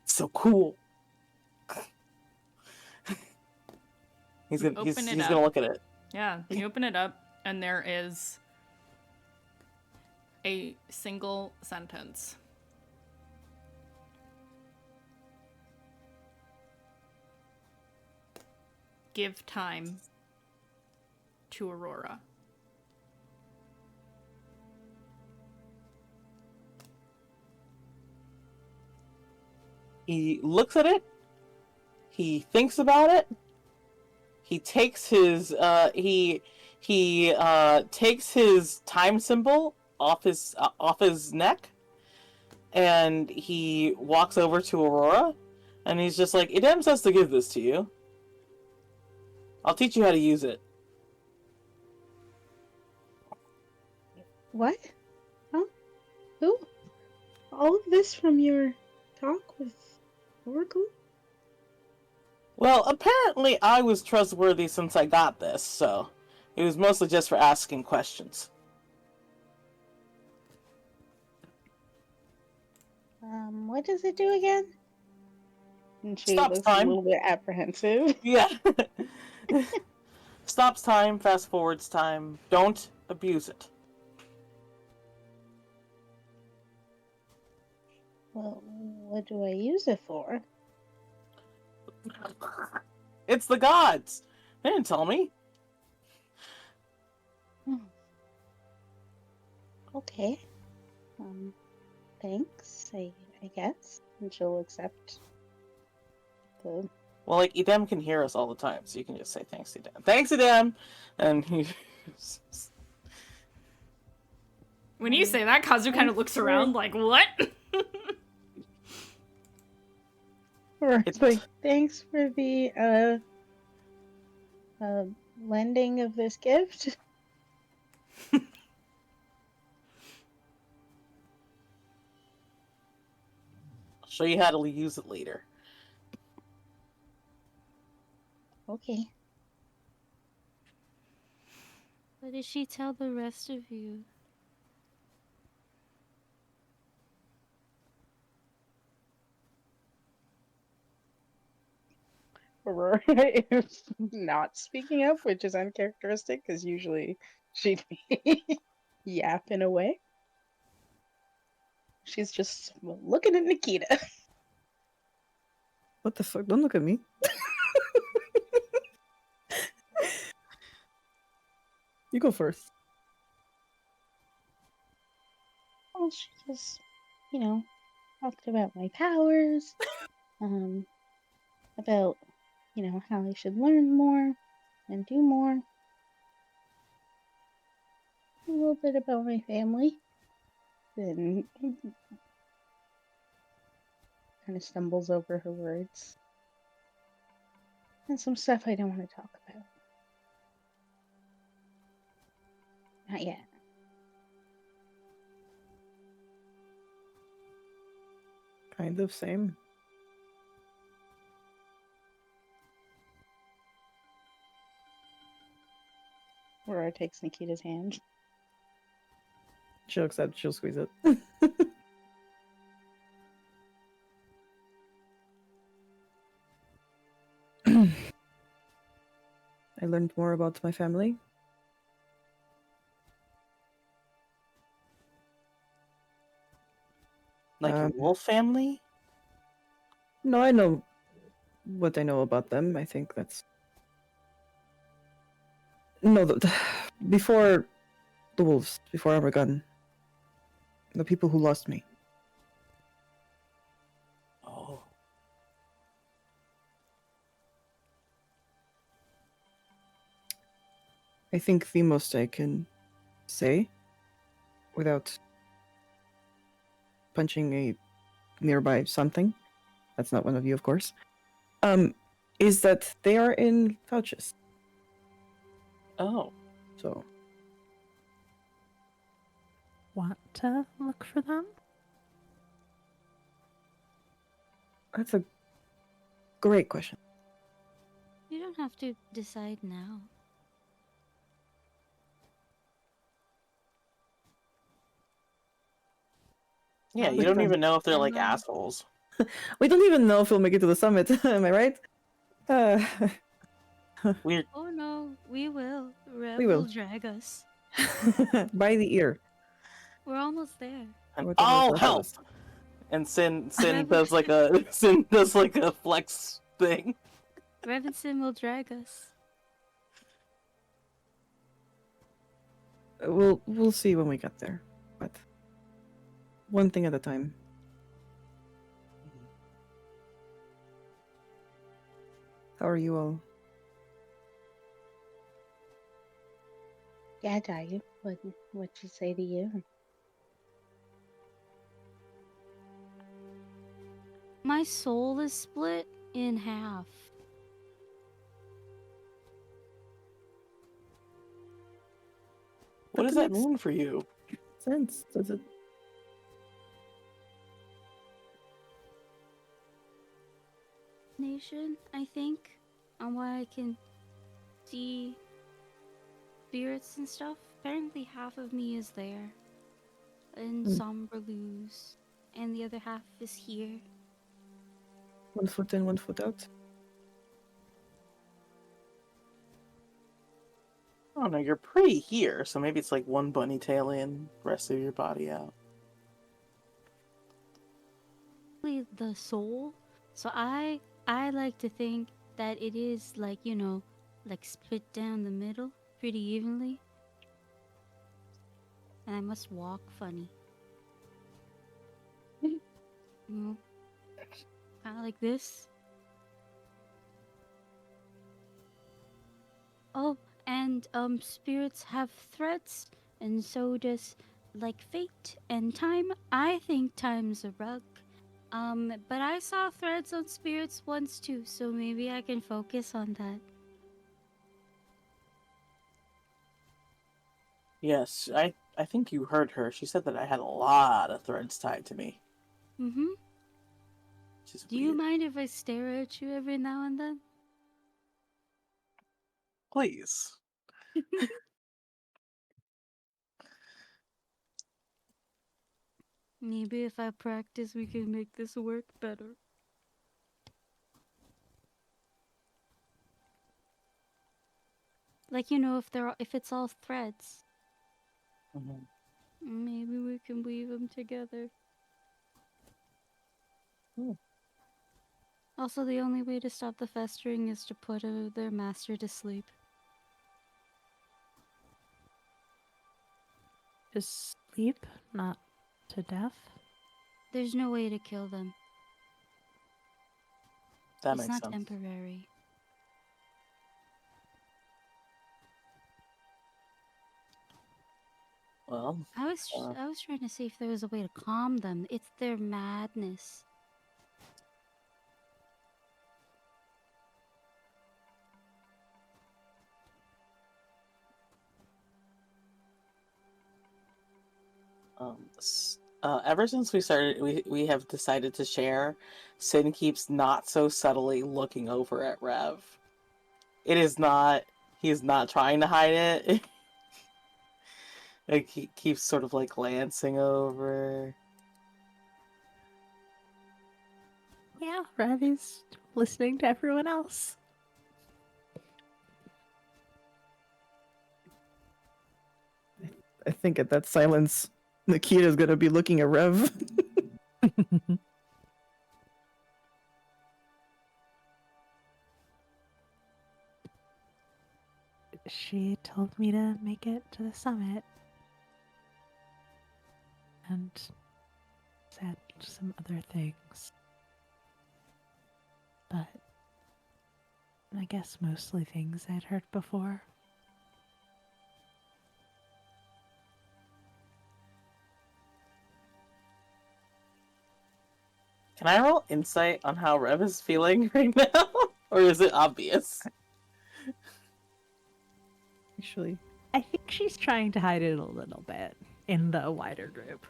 So cool. he's gonna look at it. Yeah, you open it up, and there is a single sentence. Give time to Aurora. He looks at it. He thinks about it. He takes his takes his time symbol off his neck, and he walks over to Aurora, and he's just like, "It damn says to give this to you. I'll teach you how to use it." What? Huh? Who? All of this from your talk with Oracle? Well, apparently I was trustworthy since I got this, so it was mostly just for asking questions. What does it do again? And she Stops looks time. a little bit apprehensive. Yeah. Stops time, fast forwards time. Don't abuse it. Well, what do I use it for? It's the gods. They didn't tell me. Okay. Thanks, I guess. And she'll accept the... Well, like, Edem can hear us all the time, so you can just say thanks, Edem. Thanks, Edem! And he... When you say that, Kazu kind of looks around like, what? It's like, thanks for the, lending of this gift. I'll show you how to use it later. Okay. What did she tell the rest of you? Aurora is not speaking up, which is uncharacteristic, because usually she'd be yapping away. She's just looking at Nikita. What the fuck? Don't look at me. You go first. Well, she just, talked about my powers, about, how I should learn more and do more. A little bit about my family. Then kind of stumbles over her words. And some stuff I don't want to talk about. Not yet. Kind of same. Aurora takes Nikita's hand. She'll accept, she'll squeeze it. I learned more about my family. Like your wolf family? No, I know what I know about them. I think that's... No, before the wolves, before Armageddon. The people who lost me. Oh. I think the most I can say, without punching a nearby something, that's not one of you, of course, is that they are in pouches. Oh. So, Want to look for them? that's a great question. You don't have to decide now. Yeah, you Like don't them. even know if they're like Emma. assholes. We don't even know if we'll make it to the summit, am I right? Weird. Oh no, we will. Rev We will. drag us. By the ear. We're almost there. And Whatever I'll that help. is. And Sin Whatever. does like a flex thing. Revinson will drag us. We'll see when we get there, but one thing at a time. How are you all? Yeah, Dаю. What'd she say to you? My soul is split in half. What does that mean for you? sense. Does it? Nation, I think, on why I can see spirits and stuff. Apparently, half of me is there in Somberluz, and the other half is here. 1 foot in, 1 foot out. Oh no, you're pretty here, so maybe it's like one bunny tail in, rest of your body out. The soul. So I like to think that it is like, you know, like split down the middle pretty evenly. And I must walk funny. You know, kind of like this. Oh, and spirits have threads, and so does like fate and time. I think time's a rug. But I saw threads on spirits once too, so maybe I can focus on that. Yes, I think you heard her. She said that I had a lot of threads tied to me. Mm-hmm. Which is Do weird. you mind if I stare at you every now and then? Please. Maybe if I practice, we can make this work better. Like, you know, if it's all threads, Mhm. maybe we can weave them together. Hmm. Also, the only way to stop the festering is to put their master to sleep. Just sleep, not to death. There's no way to kill them. That It's makes not sense. temporary. Well, I was trying to see if there was a way to calm them. It's their madness. ever since we started, we have decided to share. Sin keeps not so subtly looking over at Rev. It is not. He's not trying to hide it. Like he keeps sort of like glancing over. Yeah, Ravi's listening to everyone else. I think at that silence, Nikita's gonna be looking at Rev. She told me to make it to the summit. And said some other things. But I guess mostly things I'd heard before. Can I roll insight on how Rev is feeling right now? Or is it obvious? Actually, I think she's trying to hide it a little bit in the wider group.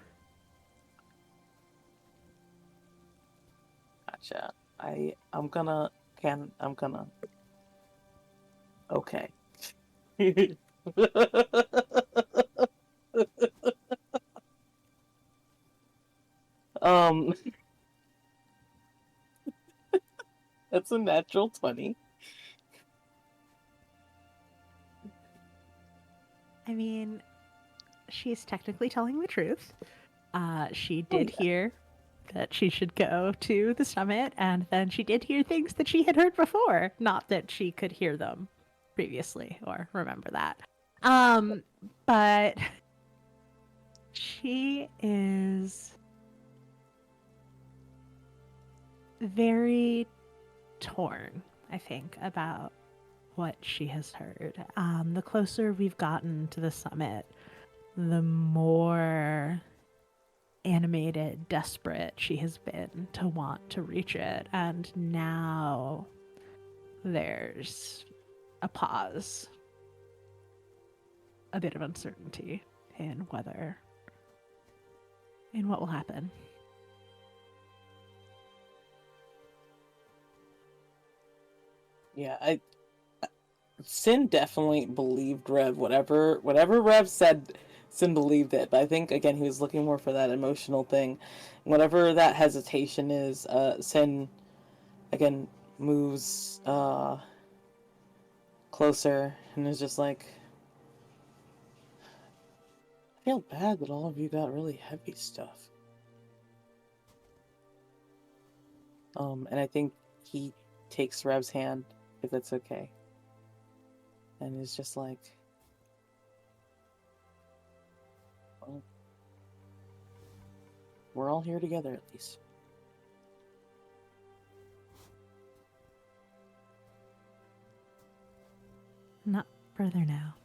Gotcha. I'm gonna okay. um that's a natural 20. I mean, she's technically telling the truth. She did hear that she should go to the summit, and then she did hear things that she had heard before. Not that she could hear them previously or remember that. But she is very torn, I think, about what she has heard. The closer we've gotten to the summit, the more animated, desperate she has been to want to reach it. And now there's a pause, a bit of uncertainty in whether in what will happen. Yeah, Sin definitely believed Rev. Whatever Rev said, Sin believed it. But I think again he was looking more for that emotional thing. Whatever that hesitation is, Sin again moves closer and is just like, I feel bad that all of you got really heavy stuff. And I think he takes Rev's hand, if that's okay. And is just like, well, we're all here together at least. Not further now.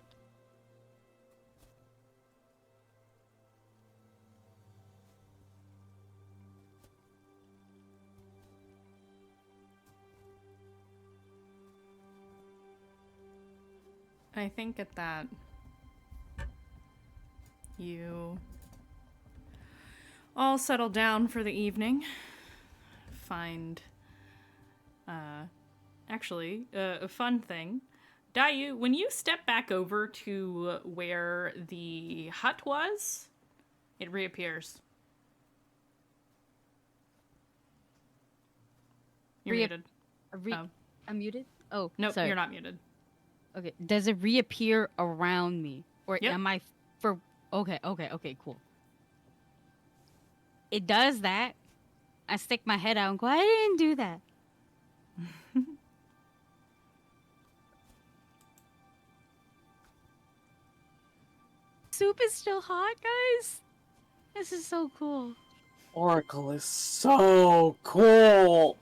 I think at that, you all settle down for the evening. Find, actually, a fun thing. Dayu, when you step back over to where the hut was, it reappears. You're muted. I'm muted? Oh, no, sorry. you're not muted. Okay, does it reappear around me? Or Yep. am I for... Okay, cool. It does that. I stick my head out and go, I didn't do that. Soup is still hot, guys. This is so cool. Oracle is so cool!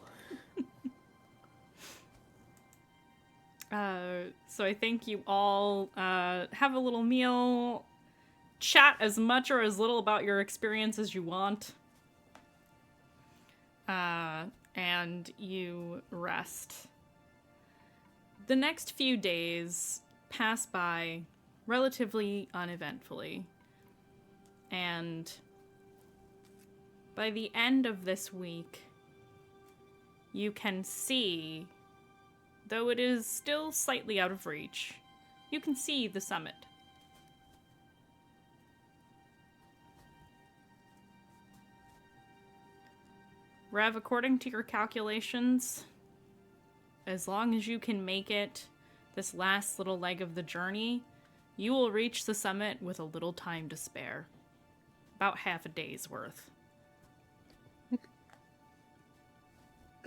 So I think you all have a little meal, chat as much or as little about your experience as you want, and you rest. The next few days pass by relatively uneventfully, and by the end of this week, you can see, though it is still slightly out of reach, you can see the summit. Rev, according to your calculations, as long as you can make it this last little leg of the journey, you will reach the summit with a little time to spare. About half a day's worth.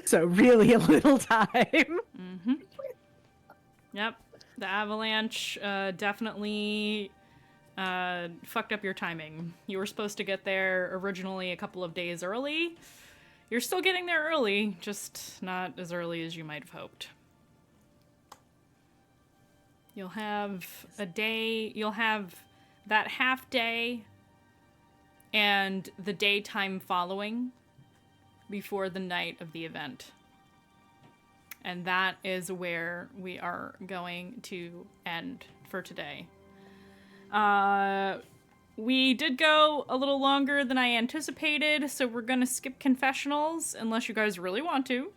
So really a little time. Mm-hmm. Yep. The avalanche definitely fucked up your timing. You were supposed to get there originally a couple of days early. You're still getting there early, just not as early as you might have hoped. You'll have a day, you'll have that half day and the daytime following before the night of the event. And that is where we are going to end for today. We did go a little longer than I anticipated, so we're gonna skip confessionals unless you guys really want to.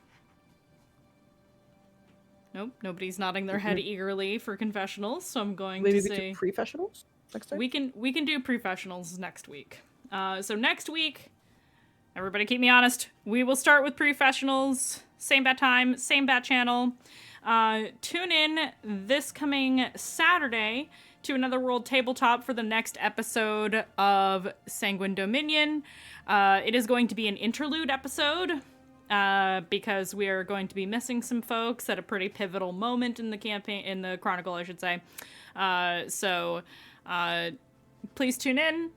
Nope, nobody's nodding their head eagerly for confessionals, so I'm going Maybe to we say do professionals next time. we can do professionals next week. So next week, everybody keep me honest, we will start with professionals, same bat time, same bat channel. Tune in this coming Saturday to Another World Tabletop for the next episode of Sanguine Dominion. It is going to be an interlude episode, because we are going to be missing some folks at a pretty pivotal moment in the campaign, in the Chronicle, I should say. So please tune in,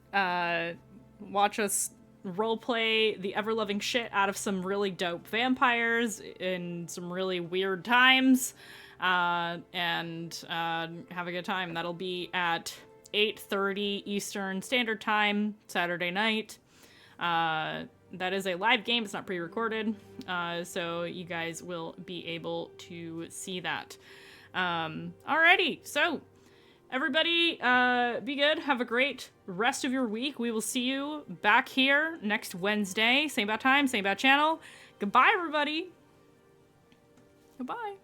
watch us roleplay the ever-loving shit out of some really dope vampires in some really weird times, and have a good time. That'll be at 8:30 Eastern Standard Time, Saturday night. That is a live game, it's not pre-recorded, so you guys will be able to see that. Alrighty, so Everybody, be good. Have a great rest of your week. We will see you back here next Wednesday. Same bad time, same bad channel. Goodbye, everybody. Goodbye.